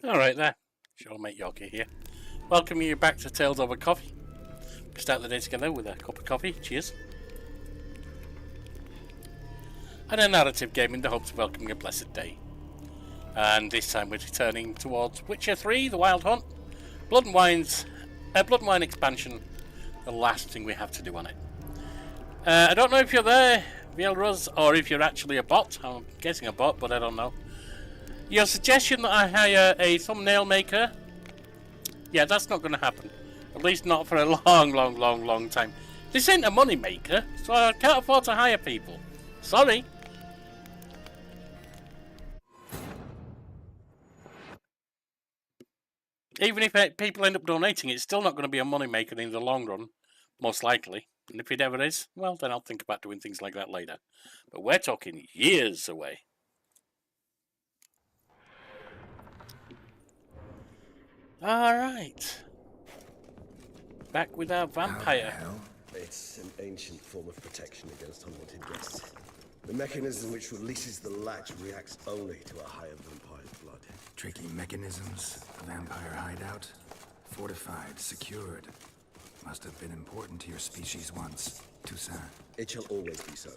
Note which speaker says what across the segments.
Speaker 1: Alright there, Sure Mate Yorkie here. Welcoming you back to Tales Over Coffee. We start the day together with a cup of coffee, cheers. And a narrative game in the hopes of welcoming a blessed day. And this time we're returning towards Witcher 3, The Wild Hunt. Blood and Wine expansion, the last thing we have to do on it. I don't know if you're there, Vielruz, or if you're actually a bot. I'm guessing a bot, but I don't know. Your suggestion that I hire a thumbnail maker? Yeah, that's not going to happen. At least not for a long time. This ain't a money maker, so I can't afford to hire people. Sorry. Even if people end up donating, it's still not going to be a money maker in the long run, most likely. And if it ever is, well, then I'll think about doing things like that later. But we're talking years away. Alright. Back with our vampire.
Speaker 2: It's an ancient form of protection against unwanted guests. The mechanism which releases the latch reacts only to a higher vampire's blood.
Speaker 3: Tricky mechanisms, a vampire hideout. Fortified, secured. Must have been important to your species once, Toussaint.
Speaker 2: It shall always be so.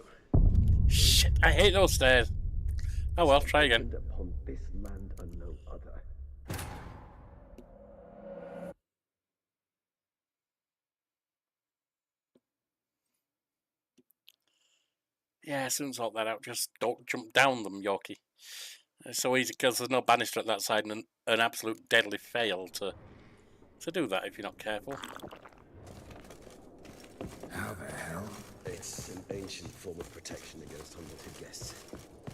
Speaker 1: Shit, I hate those stairs. Oh well, try again.
Speaker 2: Upon this land and no other.
Speaker 1: Yeah, as soon as I sort that out, just don't jump down them, Yorkie. It's so easy because there's no banister at that side and an absolute deadly fail to do that if you're not careful.
Speaker 3: How the hell?
Speaker 2: It's an ancient form of protection against unwanted guests.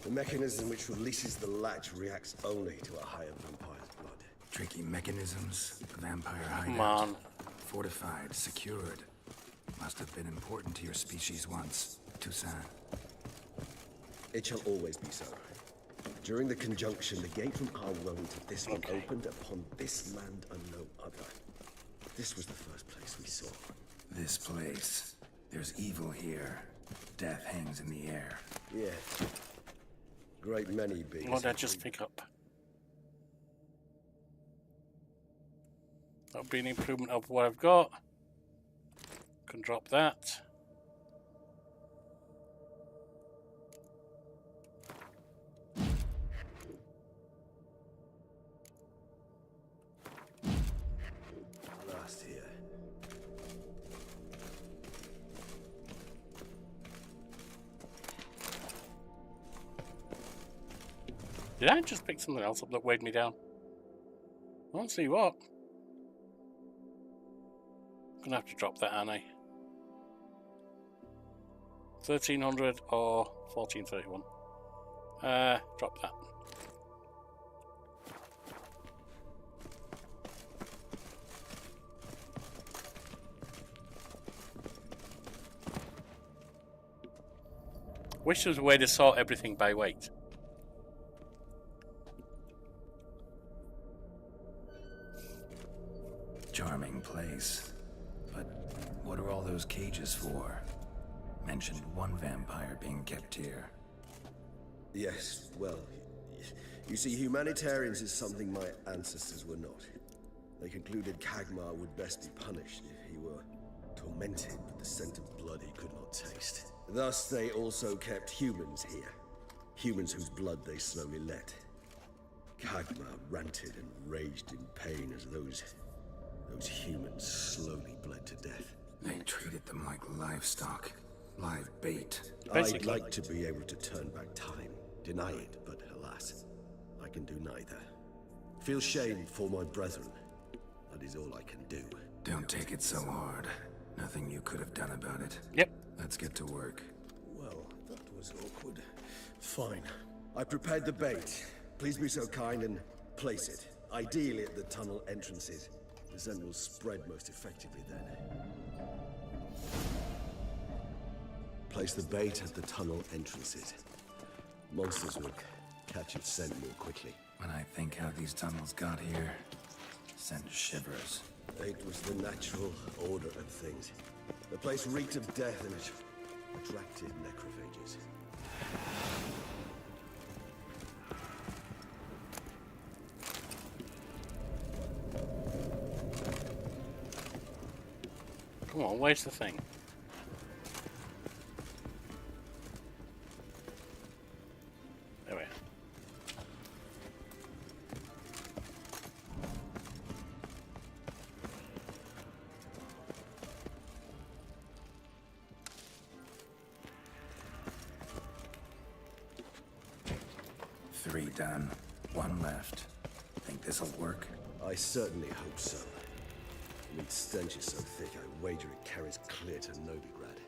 Speaker 2: The mechanism which releases the latch reacts only to a higher vampire's blood.
Speaker 3: Tricky mechanisms, a vampire hideout.
Speaker 1: Come on.
Speaker 3: Fortified, secured. Must have been important to your species once, Toussaint.
Speaker 2: It shall always be so. During the conjunction, the gate from our realm to this one opened upon this land and no other. This was the first place we saw.
Speaker 3: This place. There's evil here. Death hangs in the air.
Speaker 2: Yeah. Great many beings.
Speaker 1: What did I just pick up? That'll be an improvement of what I've got. Can drop that.
Speaker 2: Last here.
Speaker 1: Did I just pick something else up that weighed me down? I don't see what. Gonna have to drop that, aren't I? 1300 or 1431. Drop that. Wish there was a way to sort everything by weight.
Speaker 3: Charming place. But what are all those cages for? Mentioned one vampire being kept here.
Speaker 2: Yes, well, you see, humanitarians is something my ancestors were not. They concluded Kagmar would best be punished if he were tormented with the scent of blood he could not taste. Thus, they also kept humans here. Humans whose blood they slowly let. Kagmar ranted and raged in pain as those humans slowly bled to death.
Speaker 3: They treated them like livestock. Live bait.
Speaker 1: Basically.
Speaker 2: I'd like to be able to turn back time. Deny it, but alas, I can do neither. Feel shame for my brethren. That is all I can do.
Speaker 3: Don't take it so hard. Nothing you could have done about it.
Speaker 1: Yep.
Speaker 3: Let's get to work.
Speaker 2: Well, that was awkward. Fine. I prepared the bait. Please be so kind and place it. Ideally at the tunnel entrances. The scent will spread most effectively then. Place the bait at the tunnel entrances. Monsters will catch its scent more quickly.
Speaker 3: When I think how these tunnels got here, send shivers.
Speaker 2: It was the natural order of things. The place reeked of death and it attracted necrophages.
Speaker 1: on, where's the thing? There we are.
Speaker 3: Three done. One left. Think this'll work?
Speaker 2: I certainly hope so. The meat stench is so thick, I wager it carries clear to Novigrad.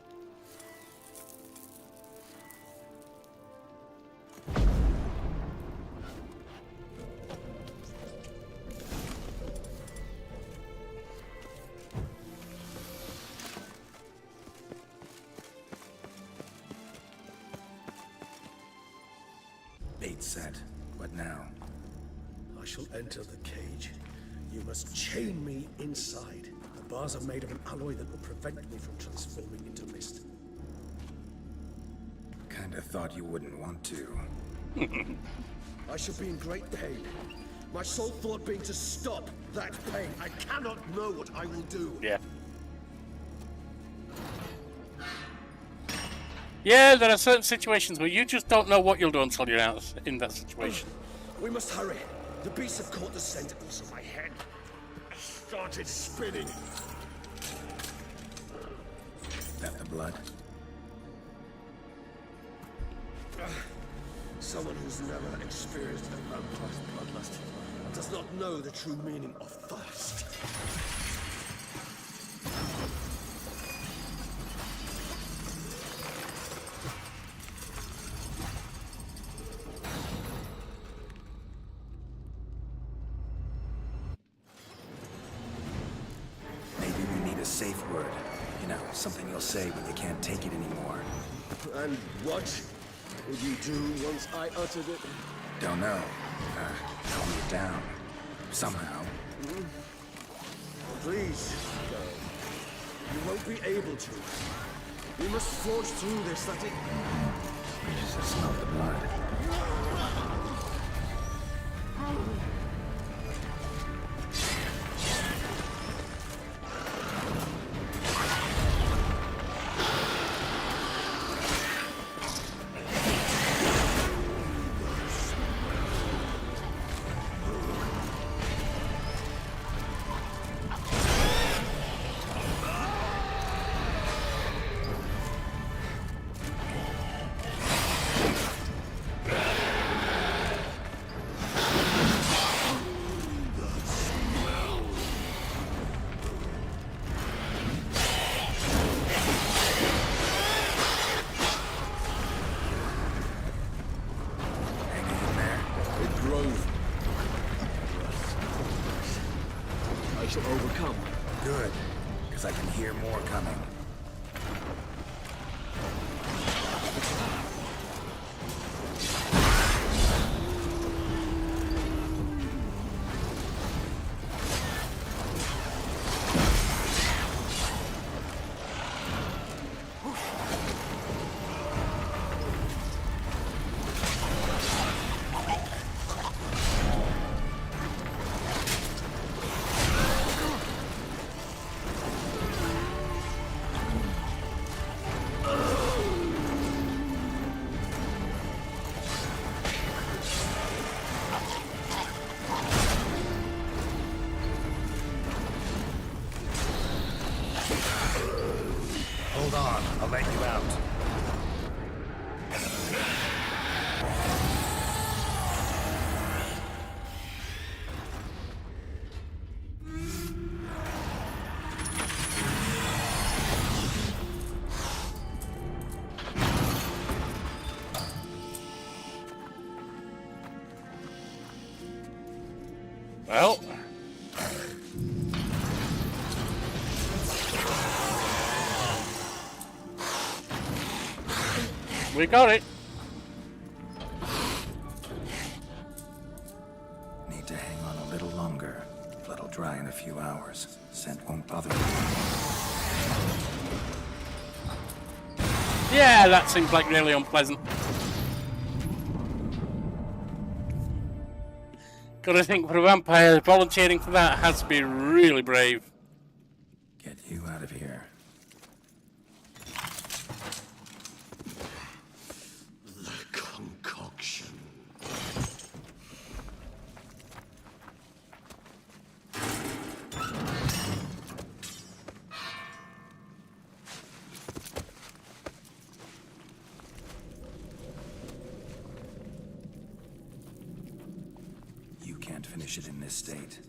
Speaker 3: Bait set. What now?
Speaker 2: I shall enter the cage. You must chain me inside. The bars are made of an alloy that will prevent me from transforming into mist.
Speaker 3: Kinda thought you wouldn't want to.
Speaker 2: I shall be in great pain. My sole thought being to stop that pain. I cannot know what I will do.
Speaker 1: Yeah. Yeah, there are certain situations where you just don't know what you'll do until you're out in that situation.
Speaker 2: We must hurry. The beasts have caught the scent also my head. Started spinning.
Speaker 3: That the blood?
Speaker 2: Someone who's never experienced a vampire's bloodlust does not know the true meaning of thirst.
Speaker 3: Maybe we need a safe word. You know, something you'll say when you can't take it anymore.
Speaker 2: And what would you do once I uttered it?
Speaker 3: Don't know. Calm you down. Somehow.
Speaker 2: Please, go. You won't be able to. We must forge through this, that it...
Speaker 3: We just smelled the blood.
Speaker 2: I shall overcome.
Speaker 3: Good, because I can hear more coming. Hold on, I'll let you out.
Speaker 1: Well, we got it.
Speaker 3: Need to hang on a little longer. Blood'll dry in a few hours. Scent won't bother me.
Speaker 1: Yeah, that seems like really unpleasant. Gotta think for a vampire, volunteering for that has to be really brave.
Speaker 3: Get you out of here. finish it in this state.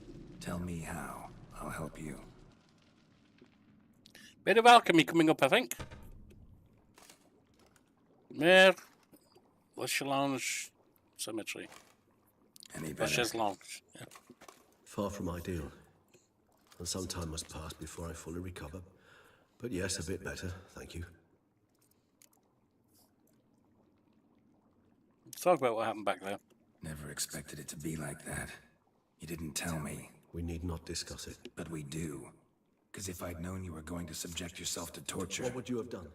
Speaker 3: Tell me how. I'll help you.
Speaker 1: Bit of alchemy coming up, I think. Mer, Le Challenge Cemetery.
Speaker 3: Any
Speaker 1: Le
Speaker 3: better?
Speaker 1: Challenge. Yeah.
Speaker 2: Far from ideal. And some time must pass before I fully recover. But yes, a bit better, thank you.
Speaker 1: Let's talk about what happened back there.
Speaker 3: Never expected it to be like that. You didn't tell me,
Speaker 2: We need not discuss it.
Speaker 3: but we do. Because if I'd known you were going to subject yourself to torture,
Speaker 2: What would you have done?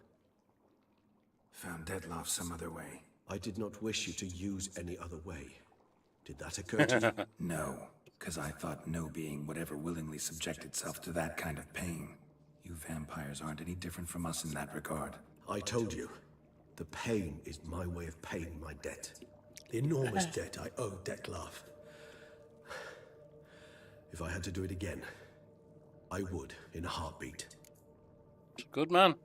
Speaker 3: found Detloff some other way.
Speaker 2: I did not wish you to use any other way. Did that occur to you?
Speaker 3: No, because I thought no being would ever willingly subject itself to that kind of pain. You vampires aren't any different from us in that regard.
Speaker 2: I told you, the pain is my way of paying my debt. The enormous debt I owe Detlaff. If I had to do it again, I would in a heartbeat.
Speaker 1: Good man.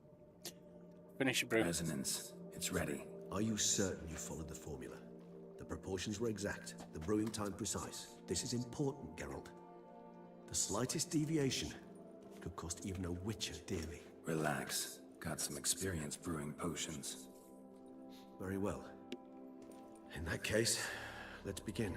Speaker 1: Finish your brew.
Speaker 3: Resonance, it's ready.
Speaker 2: Are you certain you followed the formula? The proportions were exact, the brewing time precise. This is important, Geralt. The slightest deviation could cost even a witcher dearly.
Speaker 3: Relax. Got some experience brewing potions.
Speaker 2: Very well. In that case, let's begin.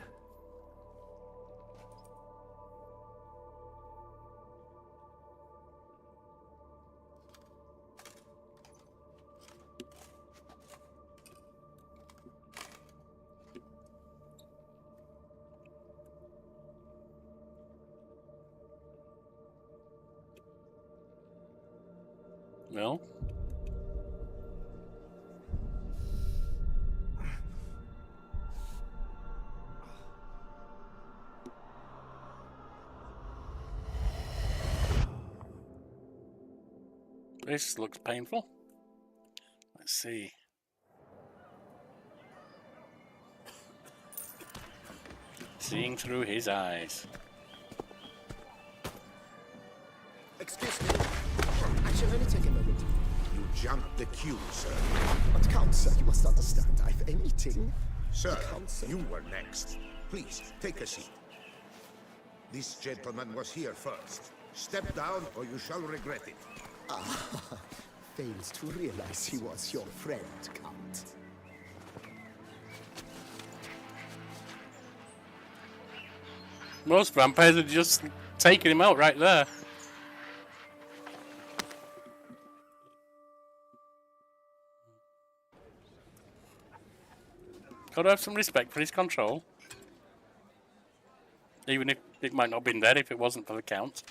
Speaker 1: Well. This looks painful. Let's see. Seeing through his eyes.
Speaker 4: Excuse me. I shall only take a moment.
Speaker 5: You jumped the queue, sir.
Speaker 4: But Count, sir, you must understand. I've a meeting.
Speaker 5: Sir,
Speaker 4: Counsel.
Speaker 5: you were next. Please, take a seat. This gentleman was here first. Step down or you shall regret it.
Speaker 4: Fails to realize he was your friend, Count.
Speaker 1: Most vampires are just taking him out right there. Gotta have some respect for his control. Even if it might not have been there if it wasn't for the Count.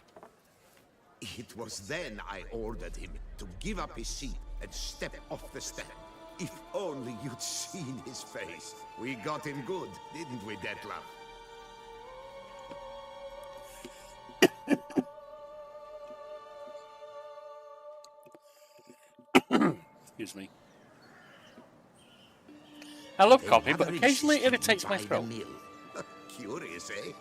Speaker 5: It was then I ordered him to give up his seat and step off the step. If only you'd seen his face. We got him good, didn't we, Detlaff?
Speaker 1: Excuse me. I love
Speaker 5: They
Speaker 1: coffee, but
Speaker 5: never
Speaker 1: occasionally it
Speaker 5: insisted
Speaker 1: irritates my
Speaker 5: by the
Speaker 1: throat.
Speaker 5: mill. Curious, eh?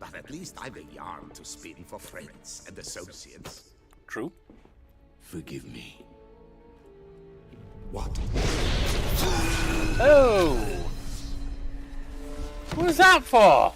Speaker 5: But at least I've a yarn to spin for friends and associates.
Speaker 1: True.
Speaker 5: Forgive me. What?
Speaker 1: Oh! What was that for?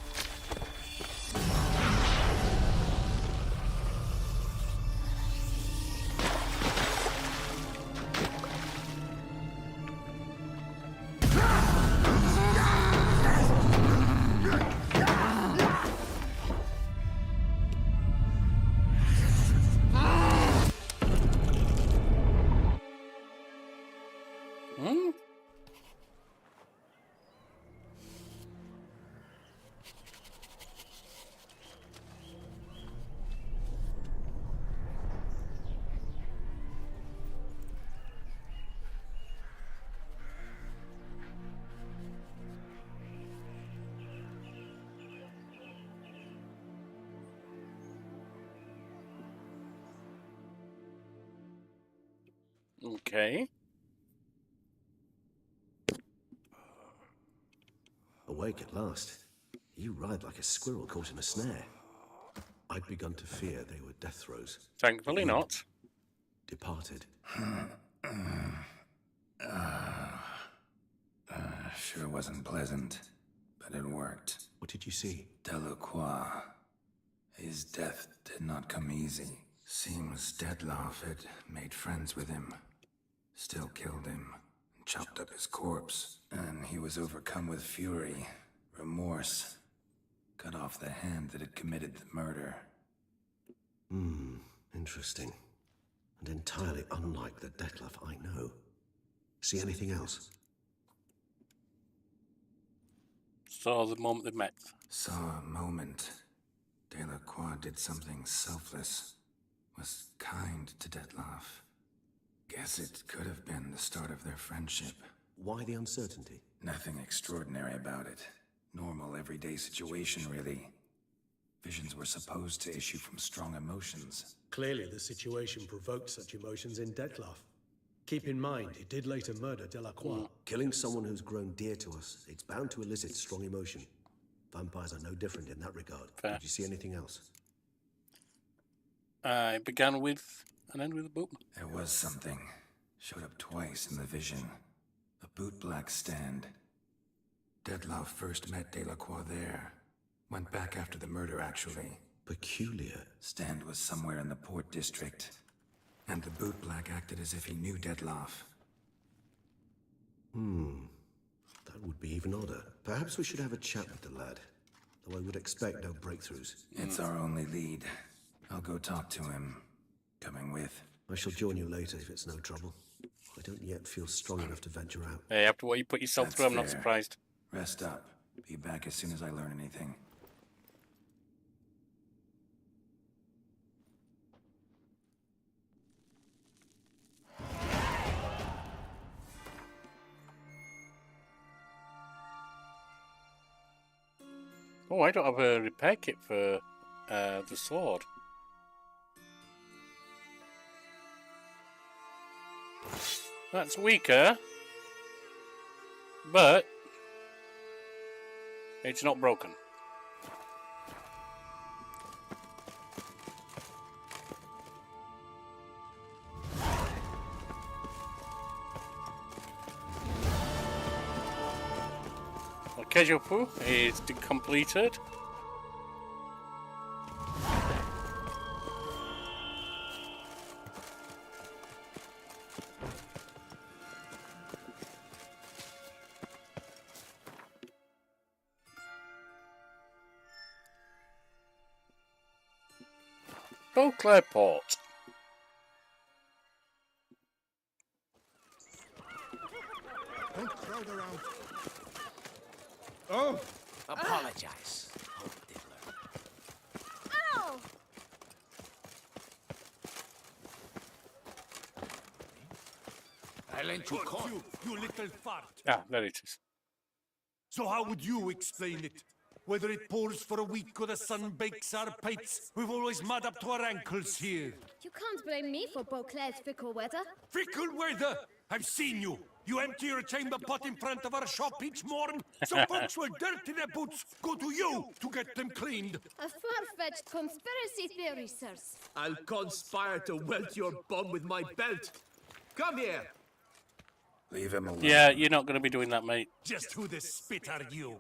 Speaker 1: Okay.
Speaker 2: Awake at last. You ride like a squirrel caught in a snare. I'd begun to fear they were death throes.
Speaker 1: Thankfully not.
Speaker 2: Departed.
Speaker 3: Sure wasn't pleasant, but it worked.
Speaker 2: What did you see?
Speaker 3: Delacroix. His death did not come easy. Seems Dettlaff had made friends with him. Still killed him, and chopped up his corpse. And he was overcome with fury, remorse. Cut off the hand that had committed the murder.
Speaker 2: Interesting. And entirely unlike the Dettlaff I know. See anything else?
Speaker 1: Saw the moment they met.
Speaker 3: Saw a moment. Delacroix did something selfless. Was kind to Dettlaff. Guess it could have been the start of their friendship.
Speaker 2: Why the uncertainty?
Speaker 3: Nothing extraordinary about it. Normal, everyday situation, really. Visions were supposed to issue from strong emotions.
Speaker 6: Clearly, the situation provoked such emotions in Dettlaff. Keep in mind, he did later murder Delacroix.
Speaker 2: Killing someone who's grown dear to us, it's bound to elicit strong emotion. Vampires are no different in that regard.
Speaker 1: Fair.
Speaker 2: Did you see anything else?
Speaker 1: It began with and ended with a boot.
Speaker 3: There was something. Showed up twice in the vision. A bootblack stand. Dettlaff first met Delacroix there. Went back after the murder, actually.
Speaker 2: Peculiar.
Speaker 3: Stand was somewhere in the Port District. And the bootblack acted as if he knew Dettlaff.
Speaker 2: That would be even odder. Perhaps we should have a chat with the lad. Though I would expect no breakthroughs.
Speaker 3: It's our only lead. I'll go talk to him. Coming with.
Speaker 2: I shall join you later if it's no trouble. I don't yet feel strong enough to venture out.
Speaker 1: Hey, after what you put yourself
Speaker 3: That's
Speaker 1: through, I'm not
Speaker 3: fair.
Speaker 1: surprised.
Speaker 3: Rest up. Be back as soon as I learn anything.
Speaker 1: Oh, I don't have a repair kit for the sword. That's weaker, but it's not broken. Kejopu is completed. Beauclair Port.
Speaker 5: Don't crowd around. Oh!
Speaker 4: Apologize, old diddler.
Speaker 7: Ow!
Speaker 5: I lent you corn.
Speaker 8: You little fart.
Speaker 1: Ah, there it is.
Speaker 8: So how would you explain it? Whether it pours for a week or the sun bakes our pipes, we've always mud up to our ankles here.
Speaker 7: You can't blame me for Beauclair's fickle weather.
Speaker 8: Fickle weather! I've seen you. You empty your chamber pot in front of our shop each morn, so folks will dirty their boots, go to you to get them cleaned.
Speaker 7: A far-fetched conspiracy theory, sirs.
Speaker 4: I'll conspire to welt your bum with my belt. Come here.
Speaker 3: Leave him alone.
Speaker 1: Yeah, you're not going to be doing that, mate.
Speaker 8: Just who the spit are you?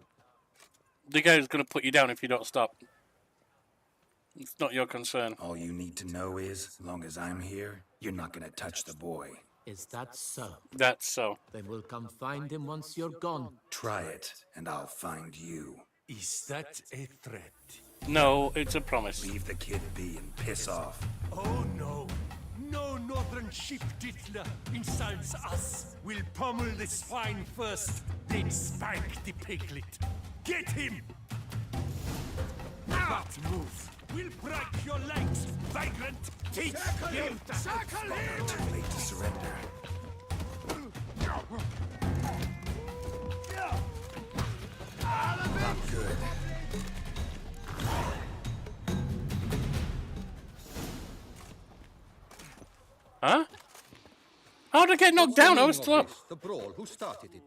Speaker 1: The guy's going to put you down if you don't stop. It's not your concern.
Speaker 3: All you need to know is, as long as I'm here, you're not gonna touch the boy.
Speaker 4: Is that so?
Speaker 1: That's so.
Speaker 4: Then we'll come find him once you're gone.
Speaker 3: Try it, and I'll find you.
Speaker 8: Is that a threat?
Speaker 1: No, it's a promise.
Speaker 3: Leave the kid be and piss off.
Speaker 8: Oh no. No northern sheep diddler insults us. We'll pummel the swine first, then spank the piglet. Get him! But move. We'll break your legs, vagrant! Teach him! Tackle him!
Speaker 3: Too late to surrender. Not good.
Speaker 1: Huh? How did I get knocked down? I was still up.
Speaker 9: The brawl, who started it?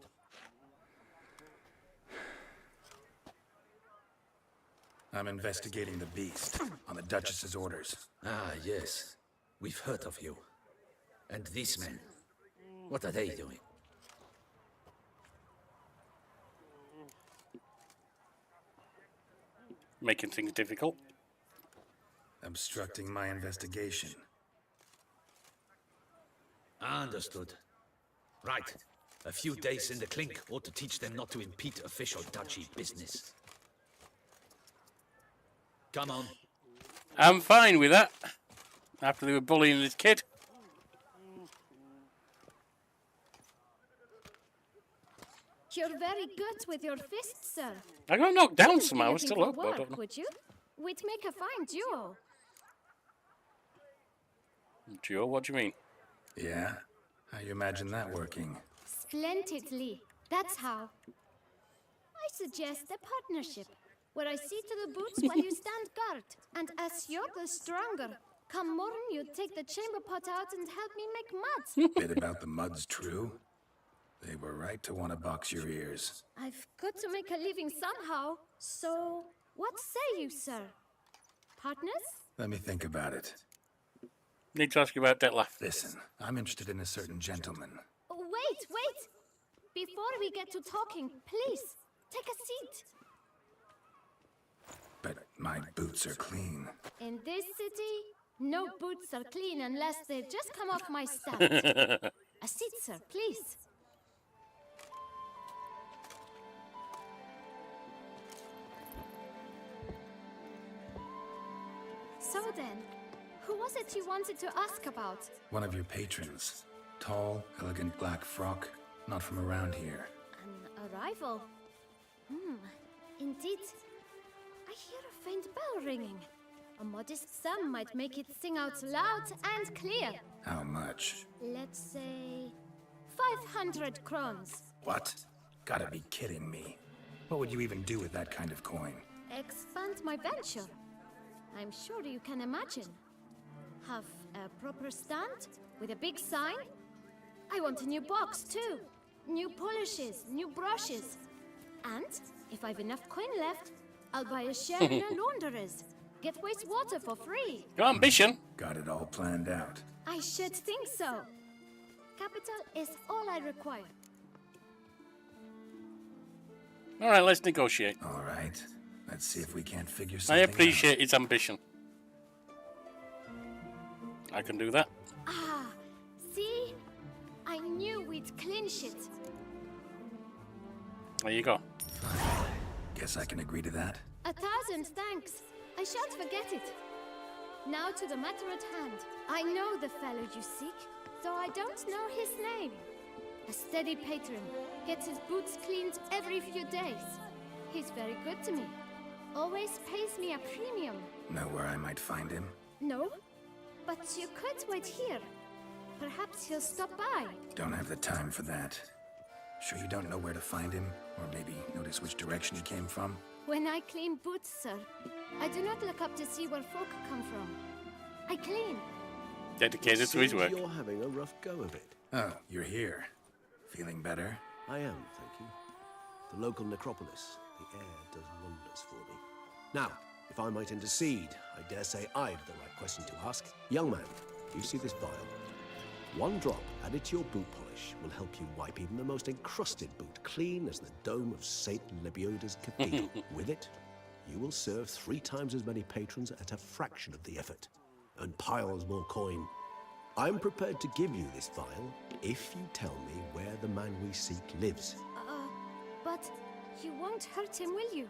Speaker 3: I'm investigating the beast on the Duchess's orders.
Speaker 10: Ah, yes. We've heard of you. And these men, what are they doing?
Speaker 1: Making things difficult.
Speaker 3: Obstructing my investigation.
Speaker 10: Understood. Right. A few days in the clink ought to teach them not to impede official duchy business. Come on.
Speaker 1: I'm fine with that. After they were bullying this kid.
Speaker 7: You're very good with your fists, sir.
Speaker 1: I got knocked down
Speaker 7: Wouldn't be
Speaker 1: somehow. I was
Speaker 7: looking
Speaker 1: still
Speaker 7: for
Speaker 1: up. I
Speaker 7: work,
Speaker 1: don't know.
Speaker 7: would you? We'd make a fine duo.
Speaker 1: Joe, what do you mean?
Speaker 3: Yeah? How you imagine that working?
Speaker 7: Splendidly. That's how. I suggest a partnership, where I see to the boots while you stand guard. And as you're the stronger, come morn you take the chamber pot out and help me make muds.
Speaker 3: Bit about the muds true? They were right to want to box your ears.
Speaker 7: I've got to make a living somehow, so what say you, sir? Partners?
Speaker 3: Let me think about it.
Speaker 1: Need to ask you about Detlef.
Speaker 3: Listen, I'm interested in a certain gentleman.
Speaker 7: Wait! Before we get to talking, please, take a seat.
Speaker 3: But my boots are clean.
Speaker 7: In this city, no boots are clean unless they just come off my stud. A seat, sir, please. So then, who was it you wanted to ask about?
Speaker 3: One of your patrons. Tall, elegant black frock. Not from around here.
Speaker 7: An arrival? Indeed. I hear a faint bell ringing. A modest sum might make it sing out loud and clear.
Speaker 3: How much?
Speaker 7: Let's say 500 crowns.
Speaker 3: What? Gotta be kidding me. What would you even do with that kind of coin?
Speaker 7: Expand my venture. I'm sure you can imagine. Have a proper stand with a big sign. I want a new box too. New polishes, new brushes. And if I've enough coin left, I'll buy a share in a launderer's. Get wastewater for free.
Speaker 1: Your ambition.
Speaker 3: Got it all planned out.
Speaker 7: I should think so. Capital is all I require.
Speaker 1: All right, let's negotiate.
Speaker 3: All right. Let's see if we can't figure
Speaker 1: I
Speaker 3: something
Speaker 1: appreciate his ambition. I can do that.
Speaker 7: Ah, see? I knew we'd clinch it.
Speaker 1: There you go.
Speaker 3: out. Guess I can agree to that.
Speaker 7: 1,000 thanks. I shan't forget it. Now to the matter at hand. I know the fellow you seek, though I don't know his name. A steady patron, gets his boots cleaned every few days. He's very good to me. Always pays me a premium.
Speaker 3: Know where I might find him?
Speaker 7: No, but you could wait here. Perhaps he'll stop by.
Speaker 3: Don't have the time for that. Sure you don't know where to find him? Or maybe notice which direction he came from?
Speaker 7: When I clean boots, sir, I do not look up to see where folk come from. I clean.
Speaker 1: Dedicated to his
Speaker 2: Seems
Speaker 1: work.
Speaker 2: You're having a rough go of it.
Speaker 3: Oh, you're here. Feeling better?
Speaker 2: I am, thank you. The local necropolis. The air does wonders for me. Now, if I might intercede, I dare say I've the right question to ask. Young man, you see this vial? One drop added to your boot polish will help you wipe even the most encrusted boot clean as the dome of St. Lebioda's cathedral. With it, you will serve 3 times as many patrons at a fraction of the effort. And piles more coin. I'm prepared to give you this vial if you tell me where the man we seek lives.
Speaker 7: But you won't hurt him, will you?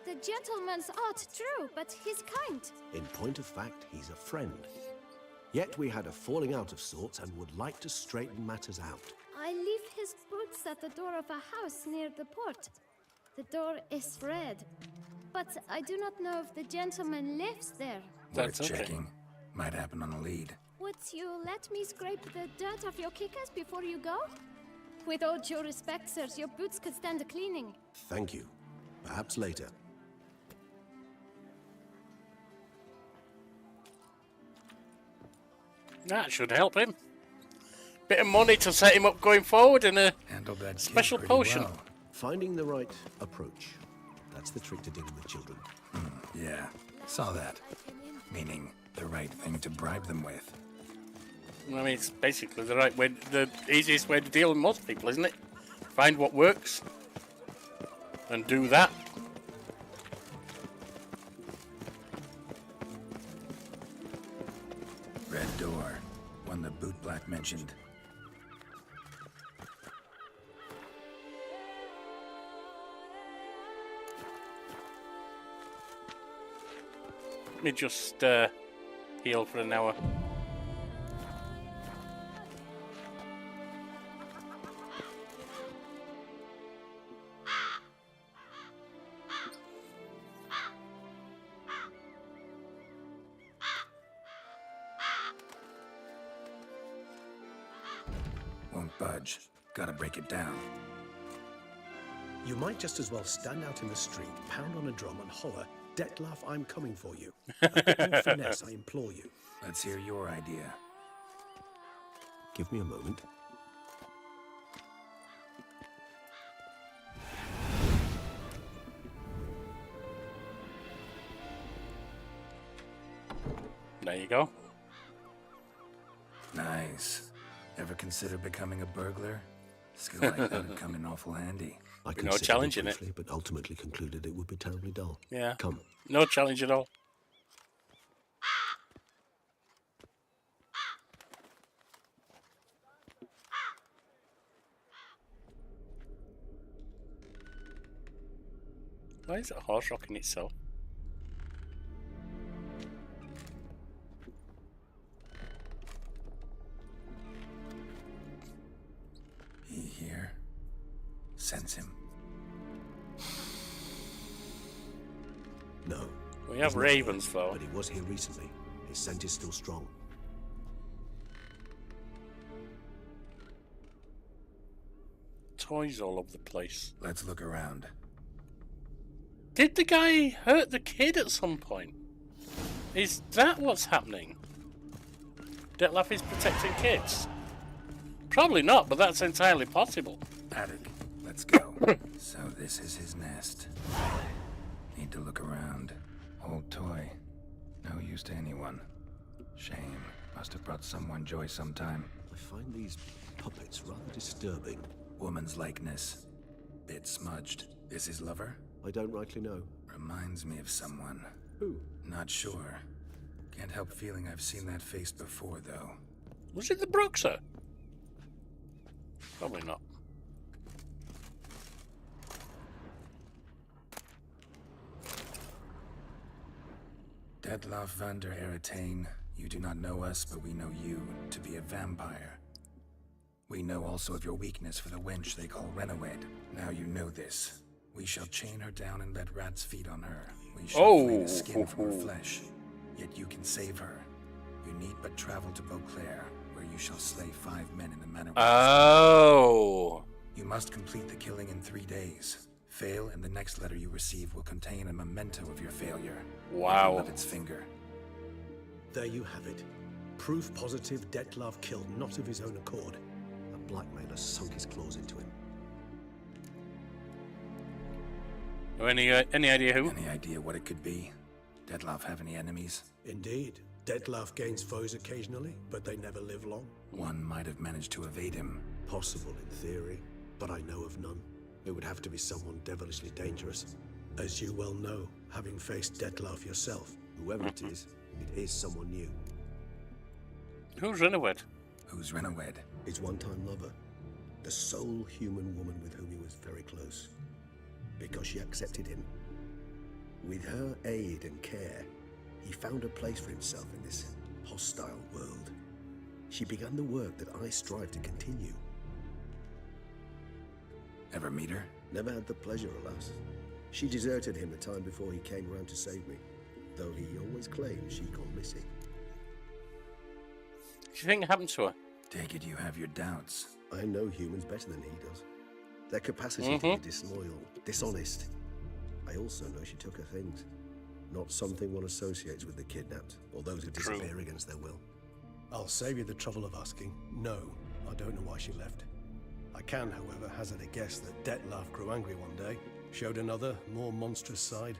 Speaker 7: The gentleman's art, true, but he's kind.
Speaker 2: In point of fact, he's a friend. Yet we had a falling out of sorts and would like to straighten matters out.
Speaker 7: I leave his boots at the door of a house near the port. The door is red, but I do not know if the gentleman lives there.
Speaker 1: That's
Speaker 3: Worth
Speaker 1: okay.
Speaker 3: checking. Might happen on a lead.
Speaker 7: Would you let me scrape the dirt off your kickers before you go? With all due respect, sirs, your boots could stand a cleaning.
Speaker 2: Thank you. Perhaps later.
Speaker 1: That should help him. bit of money to set him up going forward and a
Speaker 3: Handled that kid
Speaker 1: special
Speaker 3: pretty
Speaker 1: potion.
Speaker 3: well.
Speaker 6: Finding the right approach. That's the trick to dealing with children.
Speaker 3: Yeah, saw that. Meaning the right thing to bribe them with.
Speaker 1: I mean, it's basically the right way, the easiest way to deal with most people, isn't it? Find what works and do that.
Speaker 3: Red door. One the boot black mentioned.
Speaker 1: Let me just heal for an hour.
Speaker 3: Won't budge. Gotta break it down.
Speaker 6: You might just as well stand out in the street, pound on a drum and holler, "Dettlaff, I'm coming for you." A bit more finesse, I implore you.
Speaker 3: Let's hear your idea.
Speaker 6: Give me a moment.
Speaker 1: There you go.
Speaker 3: Nice. Ever consider becoming a burglar? Skill like that would come in awful handy.
Speaker 6: I
Speaker 1: No
Speaker 6: considered
Speaker 1: challenge in it.
Speaker 6: briefly, but ultimately concluded it would be terribly dull.
Speaker 1: Yeah.
Speaker 6: Come.
Speaker 1: No challenge at all. Why is it a horse rocking itself?
Speaker 3: He here? Sense him.
Speaker 6: No.
Speaker 1: We have
Speaker 6: he's not
Speaker 1: ravens,
Speaker 6: here,
Speaker 1: though.
Speaker 6: But he was here recently. His scent is still strong.
Speaker 1: Toys all over the place.
Speaker 3: Let's look around.
Speaker 1: Did the guy hurt the kid at some point? Is that what's happening? Dettlaff is protecting kids? Probably not, but that's entirely possible.
Speaker 3: Attic, let's go. So this is his nest. Need to look around. Old toy. No use to anyone. Shame. Must have brought someone joy sometime.
Speaker 6: I find these puppets rather disturbing.
Speaker 3: Woman's likeness. Bit smudged. This his lover?
Speaker 6: I don't rightly know.
Speaker 3: Reminds me of someone.
Speaker 6: Who?
Speaker 3: Not sure. Can't help feeling I've seen that face before, though.
Speaker 1: Was it the Bruxer? Probably not.
Speaker 3: Dettlaff van der Eretain, you do not know us, but we know you to be a vampire. We know also of your weakness for the wench they call Renawed. Now you know this. We shall chain her down and let rats feed on her. We shall flay the skin from her flesh. Yet you can save her. You need but travel to Beauclair, where you shall slay 5 men in the manner we
Speaker 1: Oh.
Speaker 3: You must complete the killing in 3 days. Fail, and the next letter you receive will contain a memento of your failure.
Speaker 1: Wow.
Speaker 3: Of its finger.
Speaker 6: There you have it. Proof positive Dettlaff killed not of his own accord. A blackmailer sunk his claws into him.
Speaker 1: Any idea who?
Speaker 3: Any idea what it could be? Dettlaff have any enemies?
Speaker 6: Indeed. Dettlaff gains foes occasionally, but they never live long.
Speaker 3: One might have managed to evade him.
Speaker 6: Possible in theory, but I know of none. It would have to be someone devilishly dangerous. As you well know, having faced Dettlaff yourself, whoever it is someone new.
Speaker 1: Who's Renawed?
Speaker 3: Who's Renawed?
Speaker 6: His one-time lover. The sole human woman with whom he was very close. Because she accepted him. With her aid and care, he found a place for himself in this hostile world. She began the work that I strive to continue.
Speaker 3: Ever meet her?
Speaker 6: Never had the pleasure, alas. She deserted him a time before he came round to save me, though he always claimed she'd gone missing.
Speaker 1: Do you think it happened to her?
Speaker 3: Take it you have your doubts.
Speaker 6: I know humans better than he does. Their capacity to be disloyal, dishonest. I also know she took her things. Not something one associates with the kidnapped, or those who disappear against their will. I'll save you the trouble of asking. No, I don't know why she left. I can, however, hazard a guess that Dettlaff grew angry one day, showed another, more monstrous side.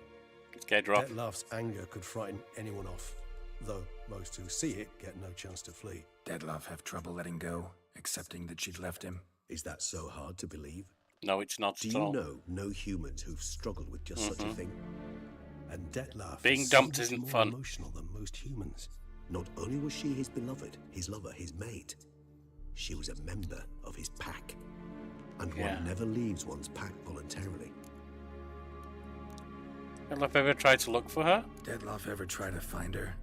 Speaker 1: Scared her off.
Speaker 6: Dettlaff's anger could frighten anyone off, though most who see it get no chance to flee.
Speaker 3: Dettlaff have trouble letting go, accepting that she'd left him.
Speaker 6: Is that so hard to believe?
Speaker 1: No, it's not
Speaker 6: Do
Speaker 1: at
Speaker 6: you
Speaker 1: all.
Speaker 6: know no humans who've struggled with just such a thing? And Dettlaff
Speaker 1: Being
Speaker 6: is
Speaker 1: dumped
Speaker 6: so much
Speaker 1: isn't
Speaker 6: more
Speaker 1: fun.
Speaker 6: emotional than most humans. Not only was she his beloved, his lover, his mate, she was a member of his pack. And
Speaker 1: Yeah.
Speaker 6: one never leaves one's pack voluntarily.
Speaker 1: Have I ever tried to look for her?
Speaker 3: Dettlaff ever try to find her?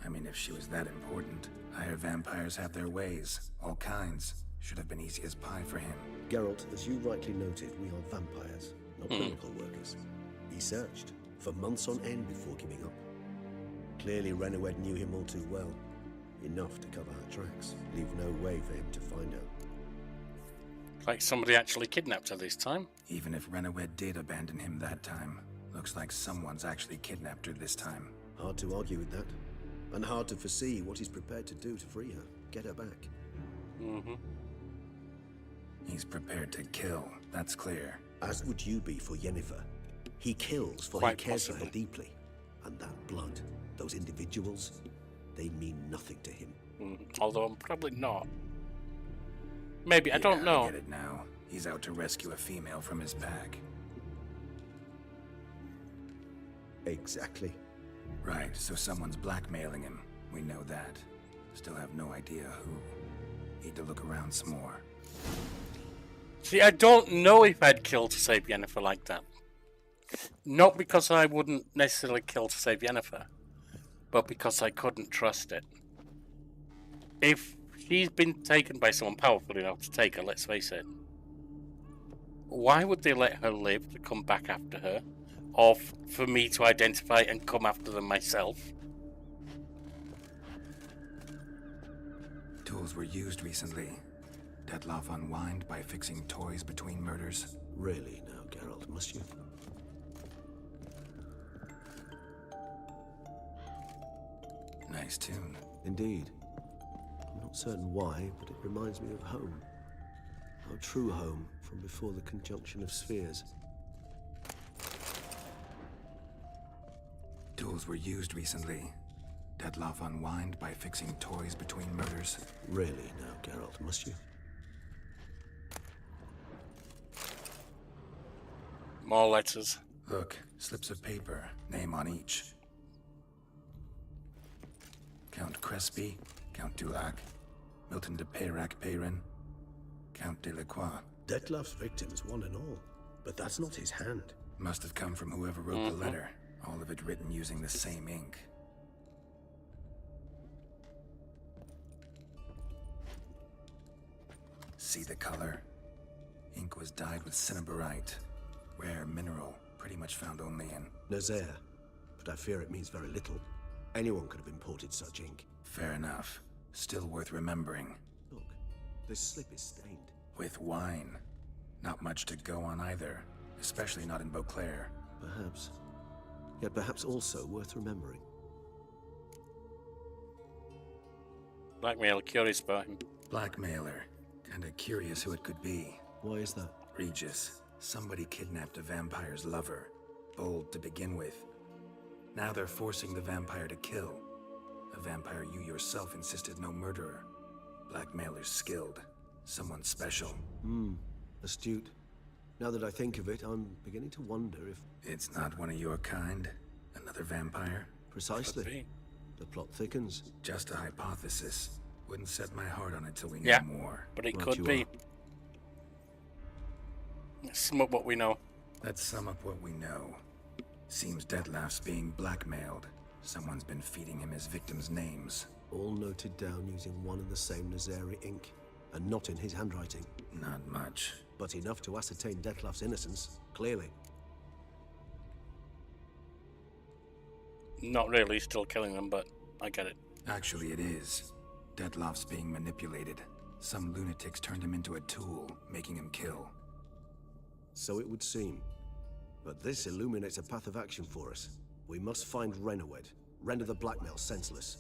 Speaker 3: I mean, if she was that important. Higher vampires have their ways, all kinds. Should have been easy as pie for him.
Speaker 6: Geralt, as you rightly noted, we are vampires, not miracle workers. He searched for months on end before giving up. Clearly, Renowed knew him all too well. Enough to cover her tracks, leave no way for him to find her.
Speaker 1: Like somebody actually kidnapped her this time.
Speaker 3: Even if Renowed did abandon him that time, looks like someone's actually kidnapped her this time.
Speaker 6: Hard to argue with that. And hard to foresee what he's prepared to do to free her, get her back.
Speaker 3: He's prepared to kill, that's clear.
Speaker 6: As would you be for Yennefer. He kills for
Speaker 1: Quite
Speaker 6: he cares for
Speaker 1: possibly.
Speaker 6: her deeply. And that blood, those individuals, they mean nothing to him.
Speaker 1: Although I'm probably not. Maybe, I don't know.
Speaker 3: I get it now. He's out to rescue a female from his pack.
Speaker 6: Exactly.
Speaker 3: Right, so someone's blackmailing him. We know that. Still have no idea who. Need to look around some more.
Speaker 1: See, I don't know if I'd kill to save Yennefer like that. Not because I wouldn't necessarily kill to save Yennefer, but because I couldn't trust it. If she's been taken by someone powerful enough to take her, let's face it, why would they let her live to come back after her? Or for me to identify and come after them myself?
Speaker 3: Tools were used recently. Dettlaff unwind by fixing toys between murders.
Speaker 6: Really now, Geralt, must you?
Speaker 3: Nice tune.
Speaker 6: Indeed. I'm not certain why, but it reminds me of home. Our true home from before the conjunction of spheres.
Speaker 3: Tools were used recently. Dettlaff unwind by fixing toys between murders.
Speaker 6: Really now, Geralt, must you?
Speaker 1: More letters.
Speaker 3: Look, slips of paper, name on each. Count Crespi, Count Dulac, Milton de Peyrac-Peyrin, Count Delacroix.
Speaker 6: Dettlaff's victims, one and all. But that's not his hand.
Speaker 3: Must have come from whoever wrote the letter. All of it written using the same ink. See the color? Ink was dyed with cinnabarite. Rare mineral, pretty much found only in...
Speaker 6: Nazaire. But I fear it means very little. Anyone could have imported such ink.
Speaker 3: Fair enough. Still worth remembering.
Speaker 6: Look, this slip is stained.
Speaker 3: With wine. Not much to go on either. Especially not in Beauclair.
Speaker 6: Perhaps. Yet perhaps also worth remembering.
Speaker 1: Blackmail, curious about him.
Speaker 3: Blackmailer. Kinda curious who it could be.
Speaker 6: Why is that?
Speaker 3: Regis. Somebody kidnapped a vampire's lover. Bold to begin with. Now they're forcing the vampire to kill. A vampire you yourself insisted no murderer. Blackmailer's skilled. Someone special.
Speaker 6: Astute. Now that I think of it, I'm beginning to wonder if...
Speaker 3: It's not one of your kind? Another vampire?
Speaker 6: Precisely.
Speaker 1: Could be.
Speaker 6: The plot thickens.
Speaker 3: Just a hypothesis. Wouldn't set my heart on it till we
Speaker 1: Yeah.
Speaker 3: know more.
Speaker 1: But it
Speaker 6: Right
Speaker 1: could
Speaker 6: you
Speaker 1: be.
Speaker 6: are.
Speaker 1: Let's sum up what we know.
Speaker 3: Let's sum up what we know. Seems Dettlaff's being blackmailed. Someone's been feeding him his victims' names.
Speaker 6: All noted down using one and the same Nazari ink. And not in his handwriting.
Speaker 3: Not much.
Speaker 6: But enough to ascertain Dettlaff's innocence, clearly.
Speaker 1: Not really, still killing them, but I get it.
Speaker 3: Actually, it is. Dettlaff's being manipulated. Some lunatics turned him into a tool, making him kill.
Speaker 6: So it would seem. But this illuminates a path of action for us. We must find Renowed, render the blackmail senseless.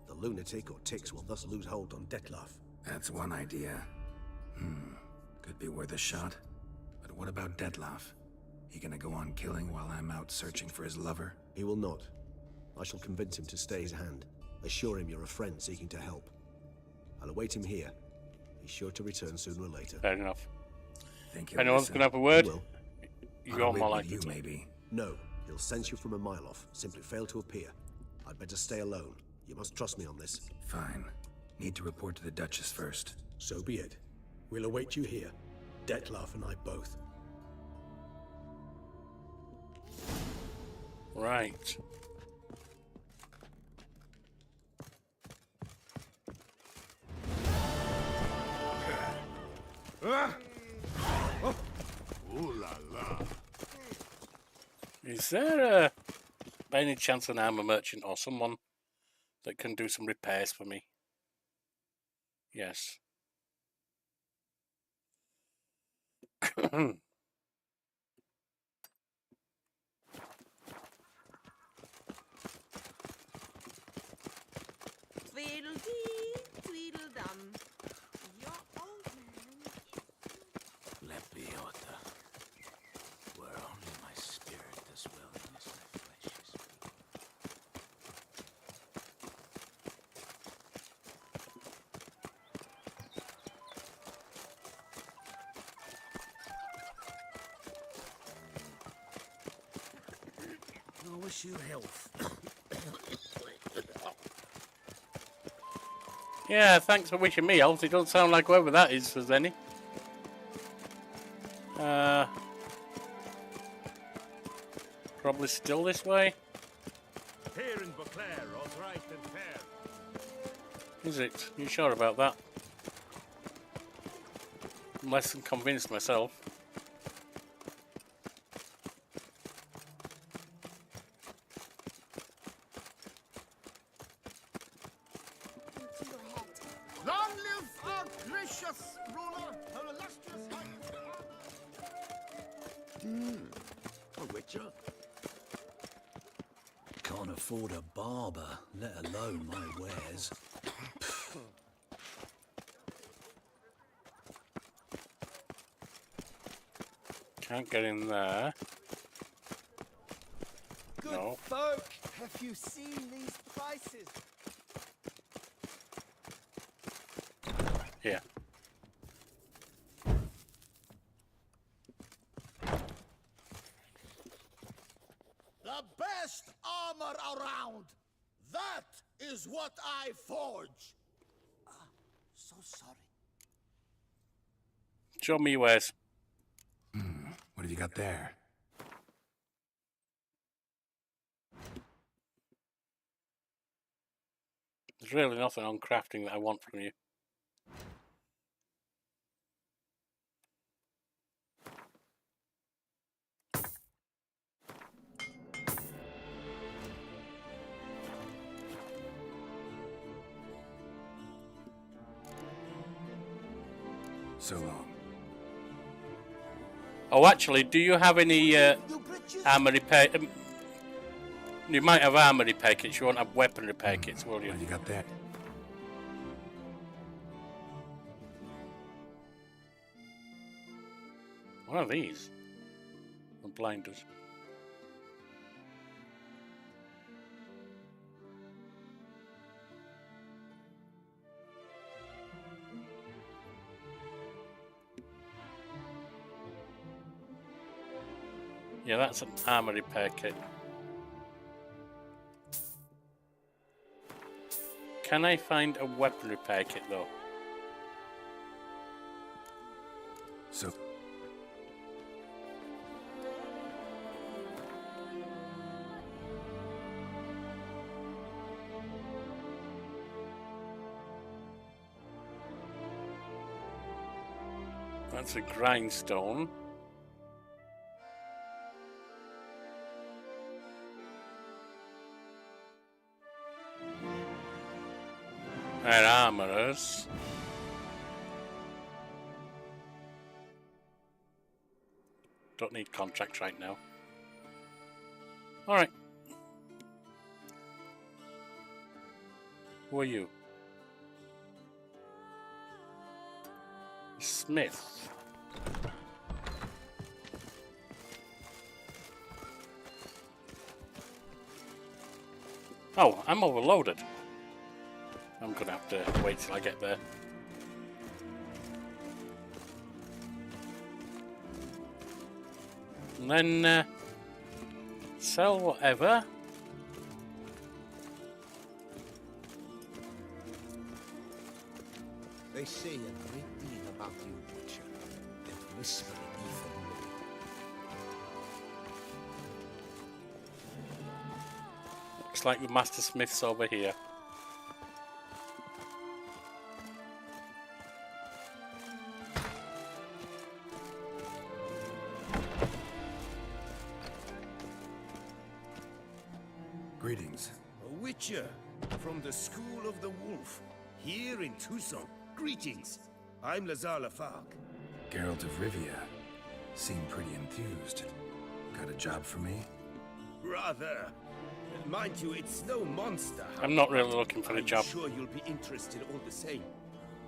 Speaker 6: The lunatic or ticks will thus lose hold on Dettlaff.
Speaker 3: That's one idea. Could be worth a shot. But what about Dettlaff? He gonna go on killing while I'm out searching for his lover?
Speaker 6: He will not. I shall convince him to stay his hand. Assure him you're a friend seeking to help. I'll await him here. He's sure to return sooner or later.
Speaker 1: Fair enough.
Speaker 3: Think
Speaker 1: If anyone's going to have a word,
Speaker 6: He will.
Speaker 1: you're more likely
Speaker 3: you,
Speaker 1: to.
Speaker 3: maybe.
Speaker 6: No, he'll sense you from a mile off. Simply fail to appear. I'd better stay alone. You must trust me on this.
Speaker 3: Fine. Need to report to the Duchess first.
Speaker 6: So be it. We'll await you here. Dettlaff and I both.
Speaker 1: Right.
Speaker 8: Ooh la la.
Speaker 1: Is there by any chance an armor merchant or someone that can do some repairs for me? Yes.
Speaker 9: Tweedledee, tweedledum. Your old man.
Speaker 10: Lepiota. Where only my spirit does willingness, my flesh is weak. I wish you health.
Speaker 1: Yeah, thanks for wishing me health. It doesn't sound like whoever that is there's any. Probably still this way.
Speaker 8: Here in Beauclair, all right and fair.
Speaker 1: Is it? You sure about that? I'm less than convinced myself.
Speaker 5: Long live our gracious ruler, her illustrious
Speaker 10: A witcher? Can't afford a barber, let alone my wares.
Speaker 1: Can't get in there.
Speaker 11: Good
Speaker 1: No.
Speaker 11: folk, have you seen these prices?
Speaker 1: Here.
Speaker 5: The best armor around. That is what I forge. So sorry.
Speaker 1: Show me wares.
Speaker 3: What have you got there?
Speaker 1: There's really nothing on crafting that I want from you.
Speaker 3: So long.
Speaker 1: Oh, actually, do you have any armor repair? You might have armor repair kits. You won't have weapon repair kits, will you?
Speaker 3: What have you got there?
Speaker 1: What are these? The blinders. Yeah, that's an armor repair kit. Can I find a weapon repair kit though?
Speaker 3: So...
Speaker 1: That's a grindstone. They're armorers. Don't need contracts right now. Alright. Who are you? smith. Oh, I'm overloaded. I'm gonna have to wait till I get there. And then sell whatever.
Speaker 5: They say a great deal about you, Witcher. That whisper Ethan Road.
Speaker 1: Looks like the Master Smith's over here.
Speaker 3: Greetings.
Speaker 12: A Witcher from the School of the Wolf, here in Tucson. Greetings. I'm Lazar Lafargue.
Speaker 3: Geralt of Rivia. Seem pretty enthused. Got a job for me?
Speaker 12: Rather. Mind you, it's no monster.
Speaker 1: I'm not really looking for a job.
Speaker 12: I'm sure you'll be interested all the same.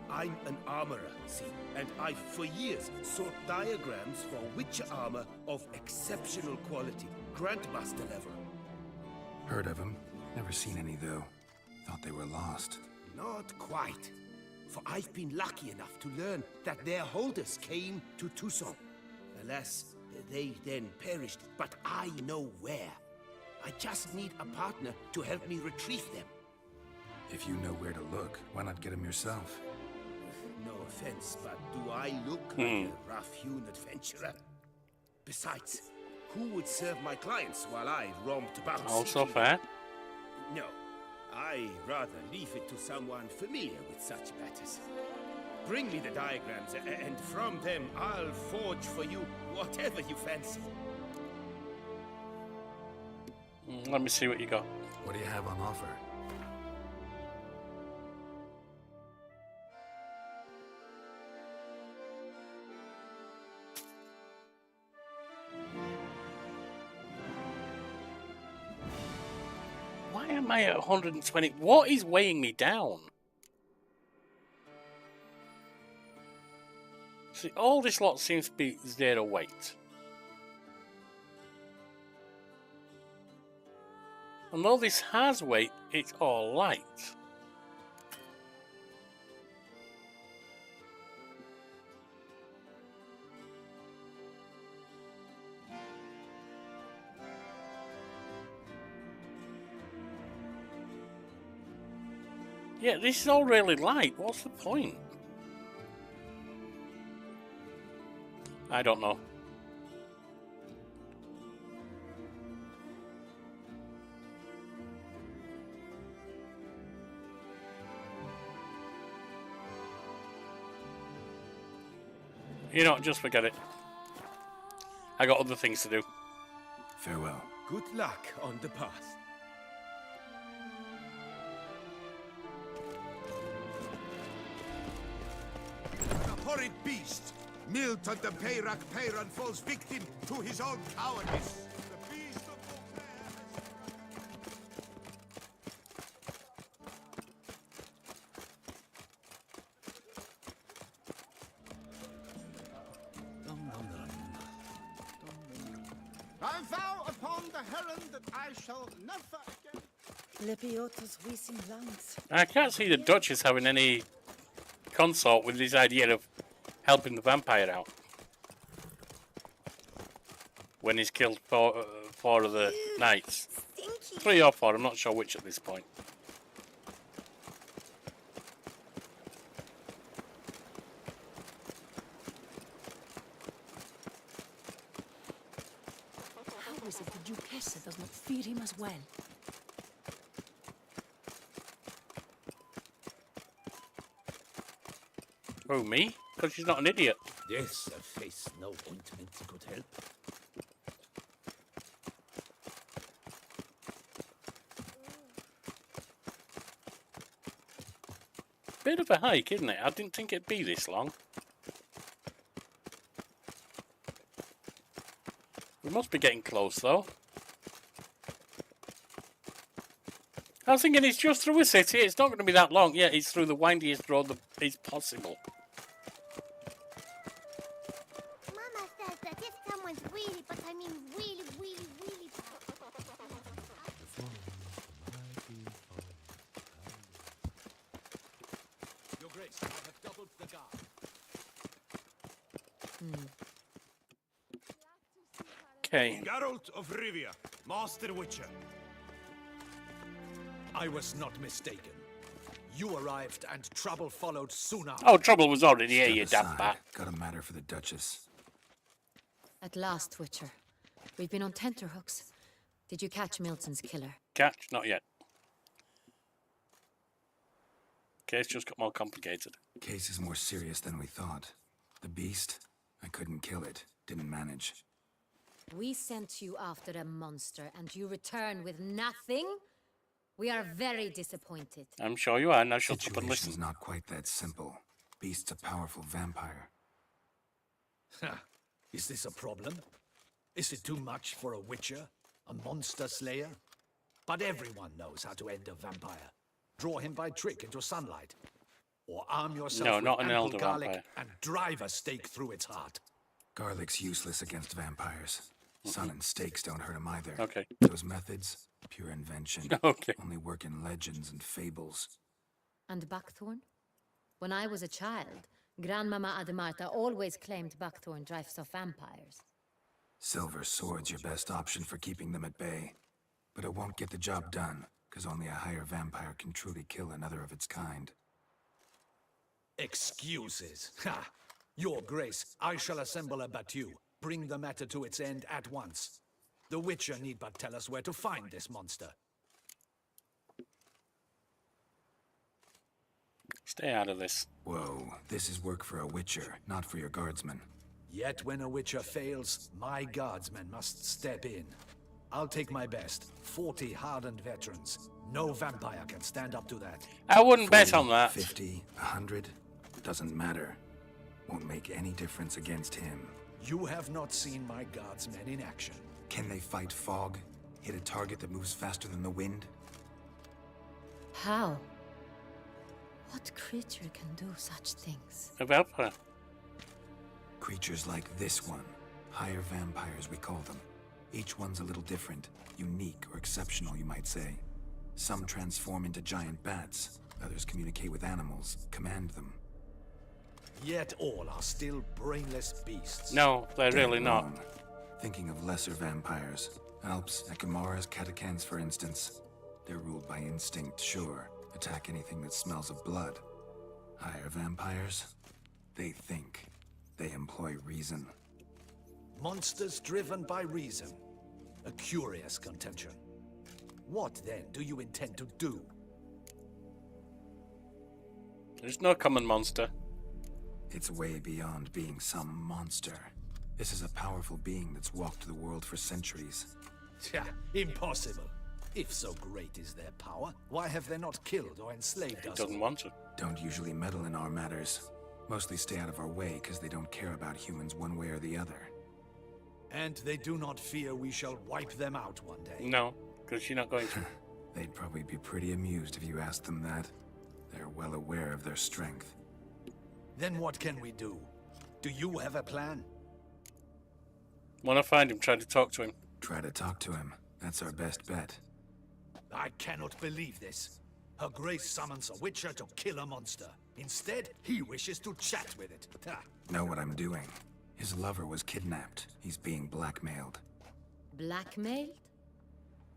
Speaker 12: I'm an armorer, see, and I've for years sought diagrams for Witcher armor of exceptional quality, Grandmaster level.
Speaker 3: Heard of them. Never seen any, though. Thought they were lost.
Speaker 12: Not quite. For I've been lucky enough to learn that their holders came to Tucson. Alas, they then perished, but I know where. I just need a partner to help me retrieve them.
Speaker 3: If you know where to look, why not get them yourself?
Speaker 12: No offense, but do I look like a rough-hewn adventurer? Besides, who would serve my clients while I roamed about?
Speaker 1: Also fair.
Speaker 12: No, I rather leave it to someone familiar with such matters. Bring me the diagrams, and from them I'll forge for you whatever you fancy.
Speaker 1: Let me see what you got.
Speaker 3: What do you have on offer?
Speaker 1: Why am I at 120? What is weighing me down? See, all this lot seems to be zero weight. And though this has weight, it's all light. Yeah, this is all really light. What's the point? I don't know. You know, just forget it. I got other things to do.
Speaker 3: Farewell.
Speaker 12: Good luck on the path.
Speaker 5: The horrid beast! Milton the Peyrac Peyran falls victim to his own cowardice. The beast of
Speaker 11: I vow upon the heron that I shall never again.
Speaker 9: Lepiota's wheezing lungs.
Speaker 1: I can't see the Duchess having any consort with this idea of helping the vampire out. When he's killed four of the knights. 3 or 4, I'm not sure which at this point.
Speaker 13: How is it the Duchessa does not feed him as well?
Speaker 1: Oh, me? Because she's not an idiot.
Speaker 10: Yes, a face no ointment could help.
Speaker 1: Bit of a hike, isn't it? I didn't think it'd be this long. We must be getting close, though. I was thinking it's just through a city. It's not going to be that long. Yeah, it's through the windiest road that is possible.
Speaker 7: really, but I mean really, really, really bad.
Speaker 10: Your Grace, I have doubled the guard.
Speaker 1: Okay.
Speaker 8: Geralt of Rivia, Master Witcher.
Speaker 10: I was not mistaken. You arrived and trouble followed soon after.
Speaker 1: Oh, trouble was already here,
Speaker 3: Step
Speaker 1: you damn
Speaker 3: aside.
Speaker 1: bat.
Speaker 3: Got a matter for the Duchess.
Speaker 13: At last, Witcher. We've been on tenterhooks. Did you catch Milton's killer?
Speaker 1: Catch? Not yet. Case just got more complicated.
Speaker 3: Case is more serious than we thought. The beast, I couldn't kill it. Didn't manage.
Speaker 13: We sent you after a monster, and you return with nothing? We are very disappointed.
Speaker 1: I'm sure you are. Now shut up and
Speaker 3: Situation's
Speaker 1: listen.
Speaker 3: not quite that simple. Beast's a powerful vampire.
Speaker 10: Is this a problem? Is it too much for a Witcher? A monster slayer? But everyone knows how to end a vampire. Draw him by trick into sunlight. Or arm yourself
Speaker 1: No,
Speaker 10: with
Speaker 1: not an
Speaker 10: ample
Speaker 1: elder
Speaker 10: garlic
Speaker 1: vampire.
Speaker 10: and drive a stake through its heart.
Speaker 3: Garlic's useless against vampires. Sun and stakes don't hurt him either.
Speaker 1: Okay.
Speaker 3: Those methods, pure invention.
Speaker 1: Okay.
Speaker 3: Only work in legends and fables.
Speaker 13: And Buckthorn? When I was a child, Grandmama Ademarta always claimed Buckthorn drives off vampires.
Speaker 3: Silver sword's your best option for keeping them at bay. But it won't get the job done, because only a higher vampire can truly kill another of its kind.
Speaker 10: Excuses. Ha! Your Grace, I shall assemble a battue. Bring the matter to its end at once. The Witcher need but tell us where to find this monster.
Speaker 1: Stay out of this.
Speaker 3: Whoa, this is work for a Witcher, not for your guardsmen.
Speaker 10: Yet when a Witcher fails, my guardsmen must step in. I'll take my best. 40 hardened veterans. No vampire can stand up to that.
Speaker 1: I wouldn't bet
Speaker 3: 40,
Speaker 1: on that.
Speaker 3: 50, 100, doesn't matter. Won't make any difference against him.
Speaker 10: You have not seen my guardsmen in action.
Speaker 3: Can they fight fog? Hit a target that moves faster than the wind?
Speaker 13: How? What creature can do such things?
Speaker 1: A vampire.
Speaker 3: Creatures like this one. Higher vampires, we call them. Each one's a little different. Unique or exceptional, you might say. Some transform into giant bats. Others communicate with animals, command them.
Speaker 10: Yet all are still brainless beasts.
Speaker 1: No, they're
Speaker 3: Dead
Speaker 1: really not.
Speaker 3: wrong. Thinking of lesser vampires. Alps, Ekamaras, catacans, for instance. They're ruled by instinct, sure. Attack anything that smells of blood. Higher vampires? They think. They employ reason.
Speaker 10: Monsters driven by reason. A curious contention. What then do you intend to do?
Speaker 1: There's no common monster.
Speaker 3: It's way beyond being some monster. This is a powerful being that's walked the world for centuries.
Speaker 10: Impossible. If so great is their power, why have they not killed or enslaved
Speaker 1: He
Speaker 10: us?
Speaker 1: doesn't want to.
Speaker 3: Don't usually meddle in our matters. Mostly stay out of our way because they don't care about humans one way or the other.
Speaker 10: And they do not fear we shall wipe them out one day.
Speaker 1: No, because you're not going to.
Speaker 3: They'd probably be pretty amused if you asked them that. They're well aware of their strength.
Speaker 10: Then what can we do? Do you have a plan?
Speaker 1: When I find him, try to talk to him.
Speaker 3: Try to talk to him. That's our best bet.
Speaker 10: I cannot believe this. Her Grace summons a Witcher to kill a monster. Instead, he wishes to chat with it.
Speaker 3: Know what I'm doing. His lover was kidnapped. He's being blackmailed.
Speaker 13: Blackmailed?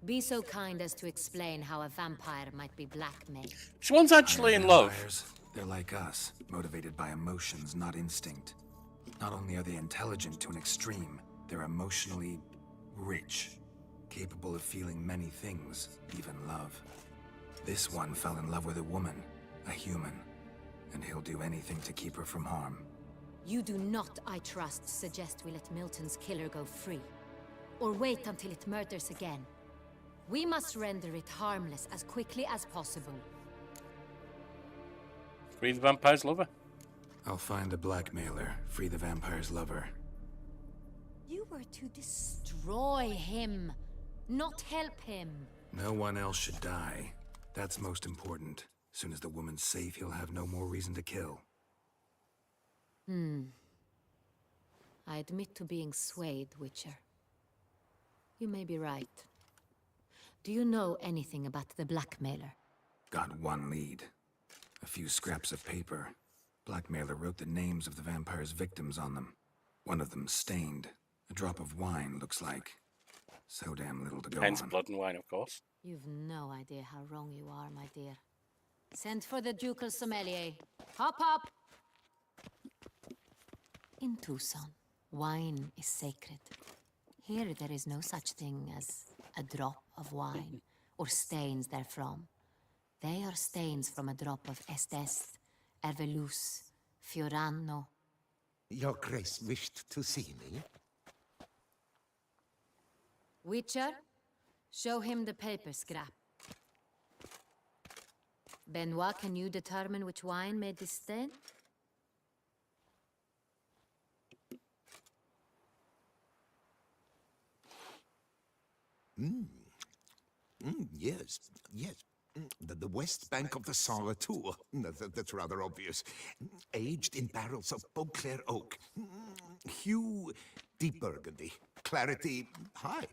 Speaker 13: Be so kind as to explain how a vampire might be blackmailed.
Speaker 1: This one's actually in love.
Speaker 3: Vampires, they're like us, motivated by emotions, not instinct. Not only are they intelligent to an extreme, they're emotionally rich, capable of feeling many things, even love. This one fell in love with a woman, a human, and he'll do anything to keep her from harm.
Speaker 13: You do not, I trust, suggest we let Milton's killer go free. Or wait until it murders again. We must render it harmless as quickly as possible.
Speaker 1: Free the vampire's lover.
Speaker 3: I'll find the blackmailer, free the vampire's lover.
Speaker 13: You were to destroy him, not help him.
Speaker 3: No one else should die. That's most important. Soon as the woman's safe, he'll have no more reason to kill.
Speaker 13: I admit to being swayed, Witcher. You may be right. Do you know anything about the blackmailer?
Speaker 3: Got one lead. A few scraps of paper. Blackmailer wrote the names of the vampire's victims on them. One of them stained. A drop of wine, looks like. So damn little to go
Speaker 1: Hence
Speaker 3: on.
Speaker 1: blood and wine, of course.
Speaker 13: You've no idea how wrong you are, my dear. Send for the ducal sommelier. Hop, hop! In Tucson, wine is sacred. Here there is no such thing as a drop of wine, or stains therefrom. They are stains from a drop of Estes, Ervelus, Fiorano.
Speaker 5: Your Grace wished to see me?
Speaker 13: Witcher, show him the paper scrap. Benoit, can you determine which wine made this stain?
Speaker 5: Yes, yes. The west bank of the Saar too. That's rather obvious. Aged in barrels of Beauclair oak. Hue, deep burgundy. Clarity, high.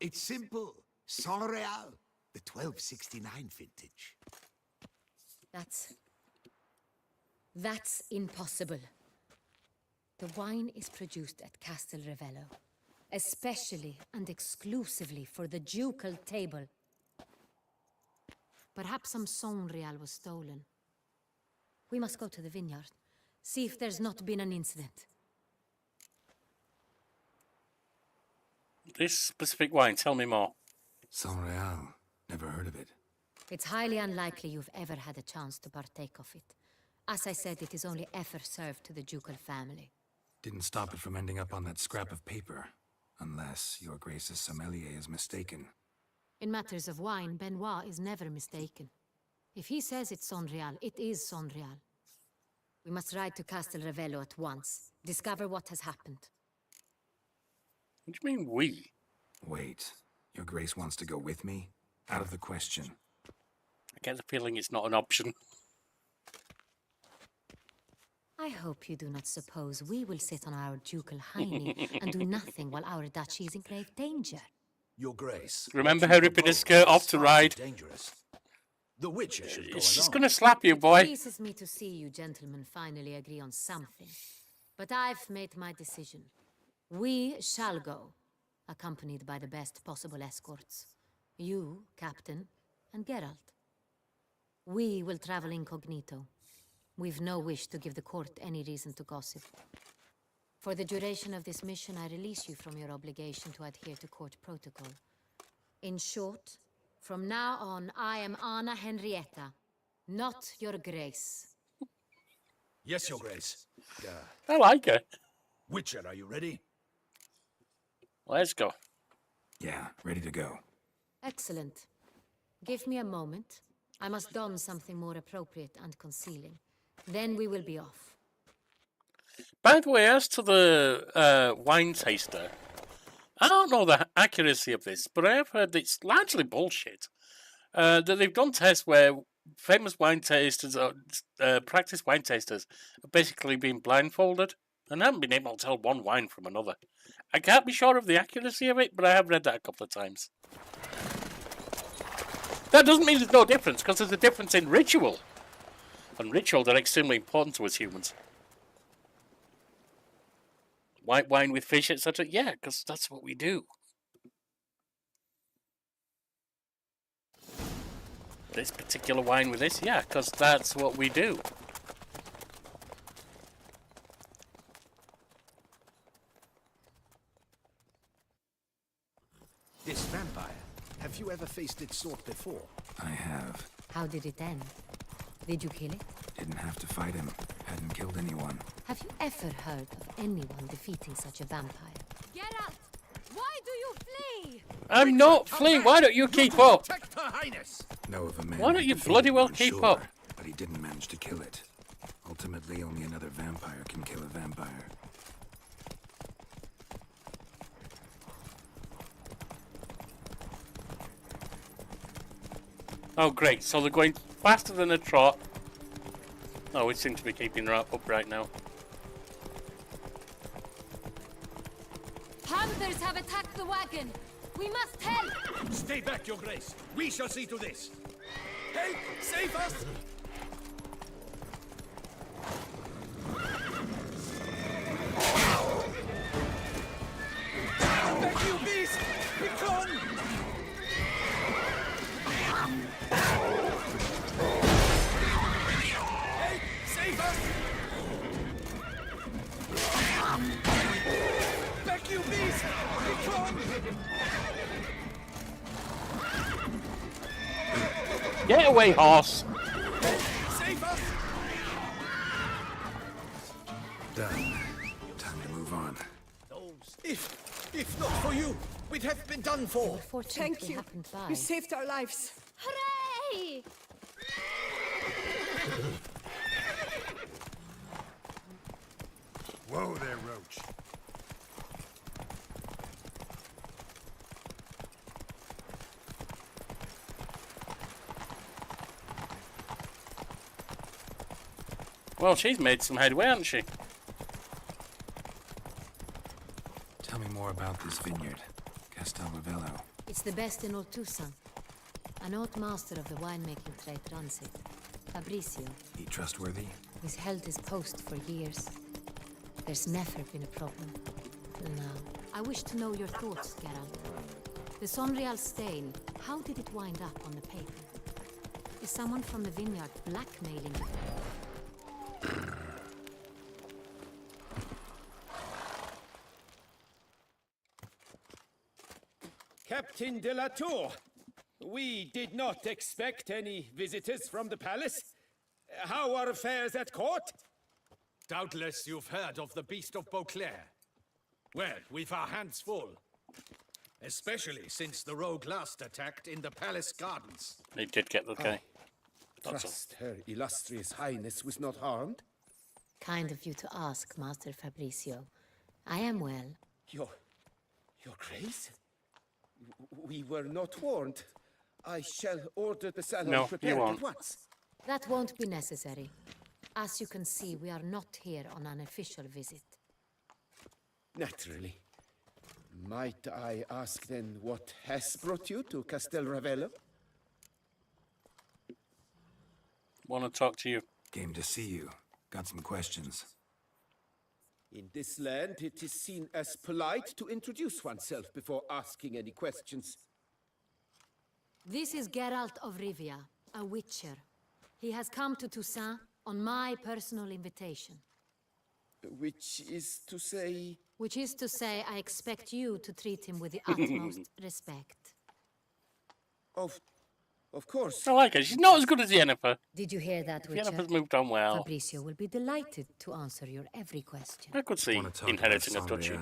Speaker 5: It's simple. Saint Real, the 1269 vintage.
Speaker 13: That's impossible. The wine is produced at Castel Revello, especially and exclusively for the ducal table. Perhaps some Saint Real was stolen. We must go to the vineyard, see if there's not been an incident.
Speaker 1: This specific wine, tell me more.
Speaker 3: Saint Real. Never heard of it.
Speaker 13: It's highly unlikely you've ever had a chance to partake of it. As I said, it is only ever served to the ducal family.
Speaker 3: Didn't stop it from ending up on that scrap of paper. Unless your Grace's sommelier is mistaken.
Speaker 13: In matters of wine, Benoit is never mistaken. If he says it's Saint Real, it is Saint Real. We must ride to Castel Revello at once. Discover what has happened.
Speaker 1: What do you mean, we?
Speaker 3: Wait. Your Grace wants to go with me? Out of the question.
Speaker 1: I get the feeling it's not an option.
Speaker 13: I hope you do not suppose we will sit on our ducal hiney and do nothing while our duchy is in grave danger.
Speaker 10: Your Grace.
Speaker 1: Remember how ripping his skirt off to ride?
Speaker 10: Dangerous. The Witcher should go
Speaker 1: She's
Speaker 10: along.
Speaker 1: gonna slap you, boy.
Speaker 13: It pleases me to see you gentlemen finally agree on something. But I've made my decision. We shall go, accompanied by the best possible escorts. You, Captain, and Geralt. We will travel incognito. We've no wish to give the court any reason to gossip. For the duration of this mission, I release you from your obligation to adhere to court protocol. In short, from now on, I am Anna Henrietta, not your Grace.
Speaker 10: Yes, Your Grace.
Speaker 1: I like it.
Speaker 10: Witcher, are you ready?
Speaker 1: Let's go.
Speaker 3: Yeah, ready to go.
Speaker 13: Excellent. Give me a moment. I must don something more appropriate and concealing. Then we will be off.
Speaker 1: By the way, as to the wine taster, I don't know the accuracy of this, but I have heard that it's largely bullshit. That they've done tests where famous wine tasters, or practiced wine tasters, have basically been blindfolded and haven't been able to tell one wine from another. I can't be sure of the accuracy of it, but I have read that a couple of times. That doesn't mean there's no difference, because there's a difference in ritual. And rituals are extremely important to us humans. White wine with fish, etc. Yeah, because that's what we do. This particular wine with this, yeah, because that's what we do.
Speaker 10: This vampire, have you ever faced its sort before?
Speaker 3: I have.
Speaker 13: How did it end? Did you kill it?
Speaker 3: Didn't have to fight him. Hadn't killed anyone.
Speaker 13: Have you ever heard of anyone defeating such a vampire? Geralt! Why do you flee?
Speaker 1: I'm not fleeing. Why don't you keep up?
Speaker 3: Know of a man.
Speaker 1: Why don't
Speaker 3: who
Speaker 1: you
Speaker 3: defeated
Speaker 1: bloody well
Speaker 3: one,
Speaker 1: keep
Speaker 3: sure,
Speaker 1: up?
Speaker 3: But he didn't manage to kill it. Ultimately, only another vampire can kill a vampire.
Speaker 1: Oh, great. So they're going faster than a trot. Oh, we seem to be keeping her up right now.
Speaker 13: others have attacked the wagon. We must help!
Speaker 10: Stay back, Your Grace. We shall see to this. Help! Save us! Back, you beast! Be gone! Help! Save us! Back, you beast! Be gone!
Speaker 1: Get away, horse!
Speaker 10: Save us!
Speaker 3: Done. Time to move on.
Speaker 10: If not for you, we'd have been done for.
Speaker 9: Thank you. You saved our lives.
Speaker 7: Hooray!
Speaker 8: Whoa there, Roach.
Speaker 1: Well, she's made some headway, hasn't she?
Speaker 3: Tell me more about this vineyard, Castel Ravello.
Speaker 13: It's the best in all Tucson. An old master of the winemaking trade runs it. Fabricio.
Speaker 3: He trustworthy?
Speaker 13: He's held his post for years. There's never been a problem. Till now. I wish to know your thoughts, Geralt. The Sonreal stain, how did it wind up on the paper? Is someone from the vineyard blackmailing you?
Speaker 12: Captain de la Tour, we did not expect any visitors from the palace. How are affairs at court?
Speaker 10: Doubtless you've heard of the Beast of Beauclair. Well, we've our hands full. Especially since the rogue last attacked in the palace gardens.
Speaker 1: They did get the guy.
Speaker 12: Trust her illustrious highness was not harmed?
Speaker 13: Kind of you to ask, Master Fabricio. I am well.
Speaker 12: Your grace? We were not warned. I shall order the salon prepared at once.
Speaker 13: That won't be necessary. As you can see, we are not here on an official visit.
Speaker 12: Naturally. Might I ask then what has brought you to Castel Ravello?
Speaker 1: Want to talk to you.
Speaker 3: Game to see you. Got some questions.
Speaker 12: In this land, it is seen as polite to introduce oneself before asking any questions.
Speaker 13: This is Geralt of Rivia, a witcher. He has come to Toussaint on my personal invitation.
Speaker 12: Which is to say...
Speaker 13: Which is to say, I expect you to treat him with the utmost respect.
Speaker 12: Of course.
Speaker 1: I like her. She's not as good as Yennefer.
Speaker 13: Did you hear that, Witcher?
Speaker 1: Yennefer's moved on well.
Speaker 13: Fabricio will be delighted to answer your every question.
Speaker 1: I could see inheriting a duchy.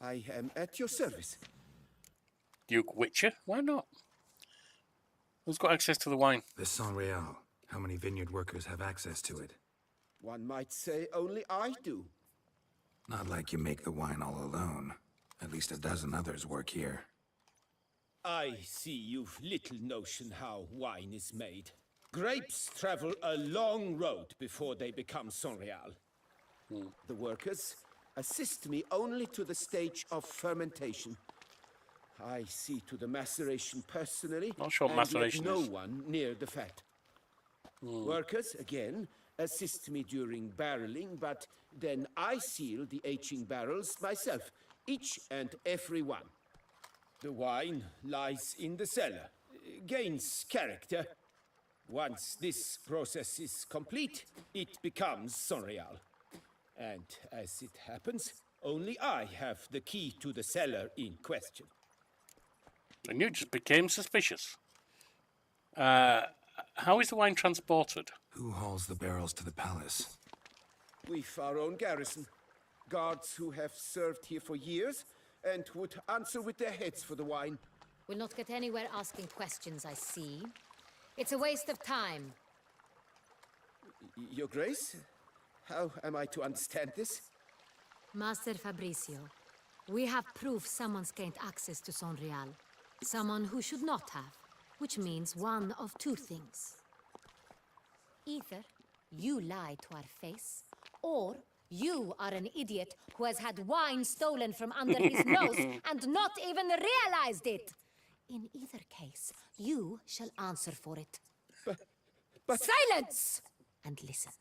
Speaker 12: I am at your service.
Speaker 1: Duke Witcher? Why not? Who's got access to the wine?
Speaker 3: The Sonreal. How many vineyard workers have access to it?
Speaker 12: One might say only I do.
Speaker 3: Not like you make the wine all alone. At least a dozen others work here.
Speaker 12: I see you've little notion how wine is made. Grapes travel a long road before they become Sonreal. The workers assist me only to the stage of fermentation. I see to the maceration personally,
Speaker 1: Not sure
Speaker 12: and
Speaker 1: maceration
Speaker 12: let no
Speaker 1: is.
Speaker 12: one near the fat. Workers, again, assist me during barreling, but then I seal the aging barrels myself, each and every one. The wine lies in the cellar, gains character. Once this process is complete, it becomes Sonreal. And as it happens, only I have the key to the cellar in question.
Speaker 1: And you just became suspicious. How is the wine transported?
Speaker 3: Who hauls the barrels to the palace?
Speaker 12: We've our own garrison. Guards who have served here for years and would answer with their heads for the wine.
Speaker 13: We'll not get anywhere asking questions, I see. It's a waste of time.
Speaker 12: Your Grace? How am I to understand this?
Speaker 13: Master Fabricio, we have proof someone's gained access to Sonreal. Someone who should not have, which means one of two things. Either you lie to our face, or You are an idiot who has had wine stolen from under his nose and not even realized it. In either case, you shall answer for it.
Speaker 12: But...
Speaker 13: Silence! And listen.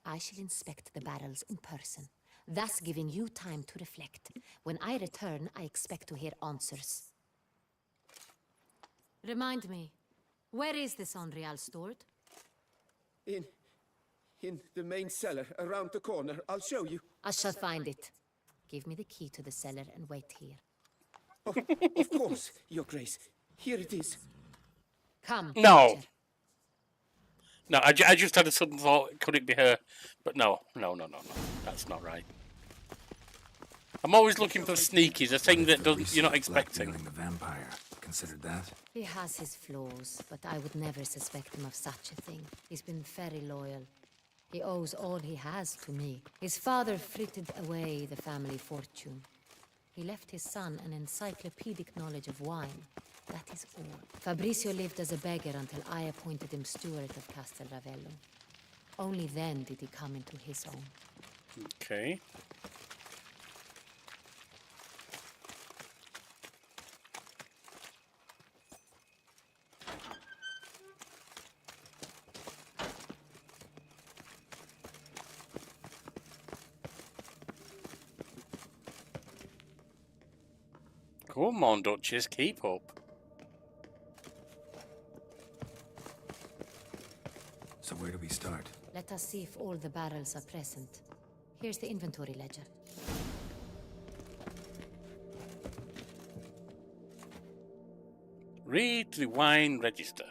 Speaker 13: I shall inspect the barrels in person, thus giving you time to reflect. When I return, I expect to hear answers. Remind me, where is this Enrial stored?
Speaker 12: In the main cellar, around the corner. I'll show you.
Speaker 13: I shall find it. Give me the key to the cellar and wait here.
Speaker 12: Oh, of course, Your Grace. Here it is.
Speaker 13: Come.
Speaker 1: No.
Speaker 13: Richard.
Speaker 1: No, I just had a sudden thought, could it be her? But no. That's not right. I'm always looking for sneakies, a thing that you're not expecting.
Speaker 3: The vampire. Considered that?
Speaker 13: He has his flaws, but I would never suspect him of such a thing. He's been very loyal. He owes all he has to me. His father frittered away the family fortune. He left his son an encyclopedic knowledge of wine. That is all. Fabrizio lived as a beggar until I appointed him steward of Castel Ravello. Only then did he come into his own.
Speaker 1: Okay. Come on, Duchess, keep up.
Speaker 3: So where do we start?
Speaker 13: Let us see if all the barrels are present. Here's the inventory ledger.
Speaker 1: Read the wine register.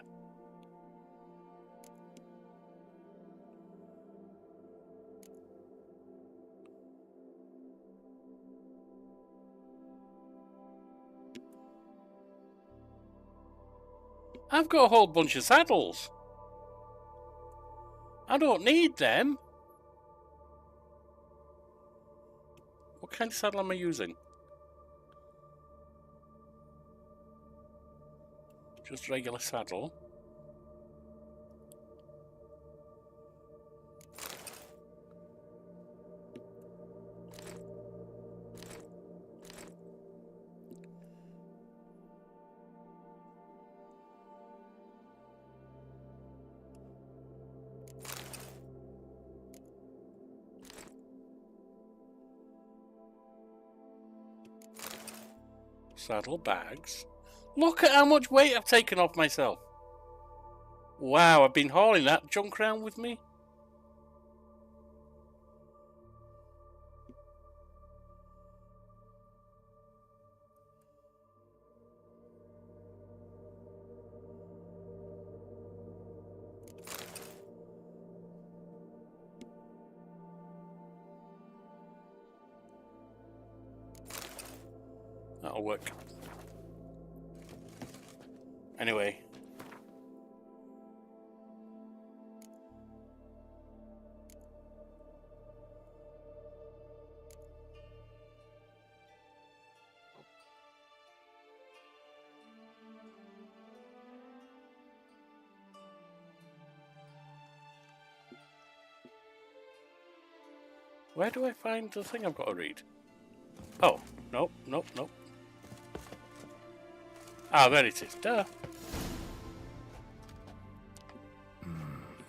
Speaker 1: I've got a whole bunch of saddles. I don't need them. What kind of saddle am I using? Just regular saddle. Saddle bags. Look at how much weight I've taken off myself. Wow, I've been hauling that junk around with me. That'll work. Anyway. Where do I find the thing I've got to read? Oh, nope. Ah, there it is. Duh.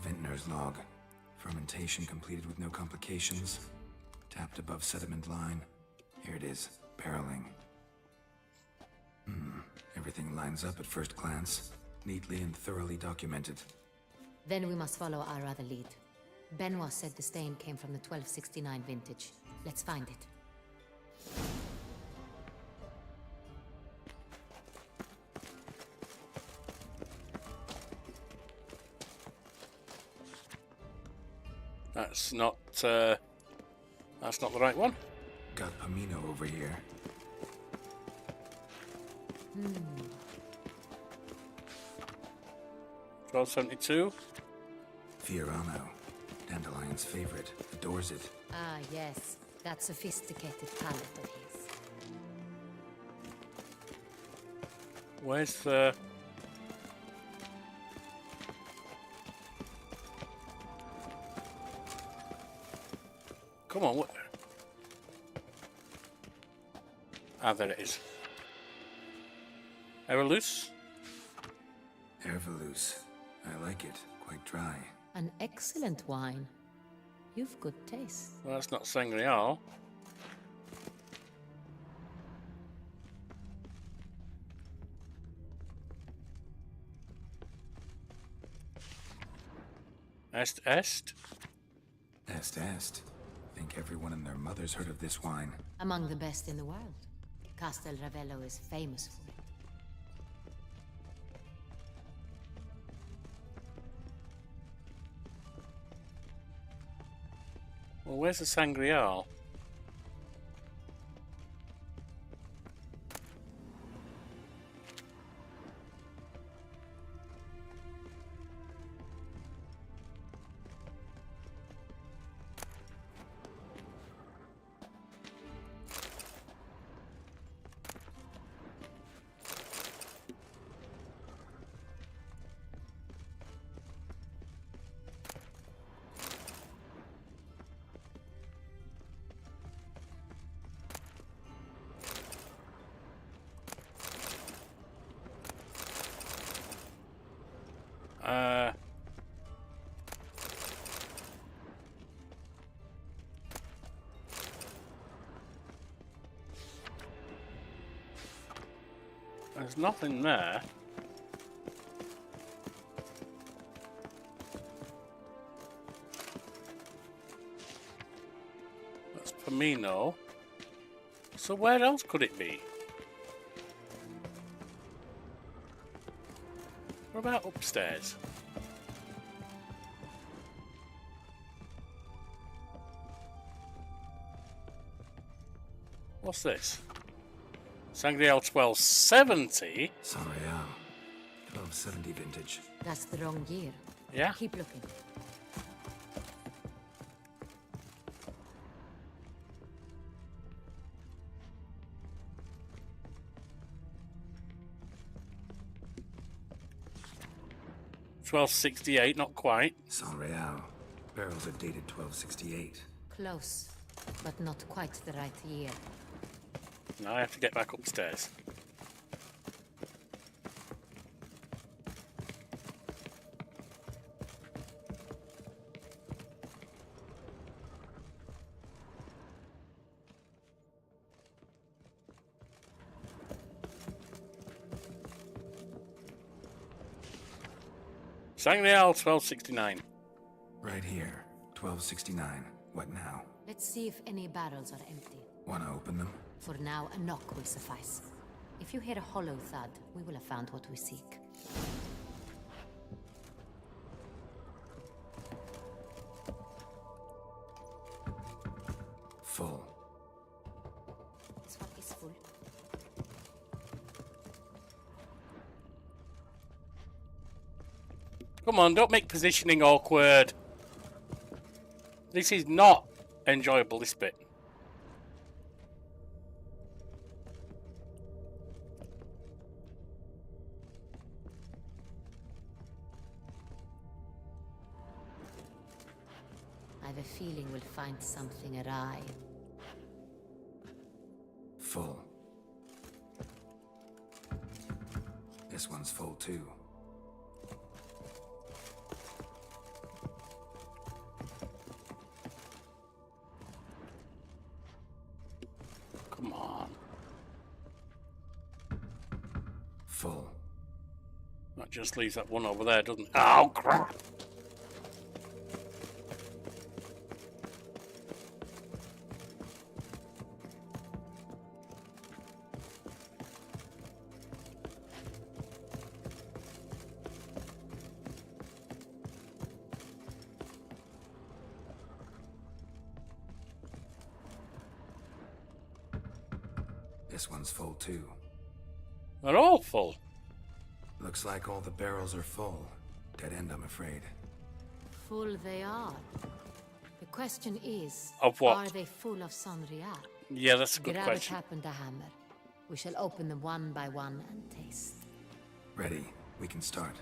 Speaker 3: Vintner's log. Fermentation completed with no complications. Tapped above sediment line. Here it is. Barreling. Everything lines up at first glance. Neatly and thoroughly documented.
Speaker 13: Then we must follow our other lead. Benoit said the stain came from the 1269 vintage. Let's find it.
Speaker 1: That's not the right one.
Speaker 3: Got Pomino over here.
Speaker 1: 1272.
Speaker 3: Fiorano. Dandelion's favorite. Adores it.
Speaker 13: Ah, yes. That sophisticated palate of his.
Speaker 1: Where's the... Come on. Ah, there it is. Erelus?
Speaker 3: Ervelus. I like it. Quite dry.
Speaker 13: An excellent wine. You've good taste.
Speaker 1: Well, that's not Sangreal. Est.
Speaker 3: Est. Think everyone and their mother's heard of this wine.
Speaker 13: Among the best in the world. Castel Ravello is famous for it.
Speaker 1: Well, where's the Sangreal? There's nothing there. That's Pomino. So where else could it be? What about upstairs? What's this? Sangreal 1270?
Speaker 3: Sangreal. 1270 vintage.
Speaker 13: That's the wrong year.
Speaker 1: Yeah?
Speaker 13: Keep looking.
Speaker 1: $1268, not quite.
Speaker 3: Sangreal. Barrels are dated 1268.
Speaker 13: Close, but not quite the right year.
Speaker 1: Now I have to get back upstairs. Sangreal 1269.
Speaker 3: Right here. 1269. What now?
Speaker 13: Let's see if any barrels are empty.
Speaker 3: Wanna open them?
Speaker 13: For now, a knock will suffice. If you hear a hollow thud, we will have found what we seek.
Speaker 3: Full.
Speaker 13: This one is full.
Speaker 1: Come on, don't make positioning awkward. This is not enjoyable, this bit.
Speaker 13: I have a feeling we'll find something awry.
Speaker 3: Full. This one's full too.
Speaker 1: Come on.
Speaker 3: Full.
Speaker 1: That just leaves that one over there, doesn't it? Oh, crap!
Speaker 3: This one's full too.
Speaker 1: They're all full.
Speaker 3: Looks like all the barrels are full. Dead end, I'm afraid.
Speaker 13: Full they are. The question is,
Speaker 1: of what?
Speaker 13: Are they full of Sangreal?
Speaker 1: Yeah, that's a good
Speaker 13: Grab
Speaker 1: question.
Speaker 13: a tap and a hammer. We shall open them one by one and taste.
Speaker 3: Ready. We can start.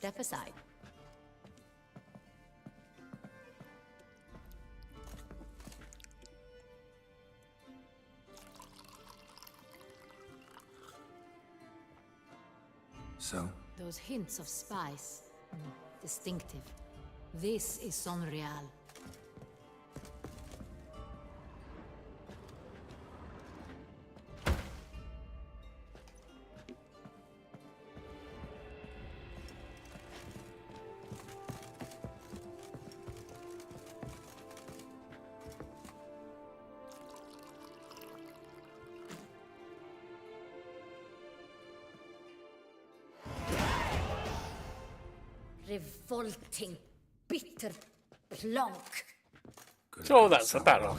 Speaker 13: Step aside.
Speaker 3: So?
Speaker 13: Those hints of spice. Distinctive. This is Sonreal. Revolting, bitter plonk.
Speaker 1: So that's a barrel.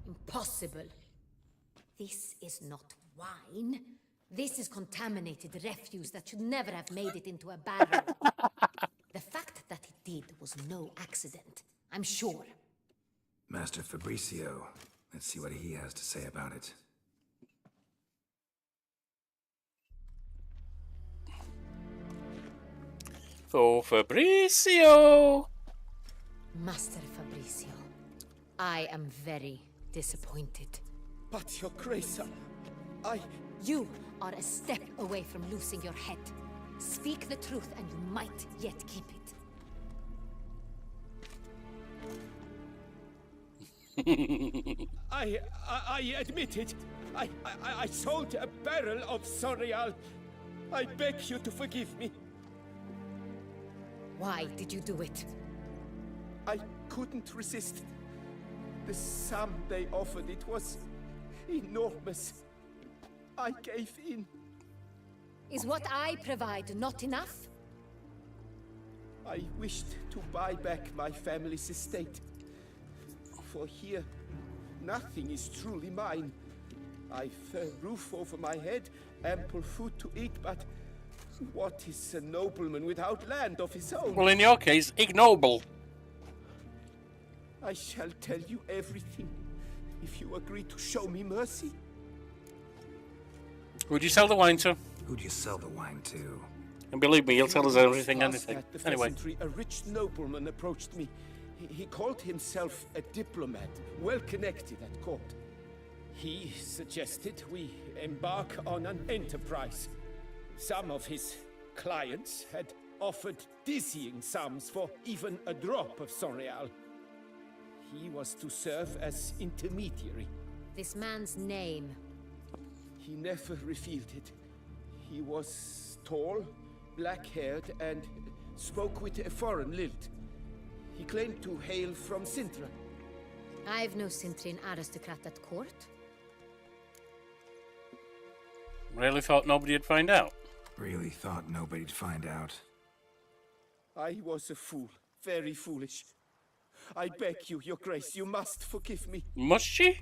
Speaker 13: Impossible. This is not wine. This is contaminated refuse that should never have made it into a barrel. The fact that it did was no accident, I'm sure.
Speaker 3: Master Fabricio. Let's see what he has to say about it.
Speaker 1: For Fabricio!
Speaker 13: Master Fabricio, I am very disappointed.
Speaker 12: But your grace, I...
Speaker 13: You are a step away from losing your head. Speak the truth and you might yet keep
Speaker 12: it. I admit it. I sold a barrel of Sonreal. I beg you to forgive me.
Speaker 13: Why did you do it?
Speaker 12: I couldn't resist. The sum they offered, it was enormous. I gave in.
Speaker 13: Is what I provide not enough?
Speaker 12: I wished to buy back my family's estate. For here, nothing is truly mine. I've a roof over my head, ample food to eat, but what is a nobleman without land of his own?
Speaker 1: Well, in your case, ignoble.
Speaker 12: I shall tell you everything, if you agree to show me mercy.
Speaker 1: Would you sell the wine to?
Speaker 3: Who'd you sell the wine to?
Speaker 1: And believe me, he'll tell us everything, anything.
Speaker 12: At the
Speaker 1: Anyway.
Speaker 12: pheasantry, a rich nobleman approached me. He called himself a diplomat, well connected at court. He suggested we embark on an enterprise. Some of his clients had offered dizzying sums for even a drop of Sonreal. He was to serve as intermediary.
Speaker 13: This man's name?
Speaker 12: He never revealed it. He was tall, black-haired, and spoke with a foreign lilt. He claimed to hail from Sintra.
Speaker 13: I've no Sintrian aristocrat at court.
Speaker 1: Really thought nobody'd find out?
Speaker 3: Really thought nobody'd find out.
Speaker 12: I was a fool. Very foolish. I beg you, your grace, you must forgive me.
Speaker 1: Must she?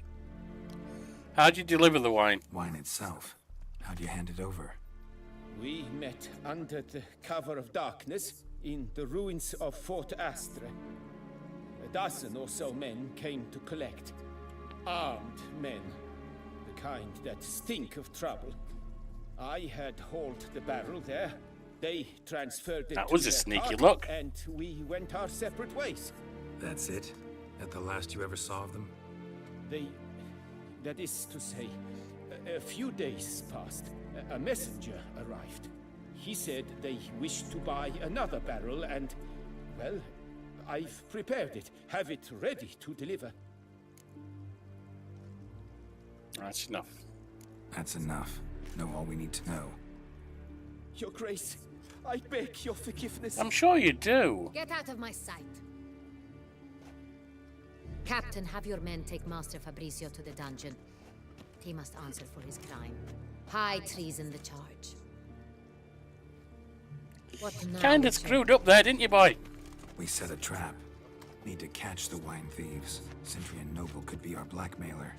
Speaker 1: How'd you deliver the wine?
Speaker 3: Wine itself. How'd you hand it over?
Speaker 12: We met under the cover of darkness in the ruins of Fort Astre. A dozen or so men came to collect. Armed men. The kind that stink of trouble. I had hauled the barrel there. They transferred it
Speaker 1: That was
Speaker 12: to
Speaker 1: a
Speaker 12: their
Speaker 1: sneaky
Speaker 12: cart,
Speaker 1: look.
Speaker 12: and we went our separate ways.
Speaker 3: That's it? At the last you ever saw of them?
Speaker 12: That is to say, a few days passed. A messenger arrived. He said they wished to buy another barrel and, well, I've prepared it. Have it ready to deliver.
Speaker 1: That's enough.
Speaker 3: That's enough. Know all we need to know.
Speaker 12: Your grace, I beg your forgiveness.
Speaker 1: I'm sure you do.
Speaker 13: Get out of my sight. Captain, have your men take Master Fabricio to the dungeon. He must answer for his crime. High treason the charge. What now?
Speaker 1: Kinda screwed up there, didn't you, boy?
Speaker 3: We set a trap. Need to catch the wine thieves. Sintrian Noble could be our blackmailer.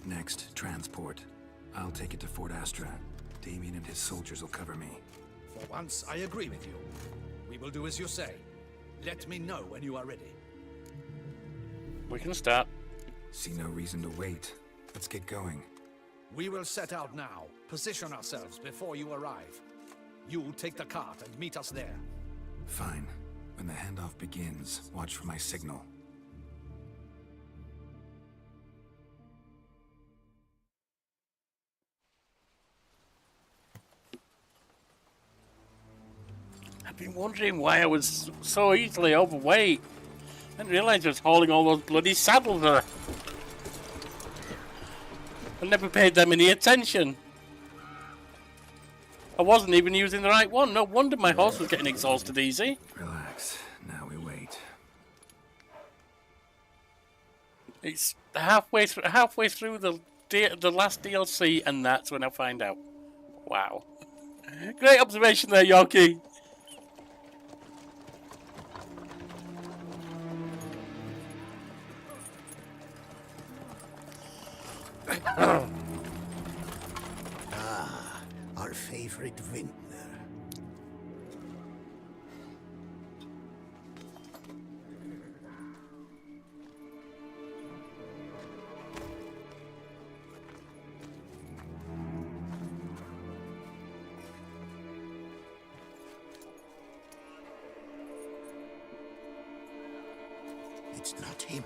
Speaker 3: Next, transport. I'll take it to Fort Astra. Damien and his soldiers will cover me.
Speaker 10: For once, I agree with you. We will do as you say. Let me know when you are ready.
Speaker 1: We can start.
Speaker 3: See no reason to wait. Let's get going.
Speaker 10: We will set out now. Position ourselves before you arrive. You take the cart and meet us there.
Speaker 3: Fine. When the handoff begins, watch for my signal.
Speaker 1: I've been wondering why I was so easily overweight. I didn't realise I was hauling all those bloody saddles there. I never paid them any attention. I wasn't even using the right one. No wonder my horse was getting exhausted easy.
Speaker 3: Relax. Now we wait.
Speaker 1: It's halfway through the last DLC, and that's when I find out. Wow. Great observation there, Yorkie.
Speaker 6: Our favorite vintner. It's not him.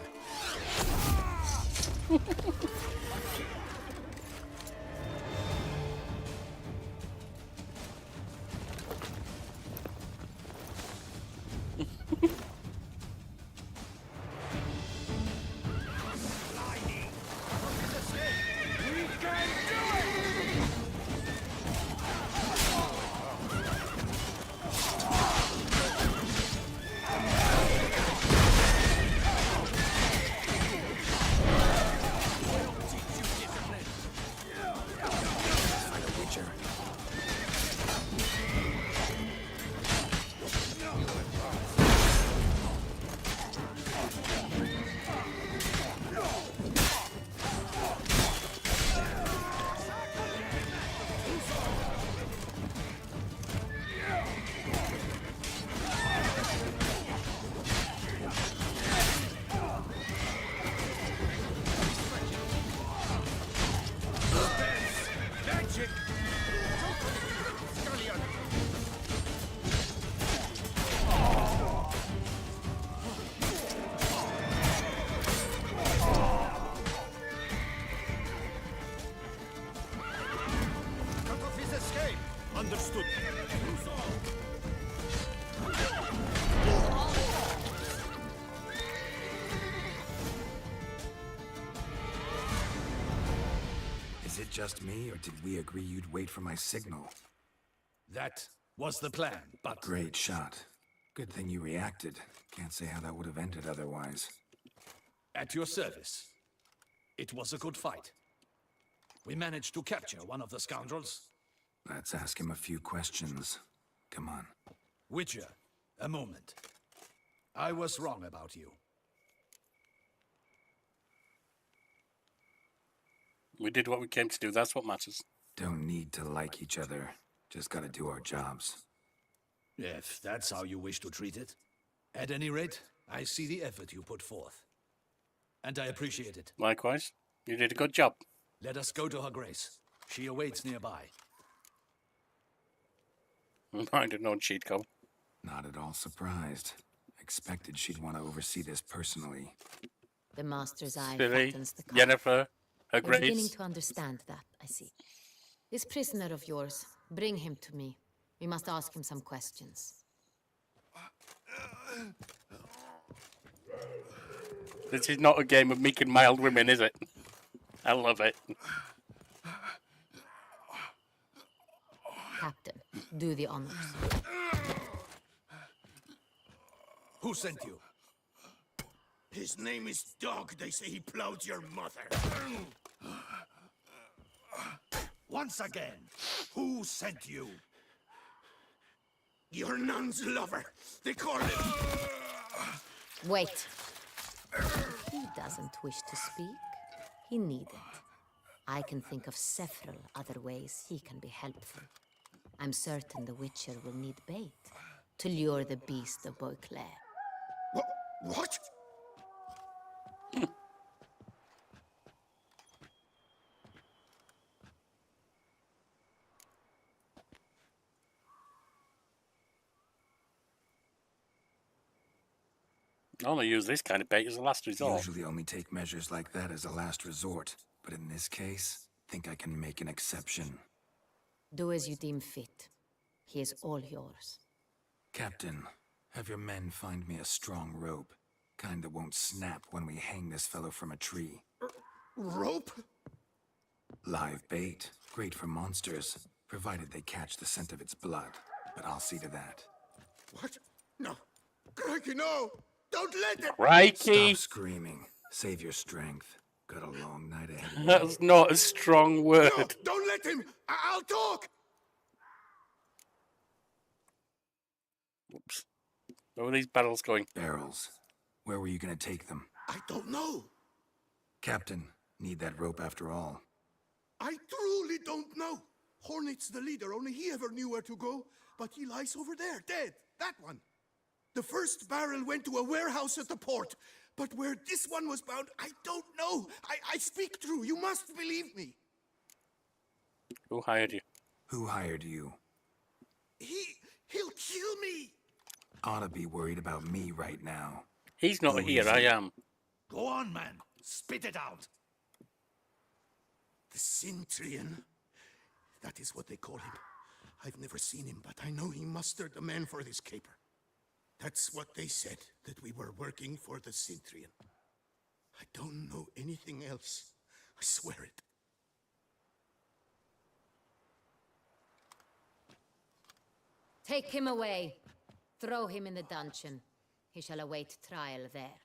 Speaker 3: Is it just me, or did we agree you'd wait for my signal?
Speaker 10: That was the plan, but...
Speaker 3: Great shot. Good thing you reacted. Can't say how that would have ended otherwise.
Speaker 10: At your service. It was a good fight. We managed to capture one of the scoundrels.
Speaker 3: Let's ask him a few questions. Come on.
Speaker 10: Witcher, a moment. I was wrong about you.
Speaker 1: We did what we came to do, that's what matters.
Speaker 3: Don't need to like each other. Just gotta do our jobs.
Speaker 10: If that's how you wish to treat it. At any rate, I see the effort you put forth. And I appreciate it.
Speaker 1: Likewise. You did a good job.
Speaker 10: Let us go to her grace. She awaits nearby.
Speaker 1: I'd have known she'd come.
Speaker 3: Not at all surprised. Expected she'd want to oversee this personally.
Speaker 13: The Master's eye
Speaker 1: Billy,
Speaker 13: fattens the cow.
Speaker 1: Yennefer, her
Speaker 13: We're beginning
Speaker 1: grace.
Speaker 13: to understand that, I see. This prisoner of yours, bring him to me. We must ask him some questions.
Speaker 1: This is not a game of meek and mild women, is it? I love it.
Speaker 13: Captain, do the honors.
Speaker 12: Who sent you? His name is Dog. They say he plowed your mother. Once again, who sent you? Your nun's lover. They call him...
Speaker 13: Wait. He doesn't wish to speak. He needn't. I can think of several other ways he can be helpful. I'm certain the Witcher will need bait to lure the beast of Beauclair.
Speaker 12: What?
Speaker 1: I only use this kind of bait as a last resort.
Speaker 3: Usually only take measures like that as a last resort, but in this case, think I can make an exception.
Speaker 13: Do as you deem fit. He is all yours.
Speaker 3: Captain, have your men find me a strong rope. Kind that won't snap when we hang this fellow from a tree.
Speaker 5: Rope?
Speaker 3: Live bait. Great for monsters, provided they catch the scent of its blood. But I'll see to that.
Speaker 5: What? No. Crikey, no! Don't let it!
Speaker 1: Crikey!
Speaker 3: Stop screaming. Save your strength. Got a long night ahead.
Speaker 1: That's not a strong word.
Speaker 5: No, don't let him! I'll talk!
Speaker 1: Oops. Where are these barrels going?
Speaker 3: Barrels. Where were you gonna take them?
Speaker 5: I don't know.
Speaker 3: Captain, need that rope after all.
Speaker 5: I truly don't know. Hornet's the leader, only he ever knew where to go. But he lies over there, dead. That one. The first barrel went to a warehouse at the port. But where this one was bound, I don't know. I speak true. You must believe me.
Speaker 1: Who hired you?
Speaker 3: Who hired you?
Speaker 5: He'll kill me.
Speaker 3: Ought to be worried about me right now.
Speaker 1: He's not here, I am.
Speaker 10: Go on, man. Spit it out.
Speaker 5: The Cintrian. That is what they call him. I've never seen him, but I know he mustered the men for this caper. That's what they said, that we were working for the Cintrian. I don't know anything else. I swear it.
Speaker 13: Take him away. Throw him in the dungeon. He shall await trial there.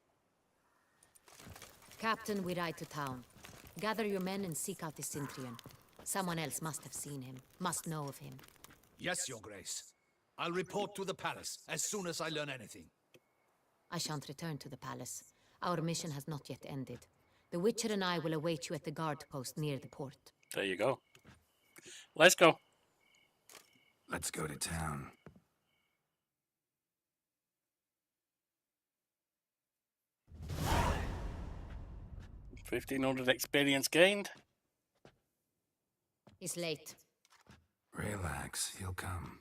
Speaker 13: Captain, we ride to town. Gather your men and seek out the Cintrian. Someone else must have seen him, must know of him.
Speaker 10: Yes, Your Grace. I'll report to the palace as soon as I learn anything.
Speaker 13: I shan't return to the palace. Our mission has not yet ended. The Witcher and I will await you at the guard post near the port.
Speaker 1: There you go. Let's go.
Speaker 3: Let's go to town.
Speaker 1: 1500 experience gained.
Speaker 13: He's late.
Speaker 3: Relax, he'll come.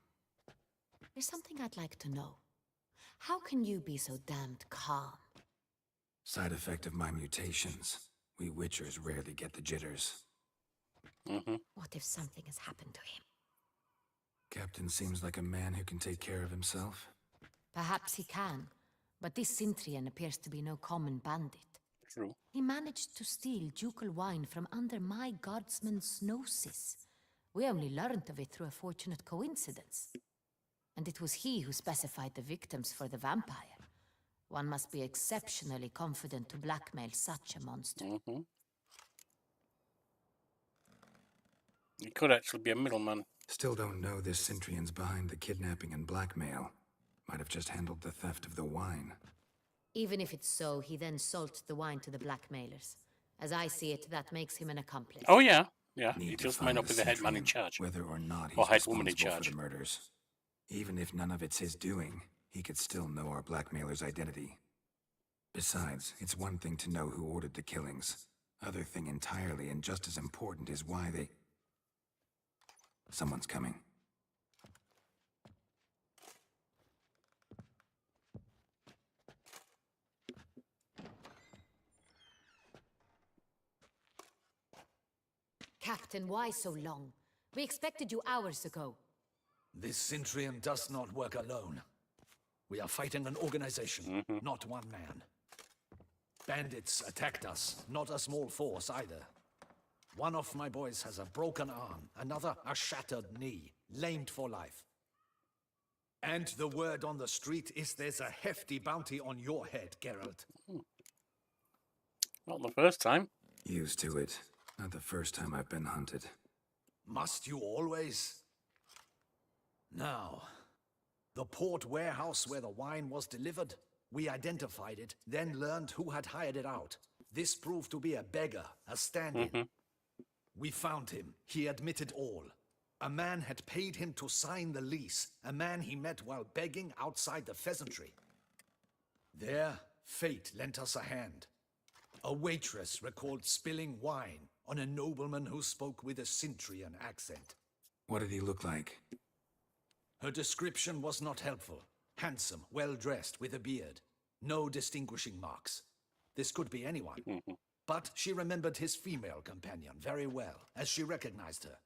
Speaker 13: There's something I'd like to know. How can you be so damned calm?
Speaker 3: Side effect of my mutations. We Witchers rarely get the jitters.
Speaker 13: What if something has happened to him?
Speaker 3: Captain seems like a man who can take care of himself.
Speaker 13: Perhaps he can, but this Cintrian appears to be no common bandit.
Speaker 1: True.
Speaker 13: He managed to steal ducal wine from under my guardsman's noses. We only learned of it through a fortunate coincidence. And it was he who specified the victims for the vampire. One must be exceptionally confident to blackmail such a monster.
Speaker 1: He could actually be a middleman.
Speaker 3: Still don't know this Cintrian's behind the kidnapping and blackmail. Might have just handled the theft of the wine.
Speaker 13: Even if it's so, he then sold the wine to the blackmailers. As I see it, that makes him an accomplice.
Speaker 1: Oh yeah, yeah. He just might not be the head man in charge.
Speaker 3: Whether or not he's
Speaker 1: or head woman in
Speaker 3: responsible
Speaker 1: charge.
Speaker 3: for the murders. Even if none of it's his doing, he could still know our blackmailer's identity. Besides, it's one thing to know who ordered the killings. Other thing entirely, and just as important, is why they... Someone's coming.
Speaker 13: Captain, why so long? We expected you hours ago.
Speaker 10: This Cintrian does not work alone. We are fighting an organization, not one man. Bandits attacked us, not a small force either. One of my boys has a broken arm, another a shattered knee, lamed for life. And the word on the street is there's a hefty bounty on your head, Geralt.
Speaker 1: Not the first time.
Speaker 3: Used to it. Not the first time I've been hunted.
Speaker 10: Must you always? Now, the port warehouse where the wine was delivered, we identified it, then learned who had hired it out. This proved to be a beggar, a stand-in. We found him. He admitted all. A man had paid him to sign the lease, a man he met while begging outside the pheasantry. There, fate lent us a hand. A waitress recalled spilling wine on a nobleman who spoke with a Cintrian accent.
Speaker 3: What did he look like?
Speaker 10: Her description was not helpful. Handsome, well-dressed, with a beard. No distinguishing marks. This could be anyone. But she remembered his female companion very well, as she recognized her.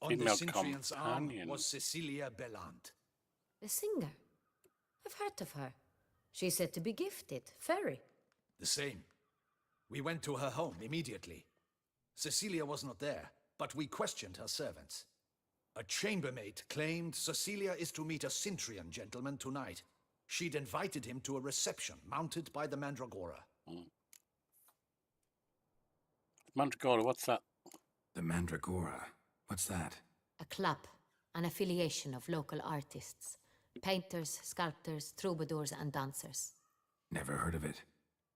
Speaker 10: On the
Speaker 1: Female
Speaker 10: Cintrian's arm
Speaker 1: companion.
Speaker 10: was Cecilia Bellant.
Speaker 13: The singer. I've heard of her. She's said to be gifted. Fairy.
Speaker 10: The same. We went to her home immediately. Cecilia was not there, but we questioned her servants. A chambermaid claimed Cecilia is to meet a Cintrian gentleman tonight. She'd invited him to a reception mounted by the Mandragora.
Speaker 1: Mandragora, what's that?
Speaker 3: The Mandragora. What's that?
Speaker 13: A club. An affiliation of local artists. Painters, sculptors, troubadours, and dancers.
Speaker 3: Never heard of it.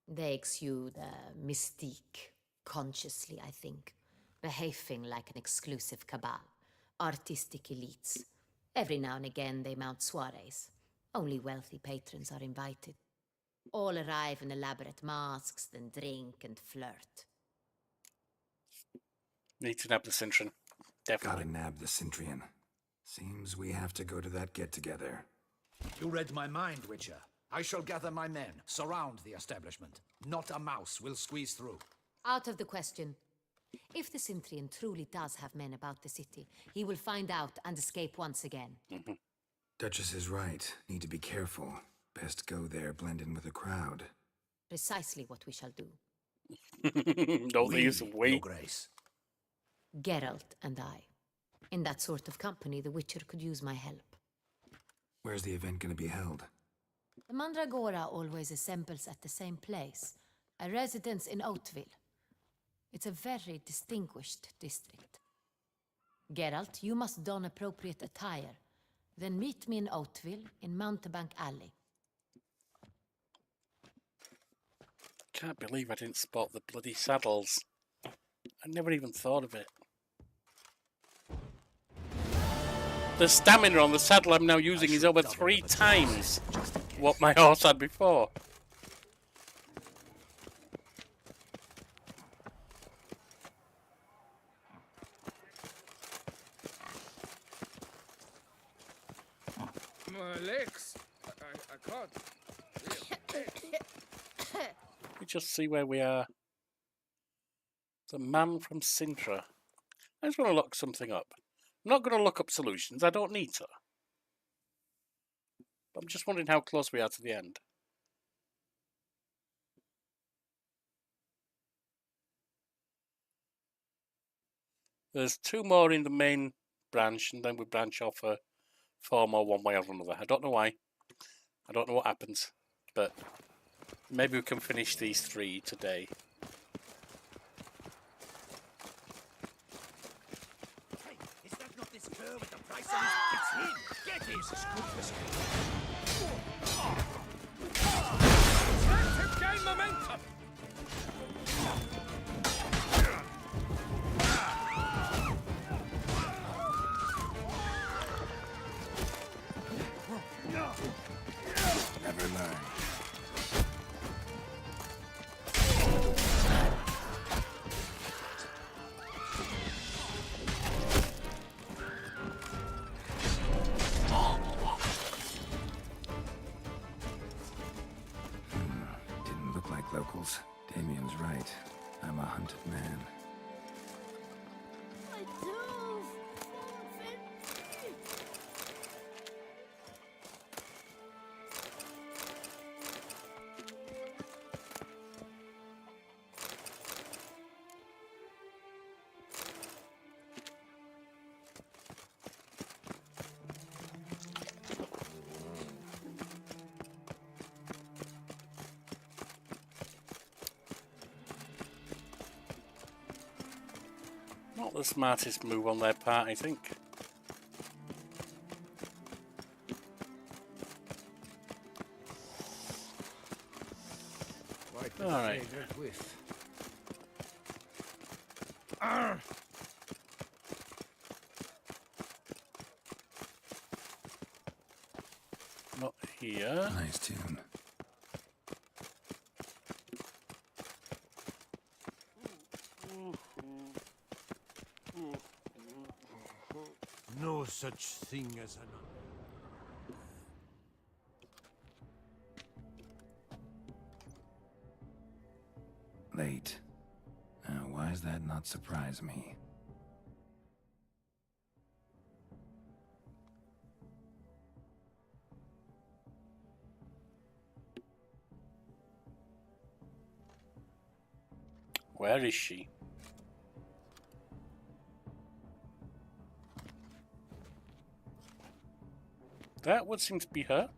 Speaker 13: They exude mystique, consciously, I think. Behaving like an exclusive cabal. Artistic elites. Every now and again they mount soirees. Only wealthy patrons are invited. All arrive in elaborate masks, then drink and flirt.
Speaker 1: Need to nab the Cintrian. Definitely.
Speaker 3: Gotta nab the Cintrian. Seems we have to go to that get-together.
Speaker 10: You read my mind, Witcher. I shall gather my men, surround the establishment. Not a mouse will squeeze through.
Speaker 13: Out of the question. If the Cintrian truly does have men about the city, he will find out and escape once again.
Speaker 3: Duchess is right. Need to be careful. Best go there, blend in with the crowd.
Speaker 13: Precisely what we shall do.
Speaker 1: Don't they use
Speaker 10: Your
Speaker 1: weight?
Speaker 10: Grace.
Speaker 13: Geralt and I. In that sort of company, the Witcher could use my help.
Speaker 3: Where's the event gonna be held?
Speaker 13: The Mandragora always assembles at the same place, a residence in Oatville. It's a very distinguished district. Geralt, you must don appropriate attire. Then meet me in Oatville, in Mountebank Alley.
Speaker 1: Can't believe I didn't spot the bloody saddles. I never even thought of it. The stamina on the saddle I'm now using is over 3 times what my horse had before.
Speaker 14: My legs. I can't.
Speaker 1: Let me just see where we are. The man from Cintra. I just want to look something up. I'm not going to look up solutions. I don't need to. But I'm just wondering how close we are to the end. There's 2 more in the main branch, and then we branch off 4 more one way or another. I don't know why. I don't know what happens. But maybe we can finish these 3 today.
Speaker 12: Hey, is that not this cur with the price on his... It's him! Get him!
Speaker 14: Let him gain momentum!
Speaker 3: Never learn. Didn't look like locals. Damien's right. I'm a hunted man.
Speaker 1: Not the smartest move on their part, I think. All right. Not here.
Speaker 3: Nice tune.
Speaker 8: No such thing as an...
Speaker 3: Late. Why does that not surprise me?
Speaker 1: Where is she? That would seem to be her.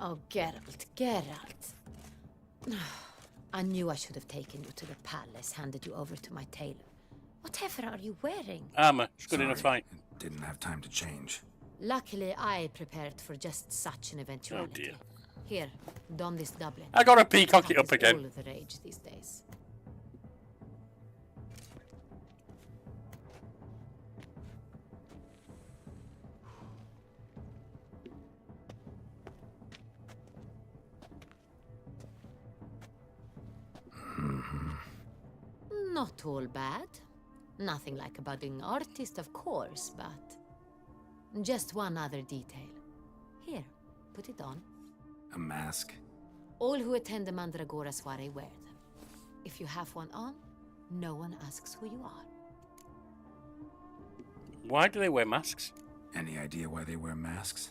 Speaker 13: Oh, Geralt, Geralt. I knew I should have taken you to the palace, handed you over to my tailor. Whatever are you wearing?
Speaker 1: Armor. It's good enough fight.
Speaker 3: Didn't have time to change.
Speaker 13: Luckily, I prepared for just such an eventuality.
Speaker 1: Oh dear.
Speaker 13: Here, don this doublet.
Speaker 1: I gotta peacock it up again.
Speaker 13: All the rage these days. Not all bad. Nothing like a budding artist, of course, but just one other detail. Here, put it on.
Speaker 3: A mask?
Speaker 13: All who attend the Mandragora soiree wear them. If you have one on, no one asks who you are.
Speaker 1: Why do they wear masks?
Speaker 3: Any idea why they wear masks?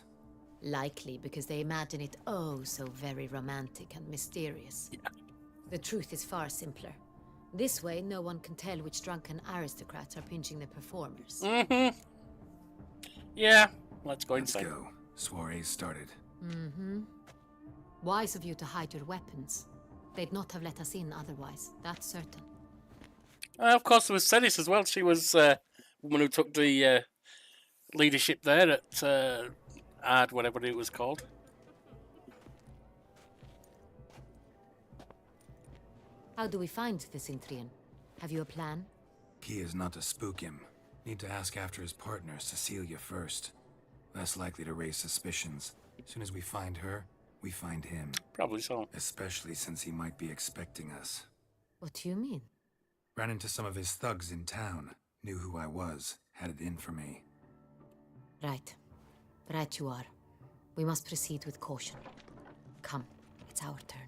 Speaker 13: Likely because they imagine it oh so very romantic and mysterious.
Speaker 1: Yeah.
Speaker 13: The truth is far simpler. This way, no one can tell which drunken aristocrats are pinching the performers.
Speaker 1: Mm-hmm. Yeah, let's go inside.
Speaker 3: Let's go. Soiree started.
Speaker 13: Mm-hmm. Wise of you to hide your weapons. They'd not have let us in otherwise, that's certain.
Speaker 1: Of course, there was Celis as well. She was the woman who took the leadership there at Ard, whatever it was called.
Speaker 13: How do we find the Cintrian? Have you a plan?
Speaker 3: Key is not to spook him. Need to ask after his partner, Cecilia, first. Less likely to raise suspicions. As soon as we find her, we find him.
Speaker 1: Probably so.
Speaker 3: Especially since he might be expecting us.
Speaker 13: What do you mean?
Speaker 3: Ran into some of his thugs in town. Knew who I was. Had it in for me.
Speaker 13: Right. Right you are. We must proceed with caution. Come, it's our turn.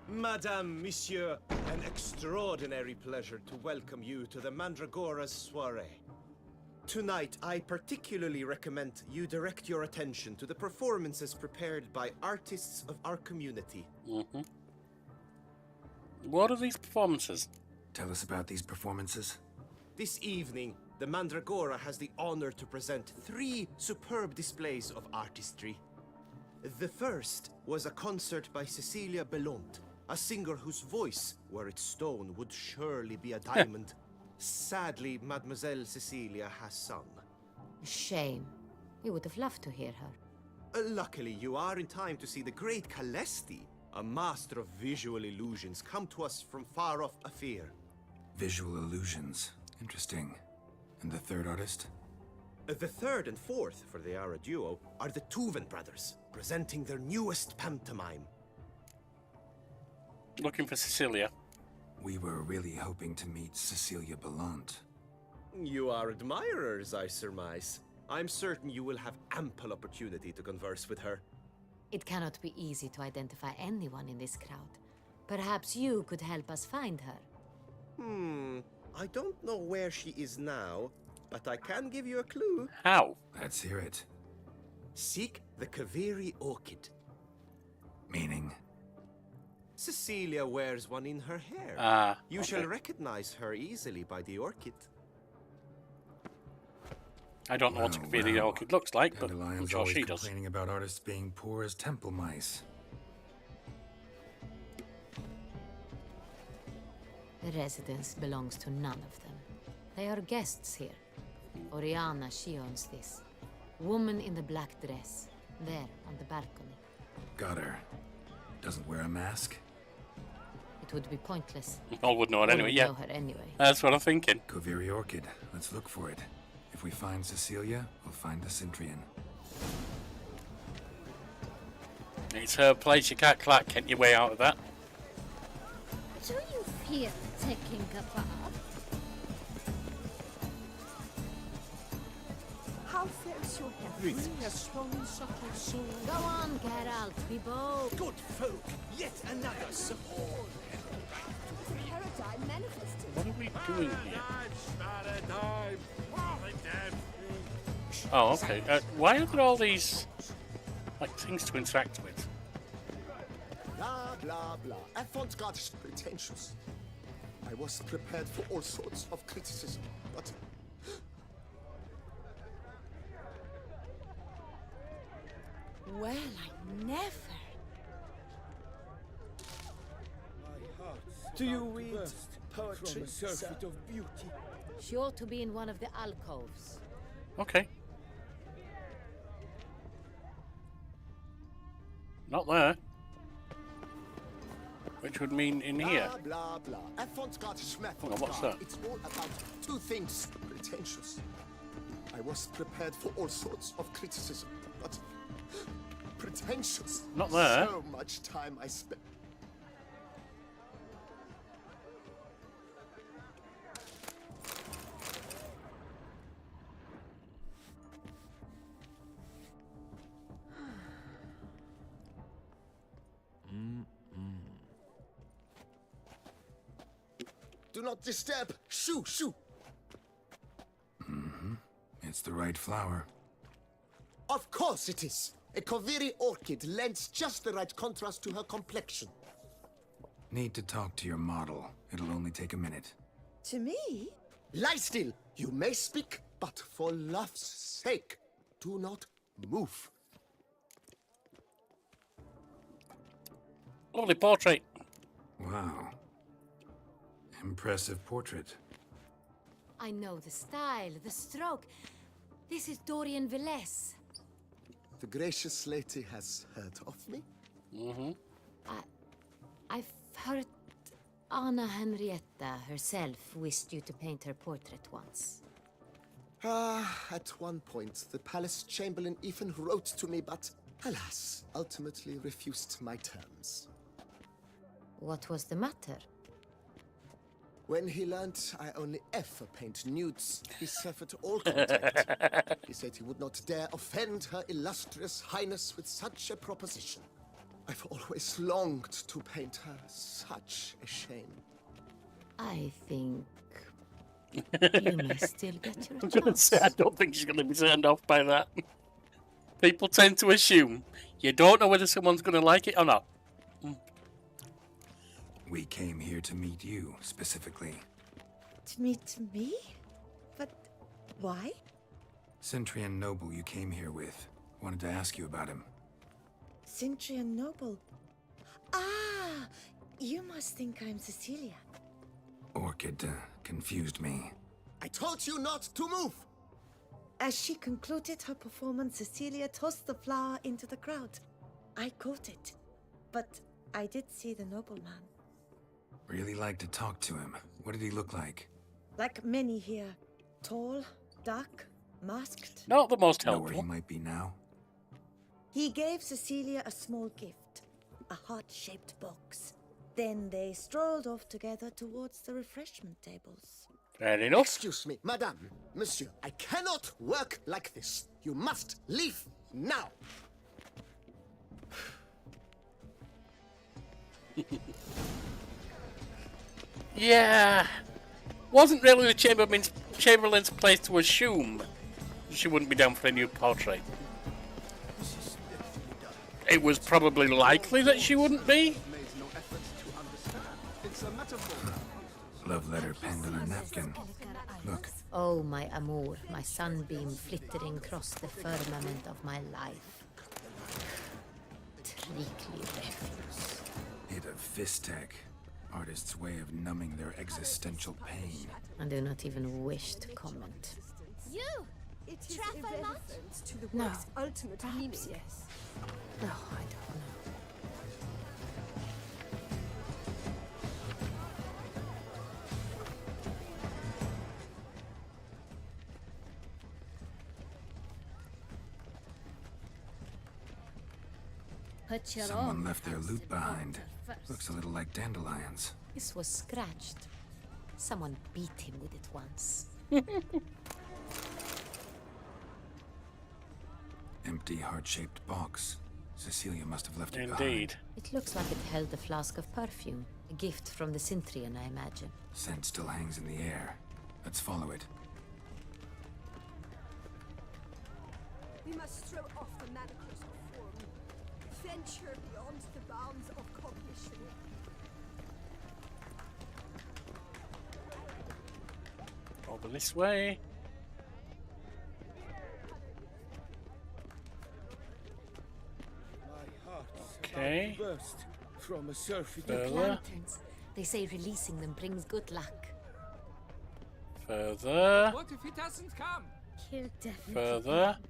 Speaker 12: Madame, Monsieur, an extraordinary pleasure to welcome you to the Mandragora's soiree. Tonight, I particularly recommend you direct your attention to the performances prepared by artists of our community.
Speaker 1: Mm-hmm. What are these performances?
Speaker 3: Tell us about these performances.
Speaker 12: This evening, the Mandragora has the honor to present 3 superb displays of artistry. The first was a concert by Cecilia Belont, a singer whose voice, were it stone, would surely be a diamond. Sadly, Mademoiselle Cecilia has sung.
Speaker 13: Shame. We would have loved to hear her.
Speaker 12: Luckily, you are in time to see the great Calesti, a master of visual illusions, come to us from far off Afir.
Speaker 3: Visual illusions. Interesting. And the third artist?
Speaker 12: The third and fourth, for they are a duo, are the Tuven brothers, presenting their newest pantomime.
Speaker 1: Looking for Cecilia.
Speaker 3: We were really hoping to meet Cecilia Belont.
Speaker 12: You are admirers, I surmise. I'm certain you will have ample opportunity to converse with her.
Speaker 13: It cannot be easy to identify anyone in this crowd. Perhaps you could help us find her.
Speaker 12: I don't know where she is now, but I can give you a clue.
Speaker 1: How?
Speaker 3: Let's hear it.
Speaker 12: Seek the Kaviri orchid.
Speaker 3: Meaning?
Speaker 12: Cecilia wears one in her hair. You shall recognize her easily by the orchid.
Speaker 1: I don't know what a Kaviri orchid looks like, but I'm
Speaker 3: Dandelion's
Speaker 1: sure
Speaker 3: always
Speaker 1: she does.
Speaker 3: complaining about artists being poor as temple mice.
Speaker 13: The residence belongs to none of them. They are guests here. Oriana, she owns this. Woman in the black dress. There, on the balcony.
Speaker 3: Got her. Doesn't wear a mask?
Speaker 13: It would be pointless.
Speaker 1: All would know it anyway,
Speaker 13: All
Speaker 1: yeah.
Speaker 13: know her anyway.
Speaker 1: That's what I'm thinking.
Speaker 3: Kaviri orchid. Let's look for it. If we find Cecilia, we'll find the Cintrian.
Speaker 1: It's her place, you can't clack your way out of that.
Speaker 7: Do you fear taking a bath?
Speaker 9: How
Speaker 13: Go on, Geralt, be bold.
Speaker 10: Good folk, yet another support.
Speaker 9: Paradigm manifested.
Speaker 1: What are we doing here?
Speaker 8: Paradigm.
Speaker 1: Oh, okay. Why are there all these like things to interact with?
Speaker 2: Blah, blah, blah. Avant-garde is pretentious. I was prepared for all sorts of criticism, but...
Speaker 9: Well, I never.
Speaker 12: Do you read poetry,
Speaker 8: From a
Speaker 12: sir?
Speaker 8: surfeit of beauty.
Speaker 13: Sure to be in one of the alcoves.
Speaker 1: Okay. Not there. Which would mean in here.
Speaker 2: Blah, blah, blah. Avant-garde is
Speaker 1: Hang on, what's that?
Speaker 2: It's all about two things. Pretentious. I was prepared for all sorts of criticism, but... pretentious.
Speaker 1: Not there.
Speaker 2: So much time I spent... Do not disturb! Shoo! Shoo!
Speaker 3: It's the right flower.
Speaker 2: Of course it is! A Koviri orchid lends just the right contrast to her complexion.
Speaker 3: Need to talk to your model. It'll only take a minute.
Speaker 9: To me?
Speaker 2: Lie still! You may speak, but for love's sake, do not move.
Speaker 1: Lovely portrait.
Speaker 3: Wow. Impressive portrait.
Speaker 13: I know the style, the stroke. This is Dorian Velez.
Speaker 2: The gracious lady has heard of me?
Speaker 1: Mm-hmm.
Speaker 13: I've heard Anna Henrietta herself wished you to paint her portrait once.
Speaker 2: At one point, the palace chamberlain even wrote to me, but alas, ultimately refused my terms.
Speaker 13: What was the matter?
Speaker 2: When he learned I only ever paint nudes, he severed all contact. He said he would not dare offend her illustrious highness with such a proposition. I've always longed to paint her. Such a shame.
Speaker 13: I think you may still get your
Speaker 1: I'm gonna
Speaker 13: chance.
Speaker 1: say I don't think she's gonna be turned off by that. People tend to assume you don't know whether someone's gonna like it or not.
Speaker 3: We came here to meet you, specifically.
Speaker 9: To meet me? But why?
Speaker 3: Centrian Noble you came here with. Wanted to ask you about him.
Speaker 9: Cintrian Noble. Ah, you must think I'm Cecilia.
Speaker 3: Orchid confused me.
Speaker 2: I told you not to move!
Speaker 9: As she concluded her performance, Cecilia tossed the flower into the crowd. I caught it, but I did see the nobleman.
Speaker 3: Really like to talk to him. What did he look like?
Speaker 9: Like many here. Tall, dark, masked.
Speaker 1: Not the most
Speaker 3: Know where
Speaker 1: helpful.
Speaker 3: he might be now?
Speaker 9: He gave Cecilia a small gift, a heart-shaped box. Then they strolled off together towards the refreshment tables.
Speaker 1: Fair enough.
Speaker 2: Excuse me, madame, monsieur, I cannot work like this. You must leave now.
Speaker 1: Yeah. Wasn't really the Chamberlain's place to assume she wouldn't be down for a new portrait. It was probably likely that she wouldn't be.
Speaker 3: Love letter penned on a napkin. Look.
Speaker 13: Oh, my amour, my sunbeam flittering across the firmament of my life. Treacly refuse.
Speaker 3: Hit of Fistek. Artist's way of numbing their existential pain.
Speaker 13: I do not even wish to comment.
Speaker 7: You!
Speaker 9: It is
Speaker 7: Traveler?
Speaker 9: irrelevant to the
Speaker 13: No.
Speaker 9: work's ultimate meaning.
Speaker 13: Yes. No, I don't know. Put your
Speaker 3: Someone
Speaker 13: own
Speaker 3: left their
Speaker 13: house
Speaker 3: loot
Speaker 13: in
Speaker 3: behind.
Speaker 13: order first.
Speaker 3: Looks a little like dandelions.
Speaker 13: This was scratched. Someone beat him with it once.
Speaker 3: Empty, heart-shaped box. Cecilia must have left it behind.
Speaker 1: Indeed.
Speaker 13: It looks like it held a flask of perfume. A gift from the Cintrian, I imagine.
Speaker 3: Scent still hangs in the air. Let's follow it.
Speaker 15: We must throw off the manacles of form. Venture beyond the bounds of cognition.
Speaker 1: Over this way. Okay.
Speaker 12: Burst from a surfeit.
Speaker 1: Further.
Speaker 13: Lanterns. They say releasing them brings good luck.
Speaker 1: Further.
Speaker 14: What if he doesn't come?
Speaker 7: He'll definitely
Speaker 1: Further.
Speaker 7: come.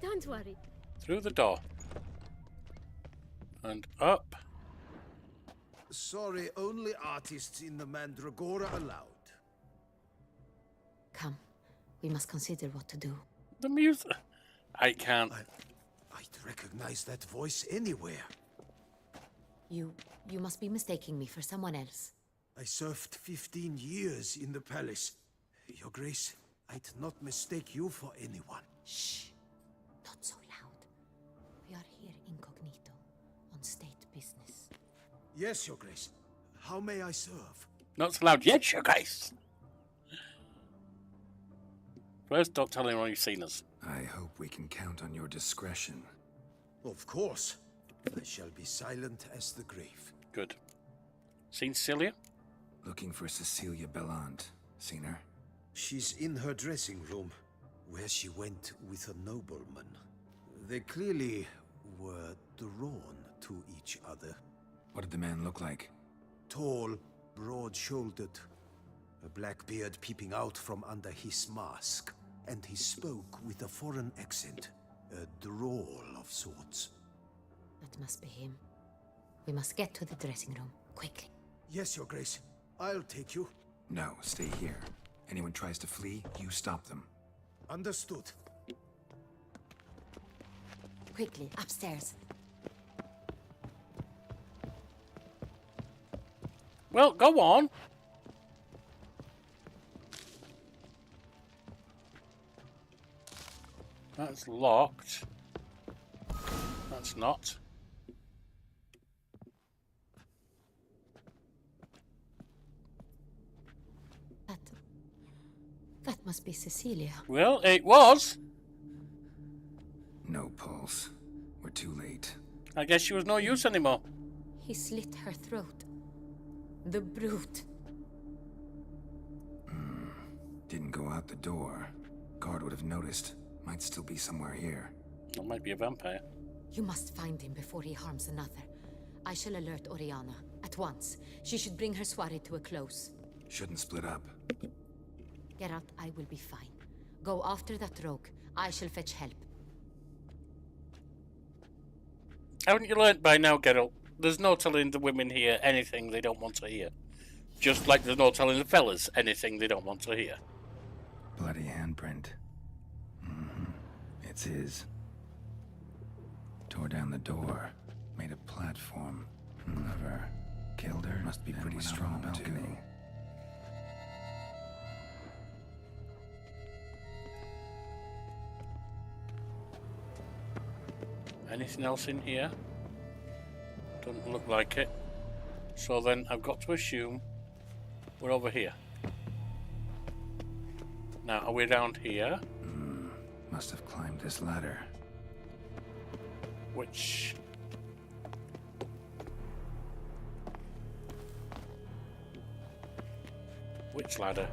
Speaker 7: Don't worry.
Speaker 1: Through the door. And up.
Speaker 12: Sorry, only artists in the Mandragora allowed.
Speaker 13: Come. We must consider what to do.
Speaker 1: The music. I can't.
Speaker 12: I'd recognize that voice anywhere.
Speaker 13: You must be mistaking me for someone else.
Speaker 12: I served 15 years in the palace. Your Grace, I'd not mistake you for anyone.
Speaker 13: Shh. Not so loud. We are here incognito, on state business.
Speaker 12: Yes, Your Grace. How may I serve?
Speaker 1: Not so loud yet, Your Grace. First, don't tell anyone you've seen us.
Speaker 3: I hope we can count on your discretion.
Speaker 12: Of course. I shall be silent as the grave.
Speaker 1: Good. Seen Celia?
Speaker 3: Looking for Cecilia Bellant. Seen her?
Speaker 12: She's in her dressing room, where she went with a nobleman. They clearly were drawn to each other.
Speaker 3: What did the man look like?
Speaker 12: Tall, broad-shouldered, a black beard peeping out from under his mask, and he spoke with a foreign accent, a drawl of sorts.
Speaker 13: That must be him. We must get to the dressing room, quickly.
Speaker 12: Yes, Your Grace. I'll take you.
Speaker 3: No, stay here. Anyone tries to flee, you stop them.
Speaker 12: Understood.
Speaker 13: Quickly, upstairs.
Speaker 1: Well, go on. That's locked. That's not.
Speaker 13: That must be Cecilia.
Speaker 1: Well, it was.
Speaker 3: No pulse. We're too late.
Speaker 1: I guess she was no use anymore.
Speaker 13: He slit her throat. The brute.
Speaker 3: Didn't go out the door. Guard would have noticed. Might still be somewhere here.
Speaker 1: That might be a vampire.
Speaker 13: You must find him before he harms another. I shall alert Oriana. At once. She should bring her soiree to a close.
Speaker 3: Shouldn't split up.
Speaker 13: Geralt, I will be fine. Go after that rogue. I shall fetch help.
Speaker 1: Haven't you learnt by now, Geralt? There's no telling the women here anything they don't want to hear. Just like there's no telling the fellas anything they don't want to hear.
Speaker 3: Bloody handprint. It's his. Tore down the door. Made a platform. Never killed her. Must be pretty strong, too.
Speaker 1: Anything else in here? Doesn't look like it. So then I've got to assume we're over here. Now, are we down here?
Speaker 3: Must have climbed this ladder.
Speaker 1: Which... Which ladder?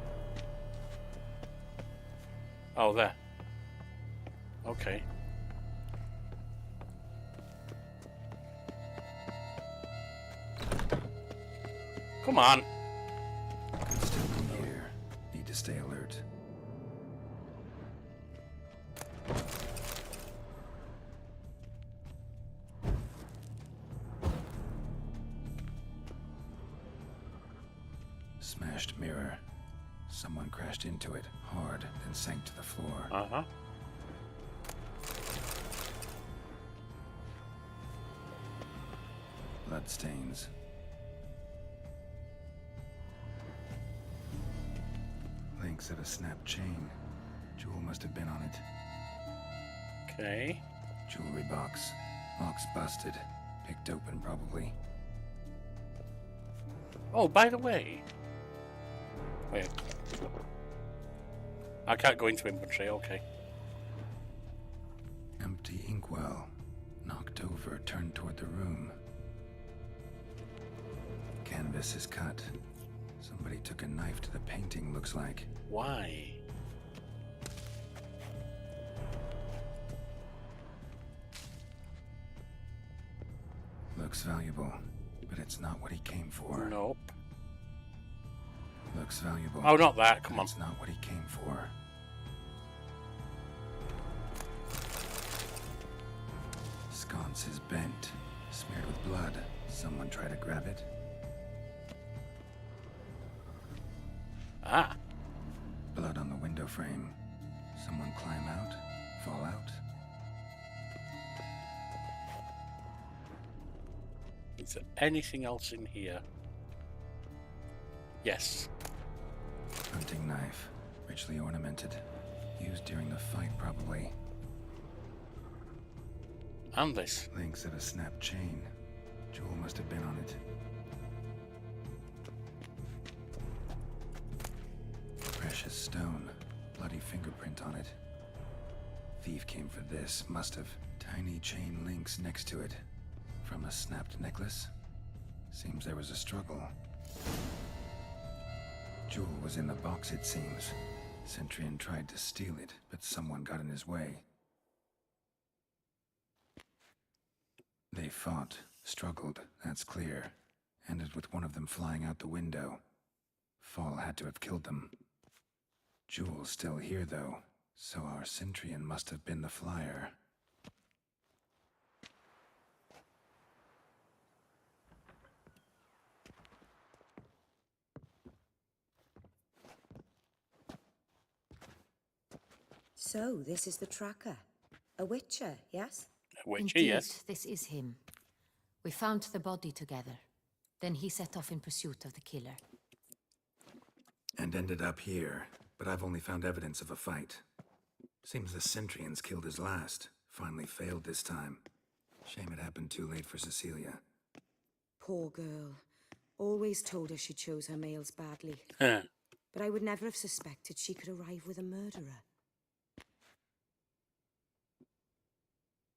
Speaker 1: Oh, there. Okay. Come on.
Speaker 3: Still in here. Need to stay alert. Smashed mirror. Someone crashed into it hard, then sank to the floor.
Speaker 1: Uh-huh.
Speaker 3: Bloodstains. Of a snapped chain. Jewel must have been on it.
Speaker 1: Okay.
Speaker 3: Jewelry box. Lock's busted. Picked open, probably.
Speaker 1: Oh, by the way. Wait. I can't go into inventory, okay.
Speaker 3: Empty inkwell. Knocked over, turned toward the room. Canvas is cut. Somebody took a knife to the painting, looks like.
Speaker 1: Why?
Speaker 3: Looks valuable, but it's not what he came for.
Speaker 1: Nope.
Speaker 3: Looks valuable.
Speaker 1: Oh, not that, come on.
Speaker 3: It's not what he came for. Sconce is bent, smeared with blood. Someone try to grab it.
Speaker 1: Ah.
Speaker 3: Blood on the window frame. Someone climb out? Fall out?
Speaker 1: Is there anything else in here? Yes.
Speaker 3: Hunting knife. Richly ornamented. Used during the fight, probably.
Speaker 1: And this.
Speaker 3: Links of a snapped chain. Jewel must have been on it. Precious stone. Bloody fingerprint on it. Thief came for this. Must have. Tiny chain links next to it. From a snapped necklace? Seems there was a struggle. Jewel was in the box, it seems. Centurion tried to steal it, but someone got in his way. They fought, struggled, that's clear. Ended with one of them flying out the window. Fall had to have killed them. Jewel's still here, though, so our Centurion must have been the flyer.
Speaker 9: So, this is the tracker. A Witcher, yes?
Speaker 1: A Witcher,
Speaker 13: Indeed,
Speaker 1: yes.
Speaker 13: This is him. We found the body together. Then he set off in pursuit of the killer.
Speaker 3: And ended up here, but I've only found evidence of a fight. Seems the Centurions killed his last. Finally failed this time. Shame it happened too late for Cecilia.
Speaker 9: Poor girl. Always told her she chose her males badly.
Speaker 1: Huh.
Speaker 9: But I would never have suspected she could arrive with a murderer.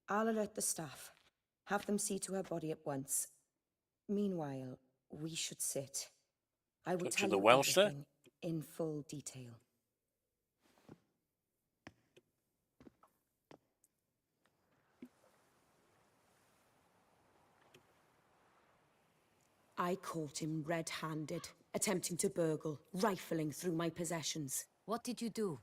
Speaker 9: I'll alert the staff. Have them see to her body at once. Meanwhile, we should sit. I will
Speaker 1: Touch
Speaker 9: tell
Speaker 1: of the
Speaker 9: you
Speaker 1: Welsh there?
Speaker 9: everything in full detail. I caught him red-handed, attempting to burgle, rifling through my possessions.
Speaker 13: What did you do?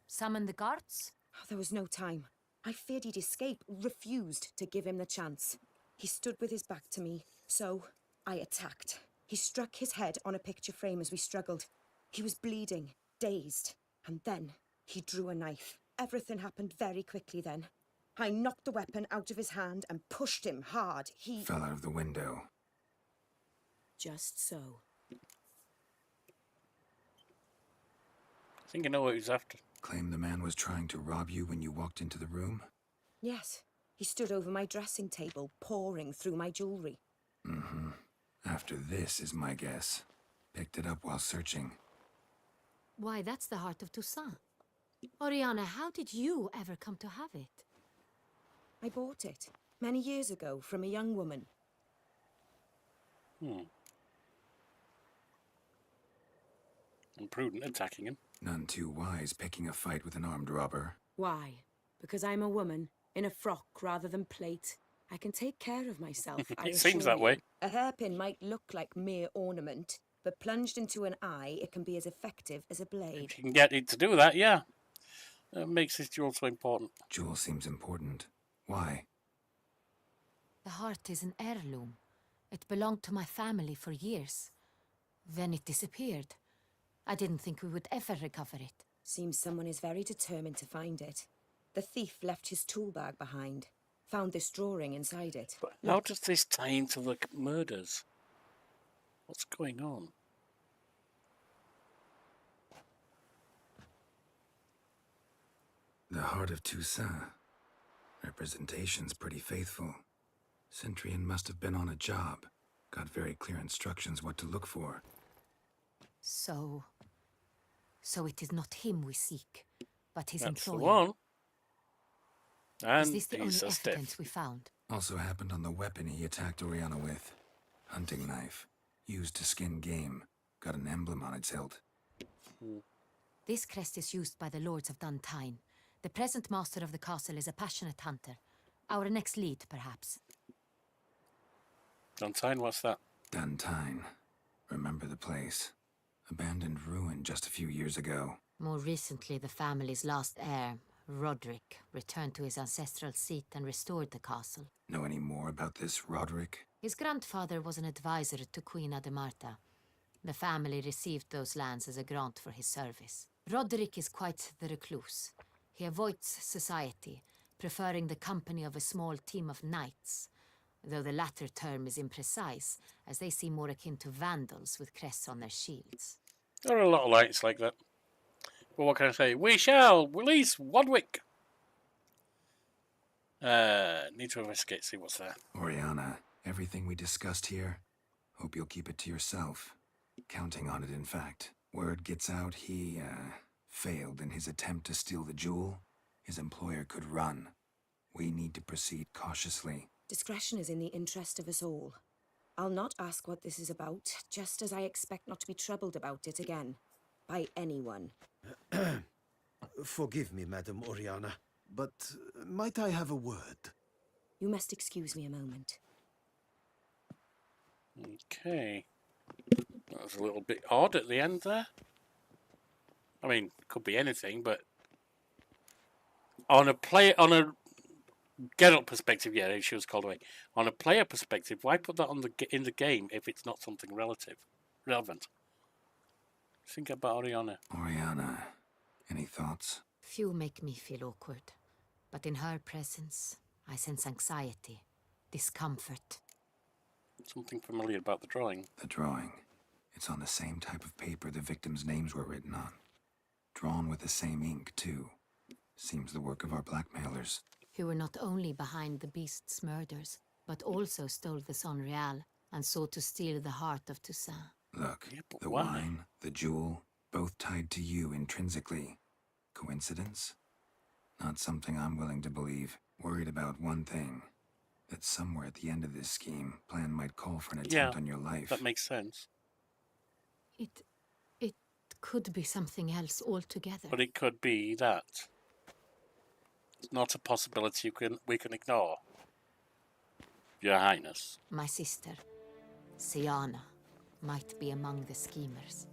Speaker 13: Summon the guards?
Speaker 9: Oh, there was no time. I feared he'd escape, refused to give him the chance. He stood with his back to me, so I attacked. He struck his head on a picture frame as we struggled. He was bleeding, dazed, and then he drew a knife. Everything happened very quickly then. I knocked the weapon out of his hand and pushed him hard. He
Speaker 3: Fell out of the window.
Speaker 9: Just so.
Speaker 1: I think I know what he's after.
Speaker 3: Claim the man was trying to rob you when you walked into the room?
Speaker 9: Yes, he stood over my dressing table, pouring through my jewelry.
Speaker 3: Mm-hmm. After this is my guess. Picked it up while searching.
Speaker 13: Why, that's the heart of Toussaint. Oriana, how did you ever come to have it?
Speaker 9: I bought it many years ago from a young woman.
Speaker 1: Imprudent attacking him.
Speaker 3: None too wise picking a fight with an armed robber.
Speaker 9: Why? Because I'm a woman, in a frock rather than plate. I can take care of myself, I
Speaker 1: It seems that
Speaker 9: assure you.
Speaker 1: way.
Speaker 9: A hairpin might look like mere ornament, but plunged into an eye, it can be as effective as a blade.
Speaker 1: If you can get it to do that, yeah. That makes this jewel so important.
Speaker 3: Jewel seems important. Why?
Speaker 13: The heart is an heirloom. It belonged to my family for years. Then it disappeared. I didn't think we would ever recover it.
Speaker 9: Seems someone is very determined to find it. The thief left his tool bag behind. Found this drawing inside it.
Speaker 1: But how does this tie into the murders? What's going on?
Speaker 3: The heart of Toussaint. Representation's pretty faithful. Centurion must have been on a job. Got very clear instructions what to look for.
Speaker 13: So it is not him we seek, but his
Speaker 1: That's
Speaker 13: employer.
Speaker 1: the one. And
Speaker 13: Is this the only
Speaker 1: he's a
Speaker 13: evidence
Speaker 1: stiff.
Speaker 13: we found?
Speaker 3: Also happened on the weapon he attacked Oriana with. Hunting knife. Used to skin game. Got an emblem on its hilt.
Speaker 13: This crest is used by the Lords of Duntine. The present master of the castle is a passionate hunter. Our next lead, perhaps.
Speaker 1: Duntine, what's that?
Speaker 3: Duntine. Remember the place. Abandoned ruin just a few years ago.
Speaker 13: More recently, the family's last heir, Roderick, returned to his ancestral seat and restored the castle.
Speaker 3: Know any more about this Roderick?
Speaker 13: His grandfather was an advisor to Queen Ademarta. The family received those lands as a grant for his service. Roderick is quite the recluse. He avoids society, preferring the company of a small team of knights, though the latter term is imprecise, as they seem more akin to vandals with crests on their shields.
Speaker 1: There are a lot of lights like that. But what can I say? We shall release Wodwick. Need to investigate, see what's there.
Speaker 3: Oriana, everything we discussed here, hope you'll keep it to yourself. Counting on it, in fact. Word gets out he, failed in his attempt to steal the jewel. His employer could run. We need to proceed cautiously.
Speaker 9: Discretion is in the interest of us all. I'll not ask what this is about, just as I expect not to be troubled about it again. By anyone.
Speaker 12: Forgive me, Madam Oriana, but might I have a word?
Speaker 9: You must excuse me a moment.
Speaker 1: Okay. That was a little bit odd at the end there. I mean, could be anything, but on a Geralt perspective, yeah, she was called away. On a player perspective, why put that on in the game if it's not something relevant? Think about Oriana.
Speaker 3: Oriana, any thoughts?
Speaker 13: Few make me feel awkward, but in her presence, I sense anxiety, discomfort.
Speaker 1: Something familiar about the drawing.
Speaker 3: The drawing. It's on the same type of paper the victims' names were written on. Drawn with the same ink, too. Seems the work of our blackmailers.
Speaker 13: Who were not only behind the beast's murders, but also stole the Sonreal and sought to steal the heart of Toussaint.
Speaker 3: Look,
Speaker 1: Yeah, but
Speaker 3: the
Speaker 1: why?
Speaker 3: wine, the jewel, both tied to you intrinsically. Coincidence? Not something I'm willing to believe. Worried about one thing. That somewhere at the end of this scheme, plan might call for an attempt on your life.
Speaker 1: That makes sense.
Speaker 13: It could be something else altogether.
Speaker 1: But it could be that. It's not a possibility we can ignore. Your Highness.
Speaker 13: My sister, Siana, might be among the schemers.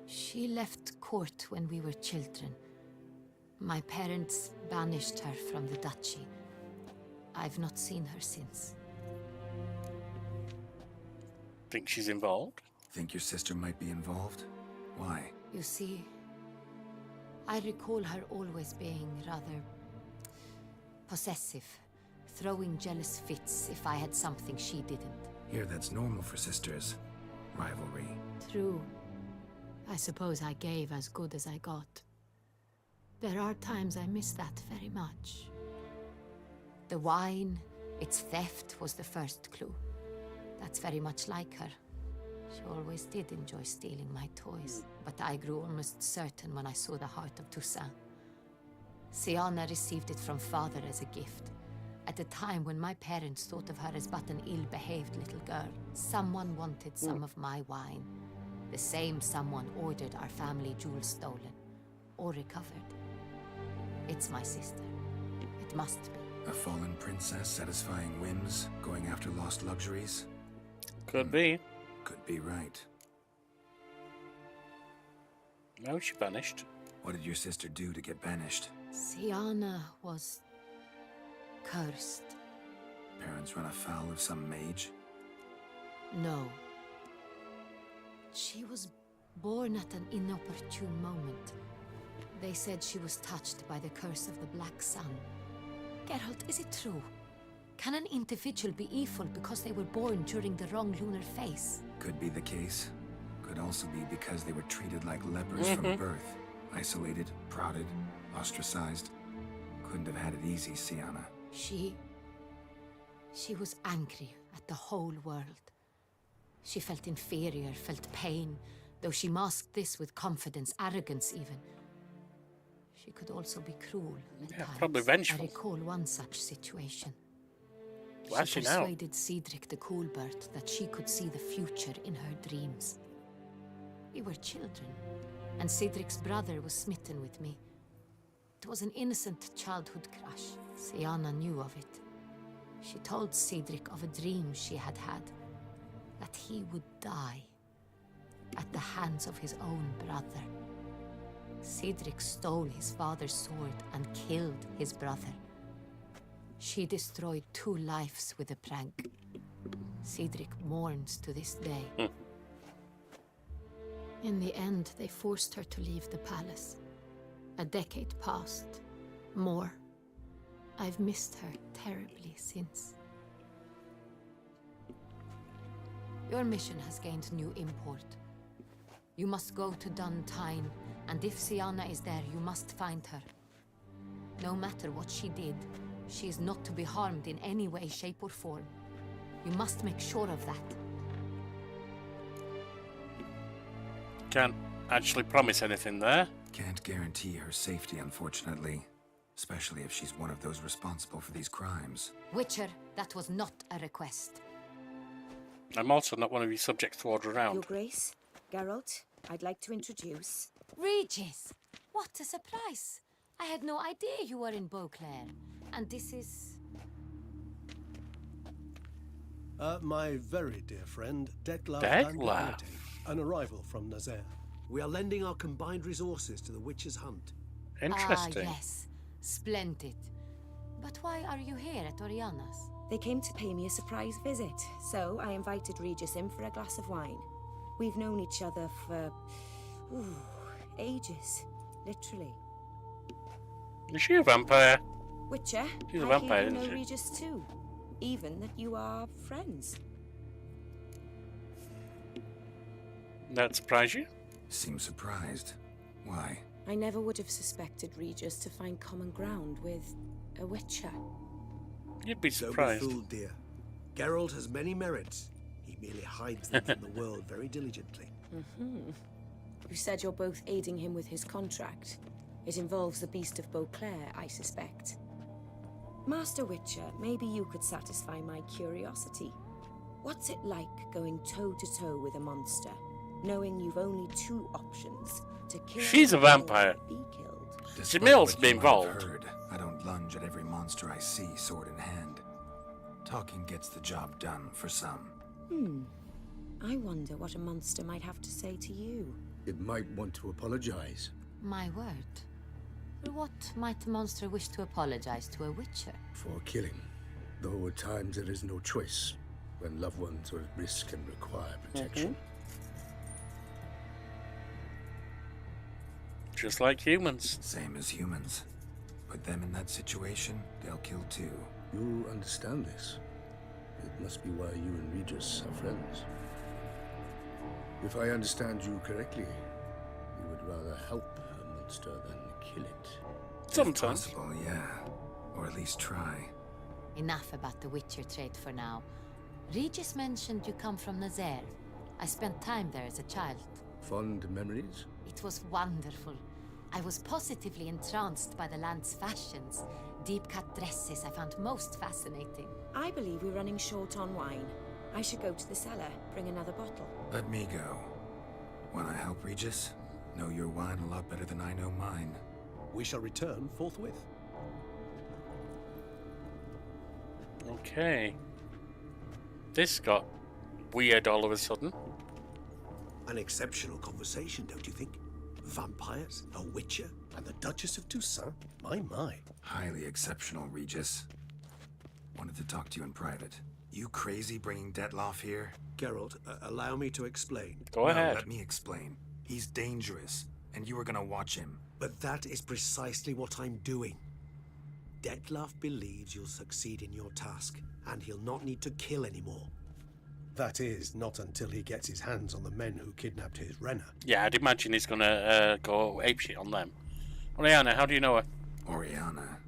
Speaker 13: She left court when we were children. My parents banished her from the duchy. I've not seen her since.
Speaker 1: Think she's involved?
Speaker 3: Think your sister might be involved? Why?
Speaker 13: You see, I recall her always being rather possessive, throwing jealous fits if I had something she didn't.
Speaker 3: Here, that's normal for sisters. Rivalry.
Speaker 13: True. I suppose I gave as good as I got. There are times I miss that very much. The wine, its theft, was the first clue. That's very much like her. She always did enjoy stealing my toys, but I grew almost certain when I saw the heart of Toussaint. Siana received it from father as a gift. At a time when my parents thought of her as but an ill-behaved little girl, someone wanted some of my wine. The same someone ordered our family jewels stolen, or recovered. It's my sister. It must be.
Speaker 3: A fallen princess satisfying whims, going after lost luxuries?
Speaker 1: Could be.
Speaker 3: Could be right.
Speaker 1: No, she vanished.
Speaker 3: What did your sister do to get banished?
Speaker 13: Siana was cursed.
Speaker 3: Parents run afoul of some mage?
Speaker 13: No. She was born at an inopportune moment. They said she was touched by the curse of the Black Sun. Geralt, is it true? Can an individual be evil because they were born during the wrong lunar phase?
Speaker 3: Could be the case. Could also be because they were treated like lepers from birth. Isolated, prodded, ostracized. Couldn't have had it easy, Sienna.
Speaker 13: She was angry at the whole world. She felt inferior, felt pain, though she masked this with confidence, arrogance even. She could also be cruel at times.
Speaker 1: Probably vengeful.
Speaker 13: I recall one such situation.
Speaker 1: Well,
Speaker 13: she
Speaker 1: now.
Speaker 13: persuaded Cedric the Coolbert that she could see the future in her dreams. We were children, and Cedric's brother was smitten with me. It was an innocent childhood crush. Sienna knew of it. She told Cedric of a dream she had had, that he would die at the hands of his own brother. Cedric stole his father's sword and killed his brother. She destroyed 2 lives with a prank. Cedric mourns to this day. In the end, they forced her to leave the palace. A decade passed. More. I've missed her terribly since. Your mission has gained new import. You must go to Dun Tine, and if Sienna is there, you must find her. No matter what she did, she is not to be harmed in any way, shape, or form. You must make sure of that.
Speaker 1: Can't actually promise anything there.
Speaker 3: Can't guarantee her safety, unfortunately. Especially if she's one of those responsible for these crimes.
Speaker 13: Witcher, that was not a request.
Speaker 1: I'm also not one of your subjects to order around.
Speaker 9: Your Grace, Geralt, I'd like to introduce...
Speaker 13: Regis! What a surprise! I had no idea you were in Beauclair. And this is...
Speaker 6: My very dear friend, Dettlaff
Speaker 1: Dettlaff?
Speaker 6: Van Gogh, an arrival from Nazaire. We are lending our combined resources to the Witcher's hunt.
Speaker 1: Interesting.
Speaker 13: Ah, yes. Splendid. But why are you here at Oriana's?
Speaker 9: They came to pay me a surprise visit, so I invited Regis in for a glass of wine. We've known each other for... ages. Literally.
Speaker 1: Is she a vampire?
Speaker 9: Witcher,
Speaker 1: She's a
Speaker 9: I
Speaker 1: vampire,
Speaker 9: hear you
Speaker 1: isn't
Speaker 9: know
Speaker 1: she?
Speaker 9: Regis too. Even that you are friends.
Speaker 1: That surprise you?
Speaker 3: Seems surprised. Why?
Speaker 9: I never would have suspected Regis to find common ground with a Witcher.
Speaker 1: You'd be
Speaker 6: Don't
Speaker 1: surprised.
Speaker 6: be fooled, dear. Geralt has many merits. He merely hides them from the world very diligently.
Speaker 9: You said you're both aiding him with his contract. It involves the Beast of Beauclair, I suspect. Master Witcher, maybe you could satisfy my curiosity. What's it like going toe-to-toe with a monster, knowing you've only 2 options, to kill
Speaker 1: She's a vampire.
Speaker 9: or be killed?
Speaker 3: Despite
Speaker 1: Jamil's
Speaker 3: what
Speaker 1: been
Speaker 3: you might have
Speaker 1: involved.
Speaker 3: heard, I don't lunge at every monster I see, sword in hand. Talking gets the job done for some.
Speaker 9: I wonder what a monster might have to say to you.
Speaker 6: It might want to apologize.
Speaker 13: My word. For what might a monster wish to apologize to a Witcher?
Speaker 6: For killing. Though at times there is no choice, when loved ones are at risk and require protection.
Speaker 1: Just like humans.
Speaker 3: Same as humans. Put them in that situation, they'll kill too.
Speaker 6: You understand this. It must be why you and Regis are friends. If I understand you correctly, you would rather help a monster than kill it.
Speaker 1: Sometimes.
Speaker 3: Possible, yeah. Or at least try.
Speaker 13: Enough about the Witcher trait for now. Regis mentioned you come from Nazaire. I spent time there as a child.
Speaker 6: Fond memories?
Speaker 13: It was wonderful. I was positively entranced by the land's fashions. Deep-cut dresses I found most fascinating.
Speaker 9: I believe we're running short on wine. I should go to the cellar, bring another bottle.
Speaker 3: Let me go. Wanna help, Regis? Know your wine a lot better than I know mine.
Speaker 6: We shall return forthwith.
Speaker 1: Okay. This got weird all of a sudden.
Speaker 6: An exceptional conversation, don't you think? Vampires, a Witcher, and the Duchess of Toussaint? My.
Speaker 3: Highly exceptional, Regis. Wanted to talk to you in private. You crazy bringing Dettlaff here?
Speaker 6: Geralt, allow me to explain.
Speaker 1: Go ahead.
Speaker 3: Let me explain. He's dangerous, and you were gonna watch him.
Speaker 6: But that is precisely what I'm doing. Dettlaff believes you'll succeed in your task, and he'll not need to kill anymore. That is, not until he gets his hands on the men who kidnapped his Renner.
Speaker 1: Yeah, I'd imagine he's gonna go apeshit on them. Oriana, how do you know her?
Speaker 3: Oriana.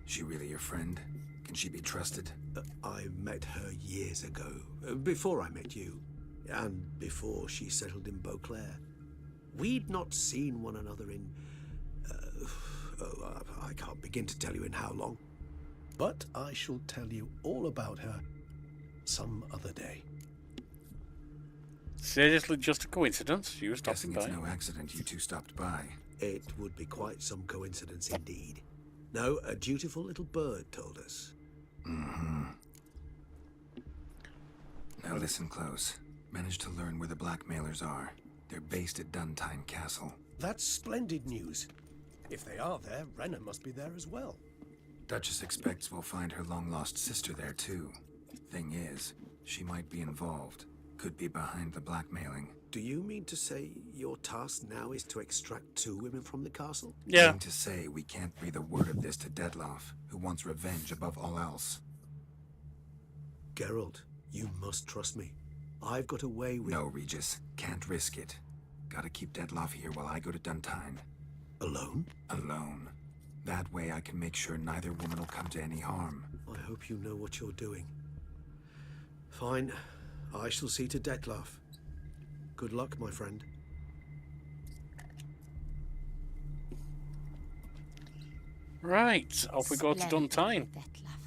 Speaker 3: She really your friend? Can she be trusted?
Speaker 6: I met her years ago, before I met you, and before she settled in Beauclair. We'd not seen one another in... I can't begin to tell you in how long. But I shall tell you all about her some other day.
Speaker 1: Seriously, just a coincidence? You were
Speaker 3: Guessing
Speaker 1: stopping by.
Speaker 3: it's no accident you two stopped by.
Speaker 6: It would be quite some coincidence indeed. No, a dutiful little bird told us.
Speaker 3: Mm-hmm. Now listen close. Managed to learn where the blackmailers are. They're based at Duntine Castle.
Speaker 6: That's splendid news. If they are there, Renna must be there as well.
Speaker 3: Duchess expects we'll find her long-lost sister there too. Thing is, she might be involved. Could be behind the blackmailing.
Speaker 6: Do you mean to say your task now is to extract 2 women from the castle?
Speaker 1: Yeah.
Speaker 3: Mean to say we can't breathe a word of this to Dettlaff, who wants revenge above all else.
Speaker 6: Geralt, you must trust me. I've got a way with...
Speaker 3: No, Regis. Can't risk it. Gotta keep Dettlaff here while I go to Duntine.
Speaker 6: Alone?
Speaker 3: Alone. That way I can make sure neither woman will come to any harm.
Speaker 6: I hope you know what you're doing. Fine. I shall see to Dettlaff. Good luck, my friend.
Speaker 1: Right, off we go to
Speaker 13: Splendid,
Speaker 1: Duntine.
Speaker 13: Dettlaff.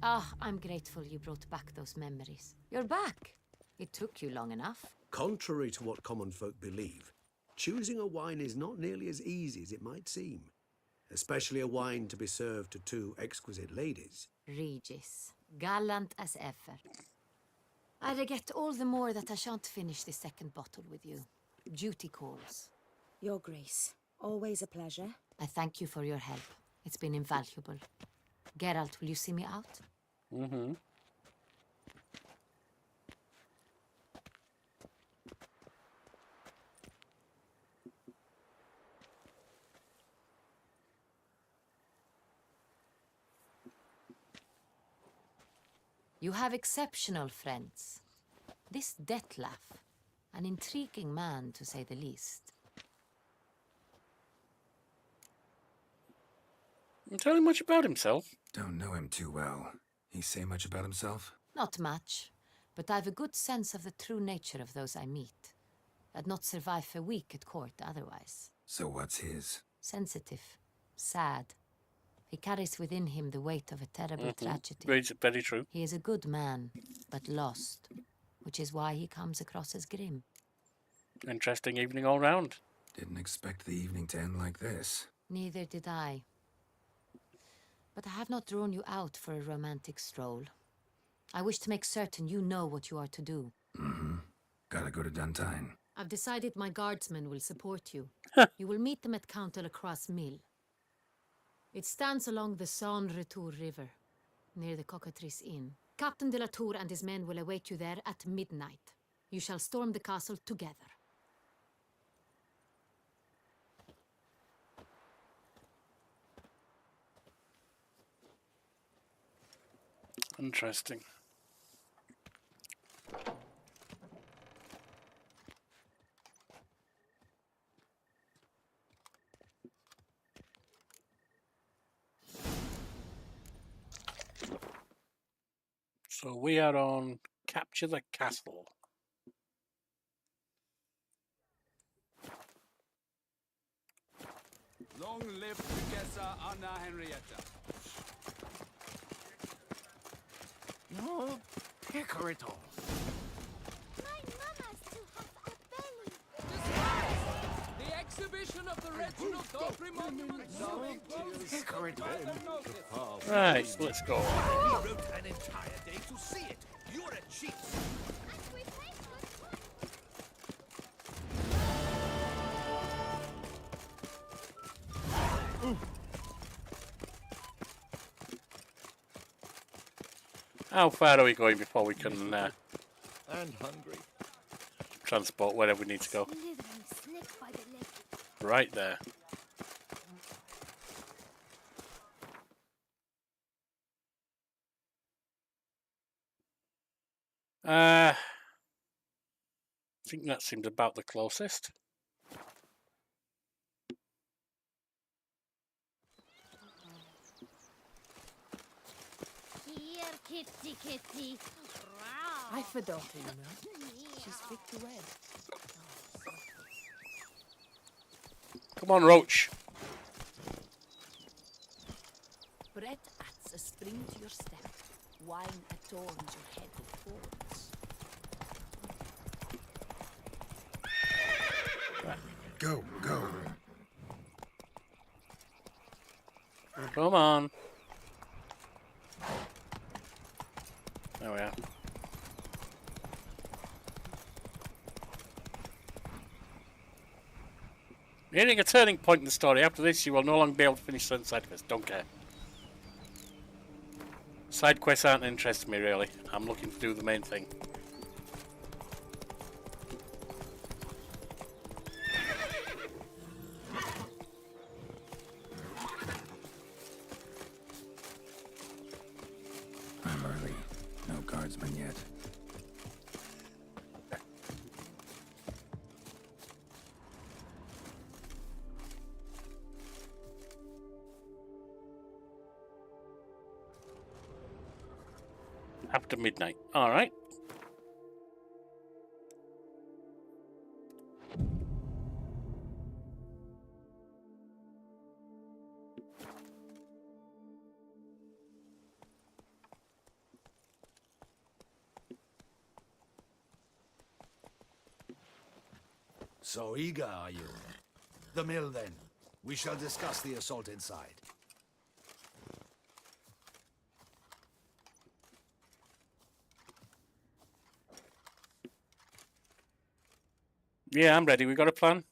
Speaker 13: Ah, I'm grateful you brought back those memories. You're back. It took you long enough.
Speaker 6: Contrary to what common folk believe, choosing a wine is not nearly as easy as it might seem. Especially a wine to be served to 2 exquisite ladies.
Speaker 13: Regis, gallant as ever. I regret all the more that I shan't finish the second bottle with you. Duty calls.
Speaker 9: Your Grace, always a pleasure.
Speaker 13: I thank you for your help. It's been invaluable. Geralt, will you see me out?
Speaker 1: Mm-hmm.
Speaker 13: You have exceptional friends. This Dettlaff, an intriguing man to say the least.
Speaker 1: Tell him much about himself.
Speaker 3: Don't know him too well. He say much about himself?
Speaker 13: Not much, but I've a good sense of the true nature of those I meet. I'd not survive a week at court otherwise.
Speaker 3: So what's his?
Speaker 13: Sensitive, sad. He carries within him the weight of a terrible tragedy.
Speaker 1: Very true.
Speaker 13: He is a good man, but lost, which is why he comes across as grim.
Speaker 1: Interesting evening all round.
Speaker 3: Didn't expect the evening to end like this.
Speaker 13: Neither did I. But I have not drawn you out for a romantic stroll. I wish to make certain you know what you are to do.
Speaker 3: Mm-hmm. Gotta go to Duntine.
Speaker 13: I've decided my guardsmen will support you. You will meet them at Count Delacroix' mill. It stands along the Saône-Retour River, near the Cockatrice Inn. Captain de la Tour and his men will await you there at midnight. You shall storm the castle together.
Speaker 1: Interesting. So we are on Capture the Castle.
Speaker 14: Long live Duchessa Anna Henrietta.
Speaker 12: No, pecker it all.
Speaker 15: My mama's to have a belly.
Speaker 14: The exhibition of the Reginald Daubry monument.
Speaker 12: Pecker it all.
Speaker 1: Right, let's go.
Speaker 10: We wrote an entire day to see it. You're a cheat.
Speaker 15: And we paid for it.
Speaker 1: How far are we going before we can
Speaker 4: And hungry.
Speaker 1: transport wherever we need to go?
Speaker 15: Slithering slick by the leg.
Speaker 1: Right there. I think that seemed about the closest.
Speaker 7: Kitty, kitty.
Speaker 16: I have a daughter, you know. She's quick to wed.
Speaker 1: Come on, Roach.
Speaker 16: Bread adds a spring to your step. Wine adorns your head with thorns.
Speaker 3: Go, go.
Speaker 1: Come on. There we are. Nearing a turning point in the story. After this, you will no longer be able to finish certain side quests. Don't care. Side quests aren't interesting me, really. I'm looking to do the main thing.
Speaker 3: I'm early. No guardsmen yet.
Speaker 1: After midnight. Alright.
Speaker 10: So eager are you? The mill, then. We shall discuss the assault inside.
Speaker 1: Yeah, I'm ready. We got a plan?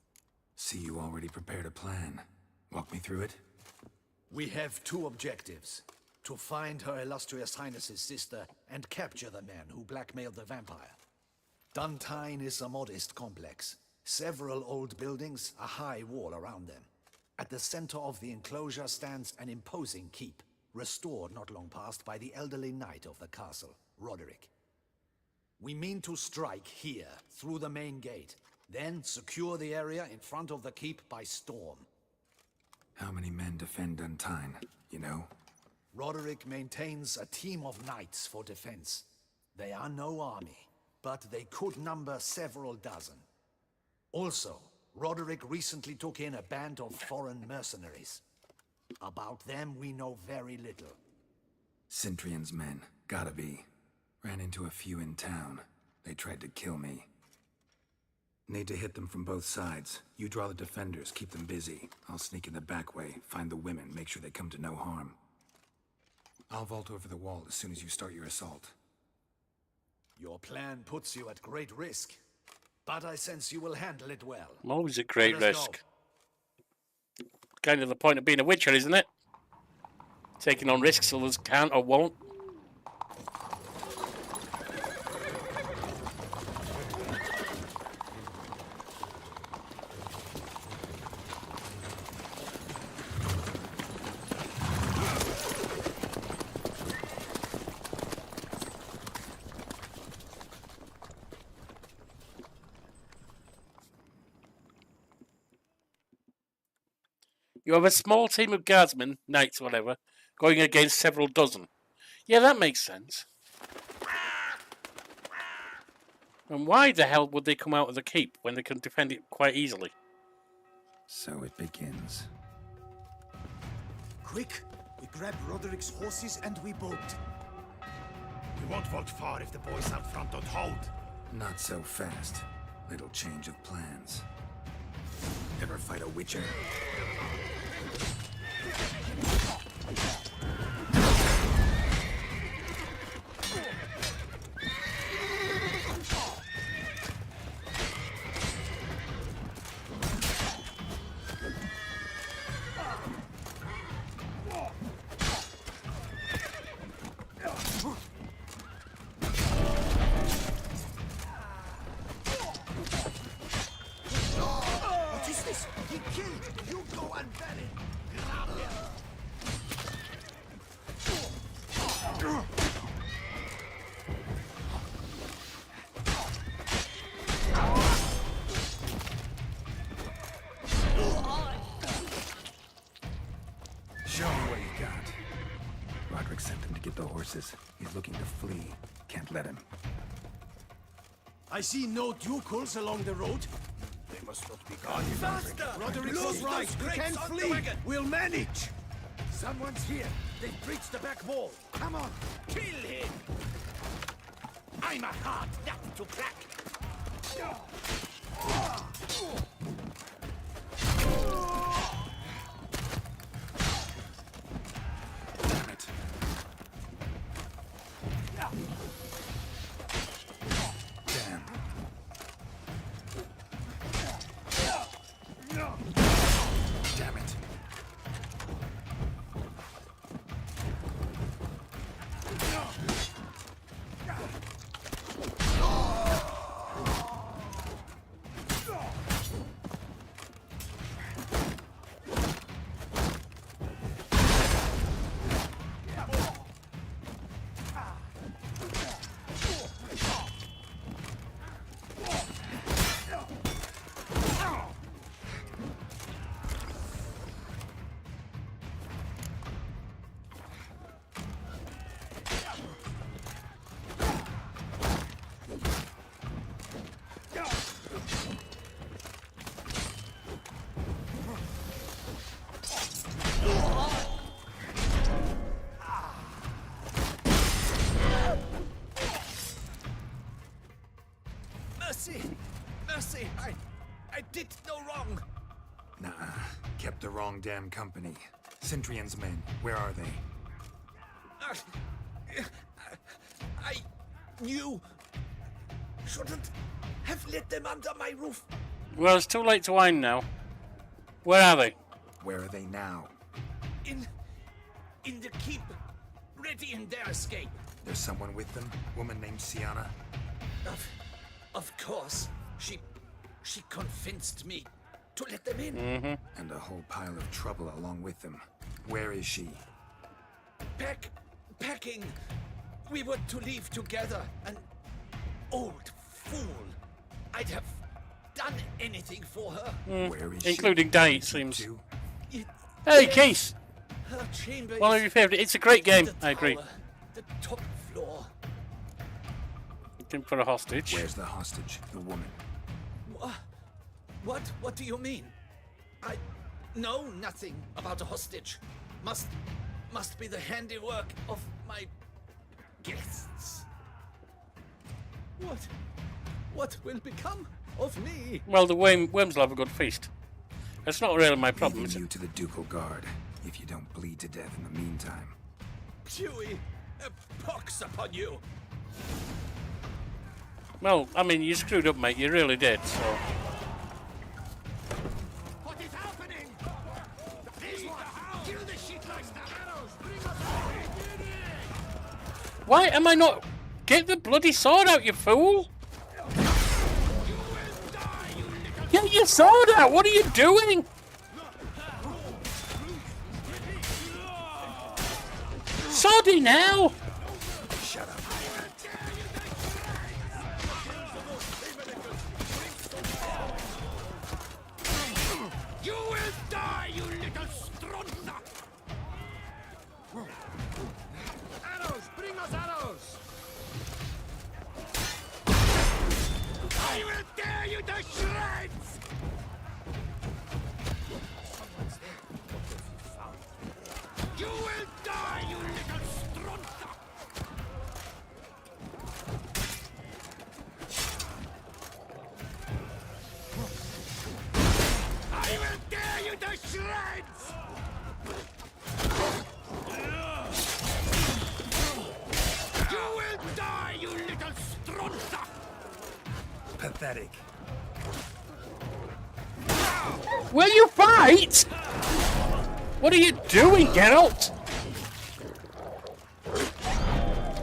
Speaker 3: See, you already prepared a plan. Walk me through it.
Speaker 10: We have two objectives. To find Her Illustrious Highness's sister and capture the man who blackmailed the vampire. Duntine is a modest complex. Several old buildings, a high wall around them. At the center of the enclosure stands an imposing keep, restored not long past by the elderly knight of the castle, Roderick. We mean to strike here, through the main gate, then secure the area in front of the keep by storm.
Speaker 3: How many men defend Duntine, you know?
Speaker 10: Roderick maintains a team of knights for defense. They are no army, but they could number several dozen. Also, Roderick recently took in a band of foreign mercenaries. About them we know very little.
Speaker 3: Cintrian's men, gotta be. Ran into a few in town. They tried to kill me. Need to hit them from both sides. You draw the defenders, keep them busy. I'll sneak in the back way, find the women, make sure they come to no harm. I'll vault over the wall as soon as you start your assault.
Speaker 10: Your plan puts you at great risk, but I sense you will handle it well.
Speaker 1: Always a great
Speaker 10: Let us
Speaker 1: risk. Kind of the point of being a Witcher, isn't it? Taking on risks others can't or won't. You have a small team of guardsmen, knights, whatever, going against several dozen. Yeah, that makes sense. And why the hell would they come out of the keep when they can defend it quite easily?
Speaker 3: So it begins.
Speaker 12: Quick! We grab Roderick's horses and we bolt.
Speaker 8: We won't vault far if the boys out front don't hold.
Speaker 3: Not so fast. Little change of plans. Ever fight a Witcher?
Speaker 12: What is this? He killed! You go and bury him!
Speaker 3: Show me what you got. Ulrich sent him to get the horses. He's looking to flee. Can't let him.
Speaker 10: I see no Ducals along the road. They must not be gone.
Speaker 12: Faster!
Speaker 10: Roderick
Speaker 12: Loot
Speaker 10: was right.
Speaker 12: those
Speaker 10: We
Speaker 12: crates
Speaker 10: can
Speaker 12: on the
Speaker 10: flee.
Speaker 12: wagon.
Speaker 10: We'll manage.
Speaker 12: Someone's here. They've breached the back wall. Come on, kill him! I'm a hard nut to crack.
Speaker 3: Damn it. Damn. Damn it.
Speaker 12: Mercy! Mercy! I did no wrong!
Speaker 3: Nah, kept the wrong damn company. Centrion's men, where are they?
Speaker 12: I knew... shouldn't have let them under my roof.
Speaker 1: Well, it's too late to whine now. Where are they?
Speaker 3: Where are they now?
Speaker 12: In the keep. Ready in their escape.
Speaker 3: There's someone with them? Woman named Sienna?
Speaker 12: Of course. She convinced me to let them in.
Speaker 3: And a whole pile of trouble along with them. Where is she?
Speaker 12: Packing. We were to leave together. An old fool. I'd have done anything for her.
Speaker 3: Where is
Speaker 1: Including Day, it seems.
Speaker 3: To?
Speaker 1: Hey, Keith!
Speaker 12: Her chamber
Speaker 1: One of your favourite. It's a great game, I agree.
Speaker 12: The top floor.
Speaker 1: Looking for a hostage.
Speaker 3: Where's the hostage? The woman.
Speaker 12: What do you mean? I know nothing about a hostage. Must be the handiwork of my guests. What will become of me?
Speaker 1: Well, the worms will have a good feast. That's not really my problem,
Speaker 3: Leaving
Speaker 1: is it?
Speaker 3: you to the ducal guard, if you don't bleed to death in the meantime.
Speaker 12: Chewie, a pox upon you.
Speaker 1: Well, I mean, you screwed up, mate. You really did, so...
Speaker 11: What is happening? Kill the shit like arrows. Bring us
Speaker 1: Why am I not... Get the bloody sword out, you fool! Get your sword out! What are you doing? Soddy now!
Speaker 3: Shut up.
Speaker 11: You will die, you little strunza! Arrows! Bring us arrows! I will tear you to shreds! You will die, you little strunza! I will tear you to shreds! You will die, you little strunza!
Speaker 3: Pathetic.
Speaker 1: Will you fight? What are you doing, Geralt?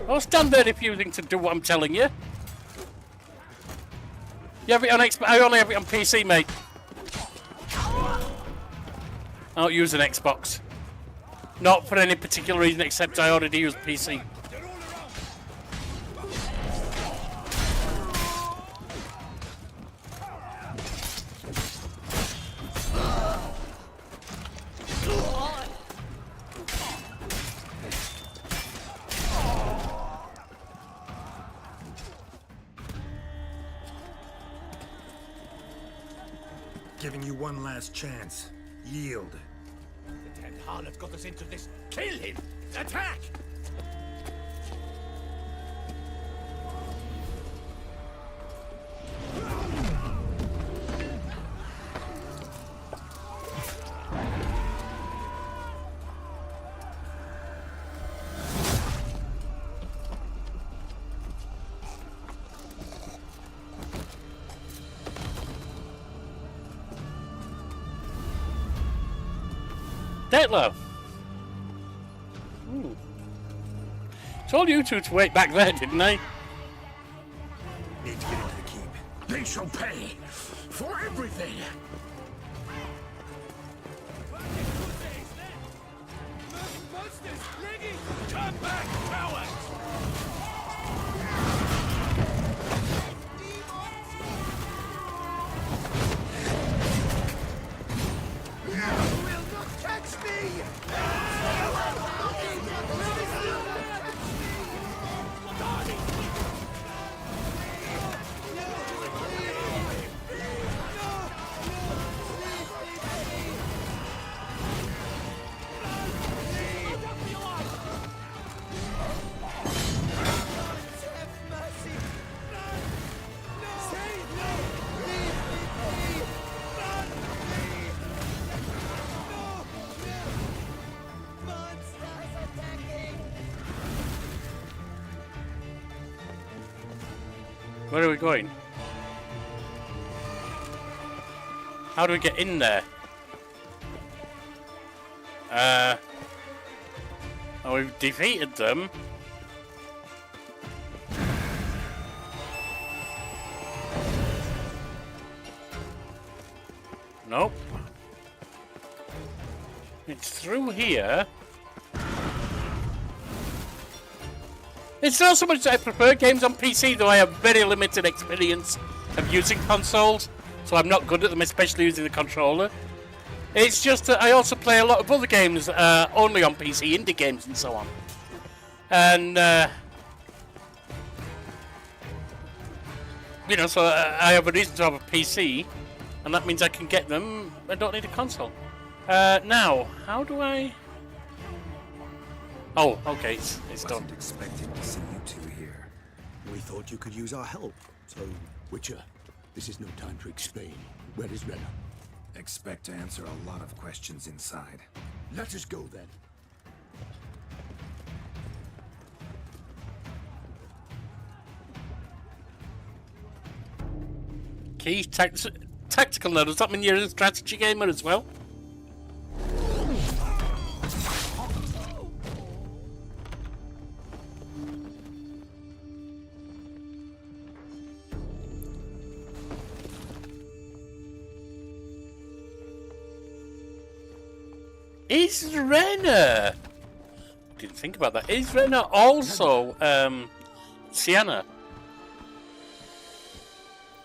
Speaker 1: Don't stand there refusing to do what I'm telling you. You have it on Xbox. I only have it on PC, mate. I don't use an Xbox. Not for any particular reason except I already use PC.
Speaker 3: giving you one last chance. Yield.
Speaker 10: The Ten Harlot got us into this. Kill him! Attack!
Speaker 1: Detloff! Ooh. Told you two to wait back there, didn't I?
Speaker 3: Need to get into the keep. They shall pay for everything.
Speaker 8: Come back, cowards!
Speaker 11: Catch me!
Speaker 1: Where are we going? How do we get in there? Oh, we've defeated them. Nope. It's through here. It's not so much that I prefer games on PC, though I have very limited experience of using consoles, so I'm not good at them, especially using the controller. It's just that I also play a lot of other games only on PC, indie games and so on. And, you know, so I have a reason to have a PC, and that means I can get them. I don't need a console. Now, how do I... Oh, okay, it's done.
Speaker 3: Wasn't expecting to see you two here.
Speaker 6: We thought you could use our help, so...
Speaker 12: Witcher, this is no time to explain. Where is Rena?
Speaker 3: Expect to answer a lot of questions inside.
Speaker 12: Let us go then.
Speaker 1: Key tactical now. Does that mean you're a strategy gamer as well? Is Rena? Didn't think about that. Is Rena also Sienna?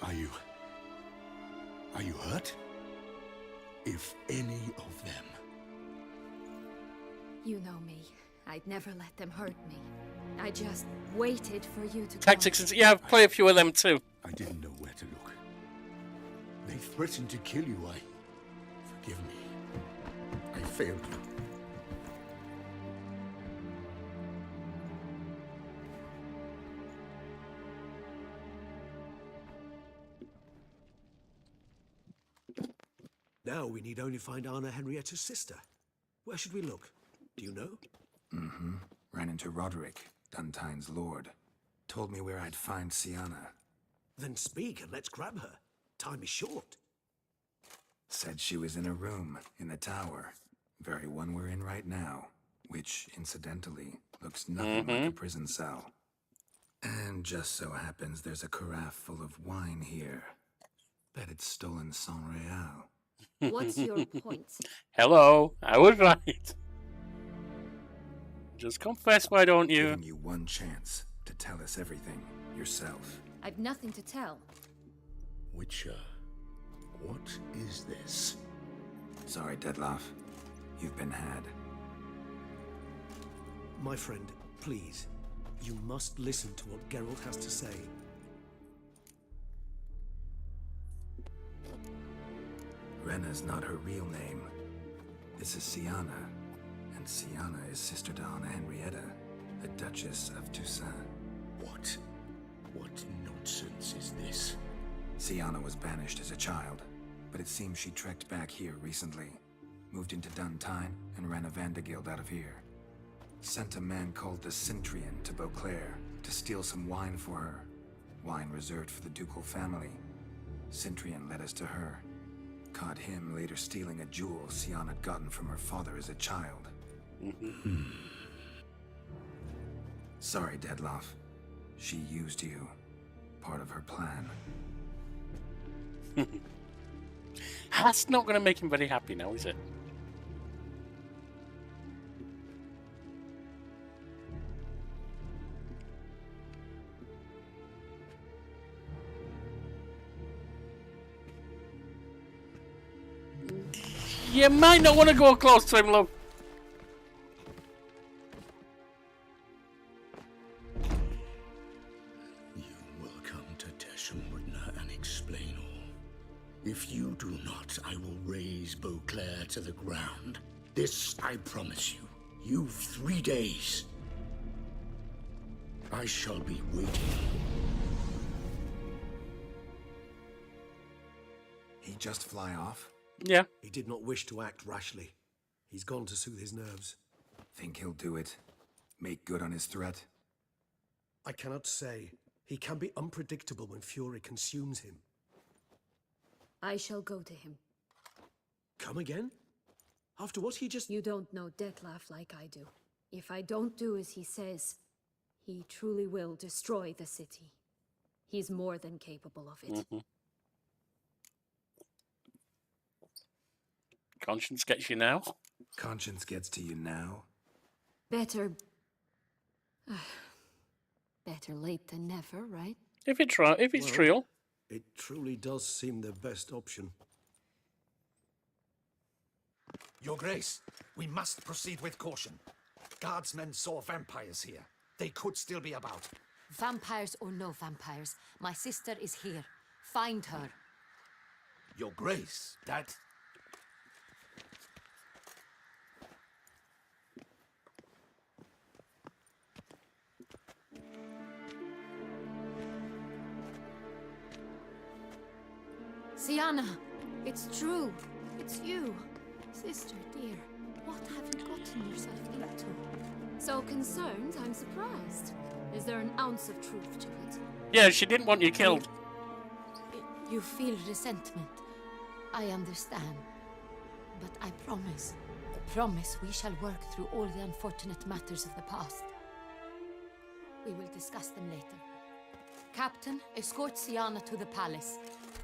Speaker 12: Are you hurt? If any of them.
Speaker 15: You know me. I'd never let them hurt me. I just waited for you to
Speaker 1: Tactics and yeah, I've played a few of them too.
Speaker 12: I didn't know where to look. They threatened to kill you. Forgive me. I failed you.
Speaker 6: Now we need only find Anna Henrietta's sister. Where should we look? Do you know?
Speaker 3: Mm-hmm. Ran into Roderick, Duntine's lord. Told me where I'd find Sienna.
Speaker 6: Then speak and let's grab her. Time is short.
Speaker 3: Said she was in a room in the tower. Very one we're in right now. Which, incidentally, looks nothing like a prison cell. And just so happens there's a carafe full of wine here. Bet it's stolen San Real.
Speaker 15: What's your point?
Speaker 1: Hello, I was right. Just confess, why don't you?
Speaker 3: Giving you one chance to tell us everything yourself.
Speaker 15: I've nothing to tell.
Speaker 12: Witcher, what is this?
Speaker 3: Sorry, Detloff. You've been had.
Speaker 6: My friend, please. You must listen to what Geralt has to say.
Speaker 3: Rena's not her real name. This is Siana, and Siana is sister to Anna Henrietta, the Duchess of Toussaint.
Speaker 6: What? What nonsense is this?
Speaker 3: Siana was banished as a child, but it seems she trekked back here recently, moved into Duntine, and ran a Vandergild out of here. Sent a man called the Cintrian to Beauclair to steal some wine for her. Wine reserved for the ducal family. Cintrian led us to her. Caught him later stealing a jewel Siana had gotten from her father as a child. Sorry, Dettlaff. She used you. Part of her plan.
Speaker 1: That's not going to make him very happy now, is it? You might not want to go close to him, love.
Speaker 6: You will come to Teshumudna and explain all. If you do not, I will raze Beauclair to the ground. This I promise you. You've 3 days. I shall be waiting.
Speaker 3: He just fly off?
Speaker 1: Yeah.
Speaker 6: He did not wish to act rashly. He's gone to soothe his nerves.
Speaker 3: Think he'll do it? Make good on his threat?
Speaker 6: I cannot say. He can be unpredictable when fury consumes him.
Speaker 15: I shall go to him.
Speaker 6: Come again? After what he just...
Speaker 15: You don't know Dettlaff like I do. If I don't do as he says, he truly will destroy the city. He's more than capable of it.
Speaker 1: Conscience gets you now?
Speaker 3: Conscience gets to you now?
Speaker 15: Better... better late than never, right?
Speaker 1: If it's real.
Speaker 6: It truly does seem the best option.
Speaker 10: Your Grace, we must proceed with caution. Guardsmen saw vampires here. They could still be about.
Speaker 13: Vampires or no vampires, my sister is here. Find her.
Speaker 10: Your Grace, that...
Speaker 13: Siana, it's true. It's you. Sister, dear, what have you gotten yourself into?
Speaker 7: So concerned, I'm surprised. Is there an ounce of truth to it?
Speaker 1: Yeah, she didn't want you killed.
Speaker 13: You feel resentment. I understand. But I promise we shall work through all the unfortunate matters of the past. We will discuss them later. Captain, escort Siana to the palace.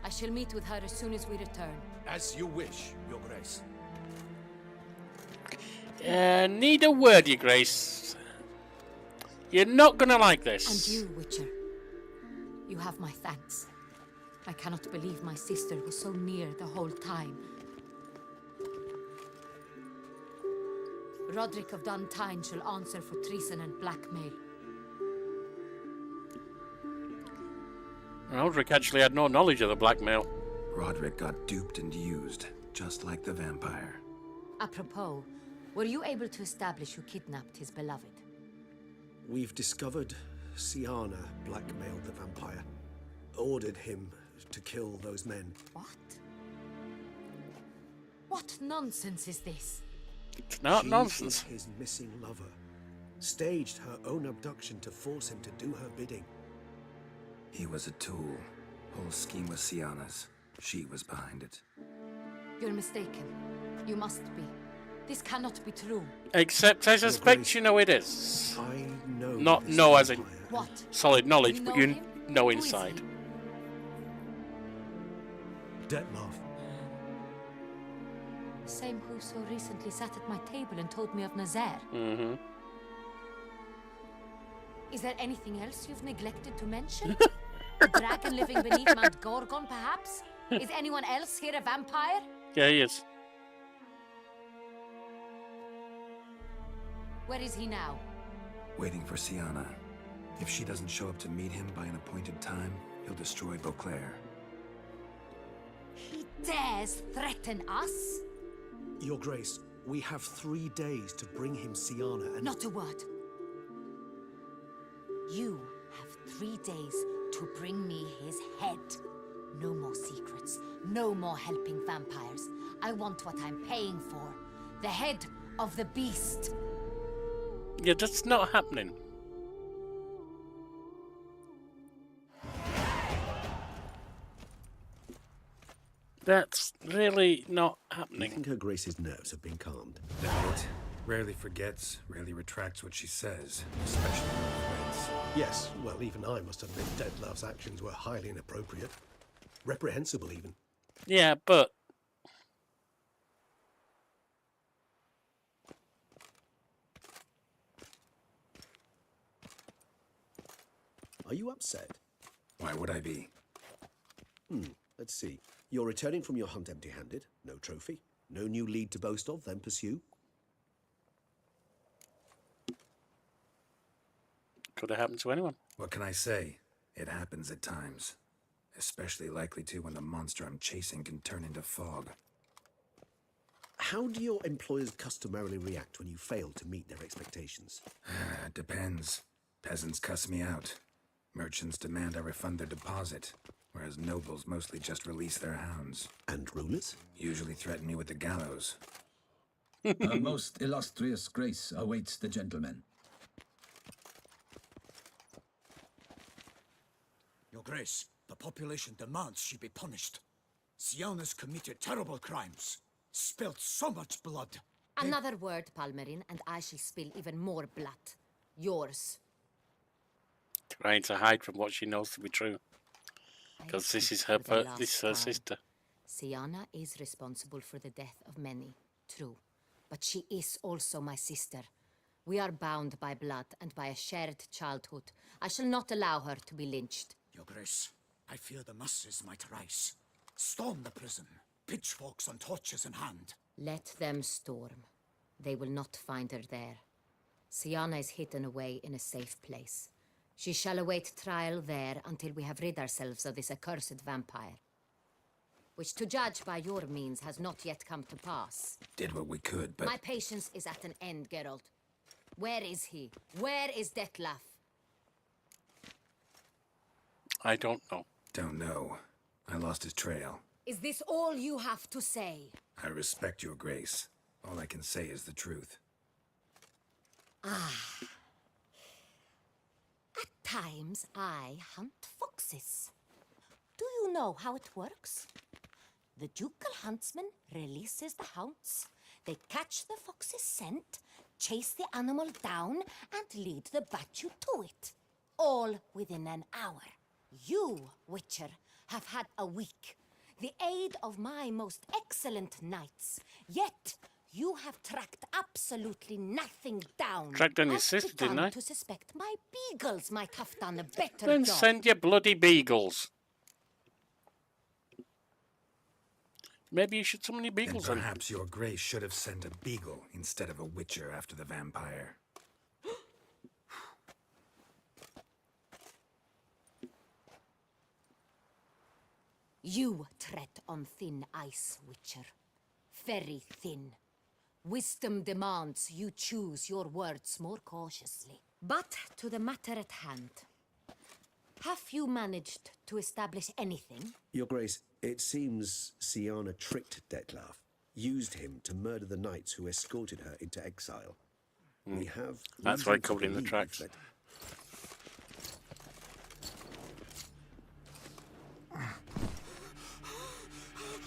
Speaker 13: I shall meet with her as soon as we return.
Speaker 10: As you wish, Your Grace.
Speaker 1: Need a word, Your Grace. You're not gonna like this.
Speaker 13: And you, Witcher. You have my thanks. I cannot believe my sister was so near the whole time. Roderick of Duntine shall answer for treason and blackmail.
Speaker 1: Roderick actually had no knowledge of the blackmail.
Speaker 3: Roderick got duped and used, just like the vampire.
Speaker 13: Apropos, were you able to establish who kidnapped his beloved?
Speaker 6: We've discovered Siana blackmailed the vampire. Ordered him to kill those men.
Speaker 13: What? What nonsense is this?
Speaker 1: It's not nonsense.
Speaker 6: She is his missing lover. Staged her own abduction to force him to do her bidding.
Speaker 3: He was a tool. Whole scheme was Siana's. She was behind it.
Speaker 13: You're mistaken. You must be. This cannot be true.
Speaker 1: Except I suspect you know it is.
Speaker 6: I know.
Speaker 1: Not know as in
Speaker 13: what?
Speaker 1: Solid knowledge,
Speaker 13: You
Speaker 1: but
Speaker 13: know
Speaker 1: you
Speaker 13: him?
Speaker 1: know
Speaker 13: Who is
Speaker 1: inside.
Speaker 6: Dettlaff.
Speaker 13: The same who so recently sat at my table and told me of Nazaire.
Speaker 1: Mm-hmm.
Speaker 13: Is there anything else you've neglected to mention? A dragon living beneath Mount Gorgon, perhaps? Is anyone else here a vampire?
Speaker 1: Yeah, he is.
Speaker 13: Where is he now?
Speaker 3: Waiting for Siana. If she doesn't show up to meet him by an appointed time, he'll destroy Beauclair.
Speaker 9: He
Speaker 13: dares threaten us?
Speaker 6: Your Grace, we have 3 days to bring him Siana and...
Speaker 13: Not a word. You have 3 days to bring me his head. No more secrets. No more helping vampires. I want what I'm paying for. The head of the beast.
Speaker 1: Yeah, that's not happening. That's really not
Speaker 6: I
Speaker 1: happening.
Speaker 6: think Her Grace's nerves have been calmed.
Speaker 3: Doubt. Rarely forgets, rarely retracts what she says, especially when it's
Speaker 6: Yes, well, even I must admit Detlav's actions were highly inappropriate. Reprehensible, even.
Speaker 1: Yeah, but
Speaker 6: Are you upset?
Speaker 3: Why would I be?
Speaker 6: Let's see. You're returning from your hunt empty-handed. No trophy. No new lead to boast of, then pursue.
Speaker 1: could have happened to anyone.
Speaker 3: What can I say? It happens at times. Especially likely to when the monster I'm chasing can turn into fog.
Speaker 6: How do your employers customarily react when you fail to meet their expectations?
Speaker 3: Depends. Peasants cuss me out. Merchants demand I refund their deposit, whereas nobles mostly just release their hounds.
Speaker 6: And rulers?
Speaker 3: Usually threaten me with the gallows.
Speaker 17: A most illustrious grace awaits the gentleman.
Speaker 18: Your Grace, the population demands she be punished. Siana's committed terrible crimes, spilt so much blood.
Speaker 13: Another word, Palmerin, and I shall spill even more blood. Yours.
Speaker 1: Trying to hide from what she knows to be true. Because this is her, this is her sister.
Speaker 13: Siana is responsible for the death of many, true. But she is also my sister. We are bound by blood and by a shared childhood. I shall not allow her to be lynched.
Speaker 18: Your Grace, I fear the masses might rise. Storm the prison, pitchforks and torches in hand.
Speaker 13: Let them storm. They will not find her there. Siana is hidden away in a safe place. She shall await trial there until we have rid ourselves of this accursed vampire. Which, to judge by your means, has not yet come to pass.
Speaker 3: Did what we could, but...
Speaker 13: My patience is at an end, Geralt. Where is he? Where is Detlaf?
Speaker 1: I don't know.
Speaker 3: Don't know. I lost his trail.
Speaker 13: Is this all you have to say?
Speaker 3: I respect your grace. All I can say is the truth.
Speaker 13: Ah. At times, I hunt foxes. Do you know how it works? The ducal huntsman releases the hounds. They catch the fox's scent, chase the animal down, and lead the battue to it. All within an hour. You, Witcher, have had a week. The aid of my most excellent knights. Yet, you have tracked absolutely nothing down.
Speaker 1: Tracked down your sister, didn't I?
Speaker 13: To suspect my beagles might have done a better
Speaker 1: Then
Speaker 13: job.
Speaker 1: send your bloody beagles. Maybe you should summon your beagles
Speaker 3: And
Speaker 1: then.
Speaker 3: perhaps your grace should have sent a beagle instead of a witcher after the vampire.
Speaker 13: You tread on thin ice, Witcher. Very thin. Wisdom demands you choose your words more cautiously. But to the matter at hand. Have you managed to establish anything?
Speaker 6: Your Grace, it seems Siana tricked Detlaf, used him to murder the knights who escorted her into exile. We have...
Speaker 1: That's why I
Speaker 6: reason to
Speaker 1: covered in the
Speaker 6: believe
Speaker 1: tracks.
Speaker 6: that-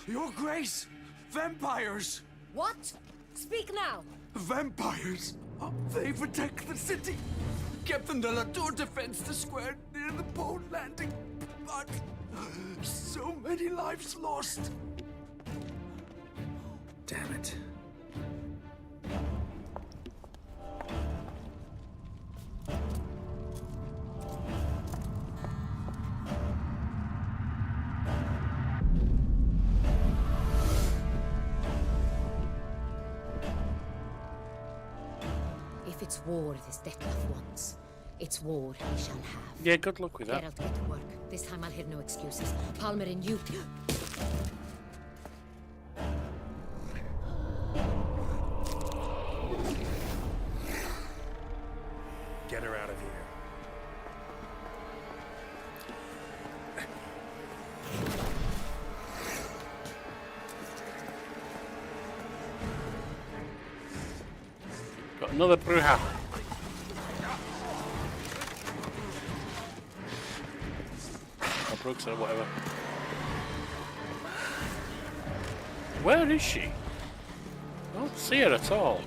Speaker 8: Your Grace! Vampires!
Speaker 13: What? Speak now!
Speaker 8: Vampires! They protect the city! Captain de la Tour defends the square near the boat landing, but so many lives lost.
Speaker 3: Damn it.
Speaker 13: If it's war this Detlaf wants, it's war he shall have.
Speaker 1: Yeah, good luck with that.
Speaker 13: Geralt, get to work. This time I'll hear no excuses. Palmerin, you...
Speaker 1: Another Bruja. Or Brooks or whatever. Where is she? I don't see her at all.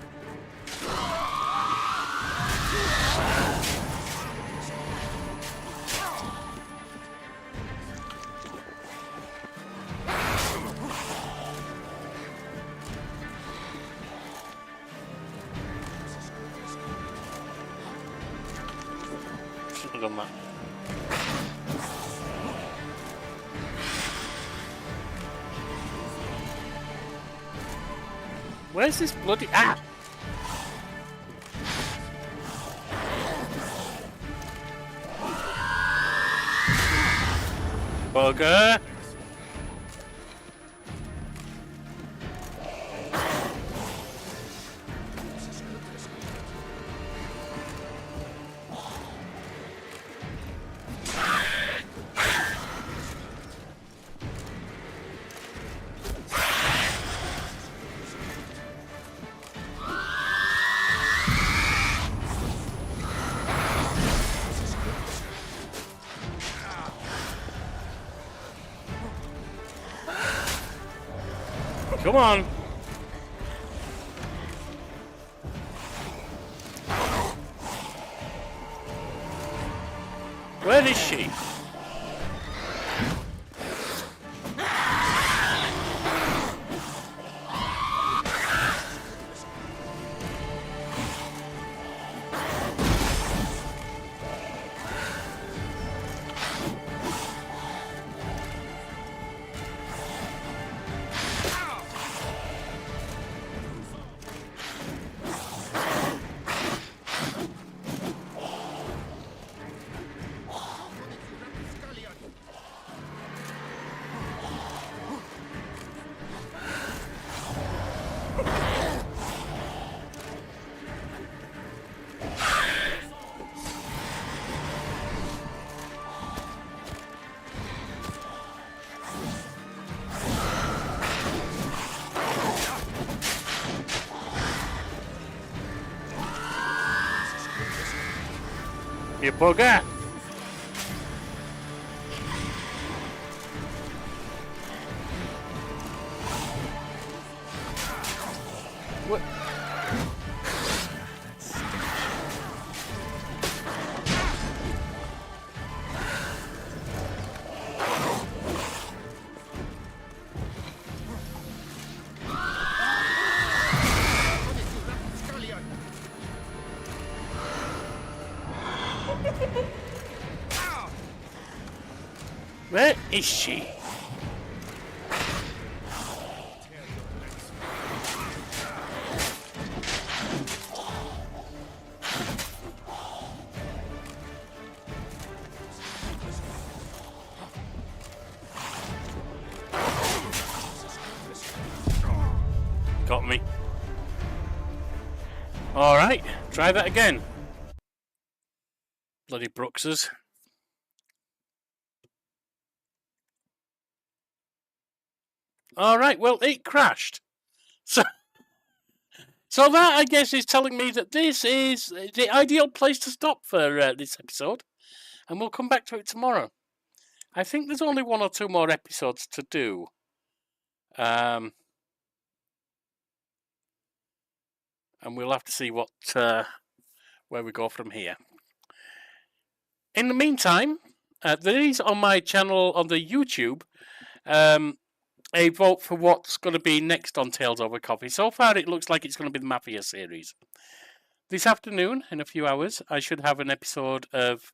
Speaker 1: Shouldn't have done that. Where's this bloody... Ah! Bugger! Come on. Where is she? You bugger! What? Where is she? Got me. All right, try that again. Bloody Brookses. All right, well, it crashed. So that, I guess, is telling me that this is the ideal place to stop for this episode. And we'll come back to it tomorrow. I think there's only one or two more episodes to do. And we'll have to see what where we go from here. In the meantime, there is on my channel on the YouTube a vote for what's going to be next on Tales Over Coffee. So far, it looks like it's going to be the Mafia series. This afternoon, in a few hours, I should have an episode of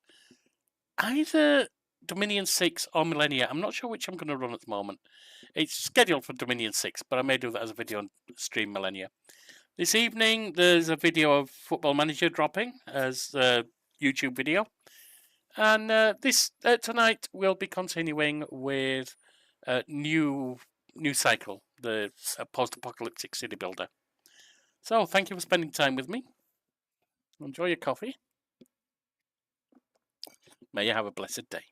Speaker 1: either Dominion 6 or Millennia. I'm not sure which I'm going to run at the moment. It's scheduled for Dominion 6, but I may do that as a video and stream Millennia. This evening, there's a video of Football Manager dropping as a YouTube video. And this tonight, we'll be continuing with new cycle, the post-apocalyptic city builder. So, thank you for spending time with me. Enjoy your coffee. May you have a blessed day.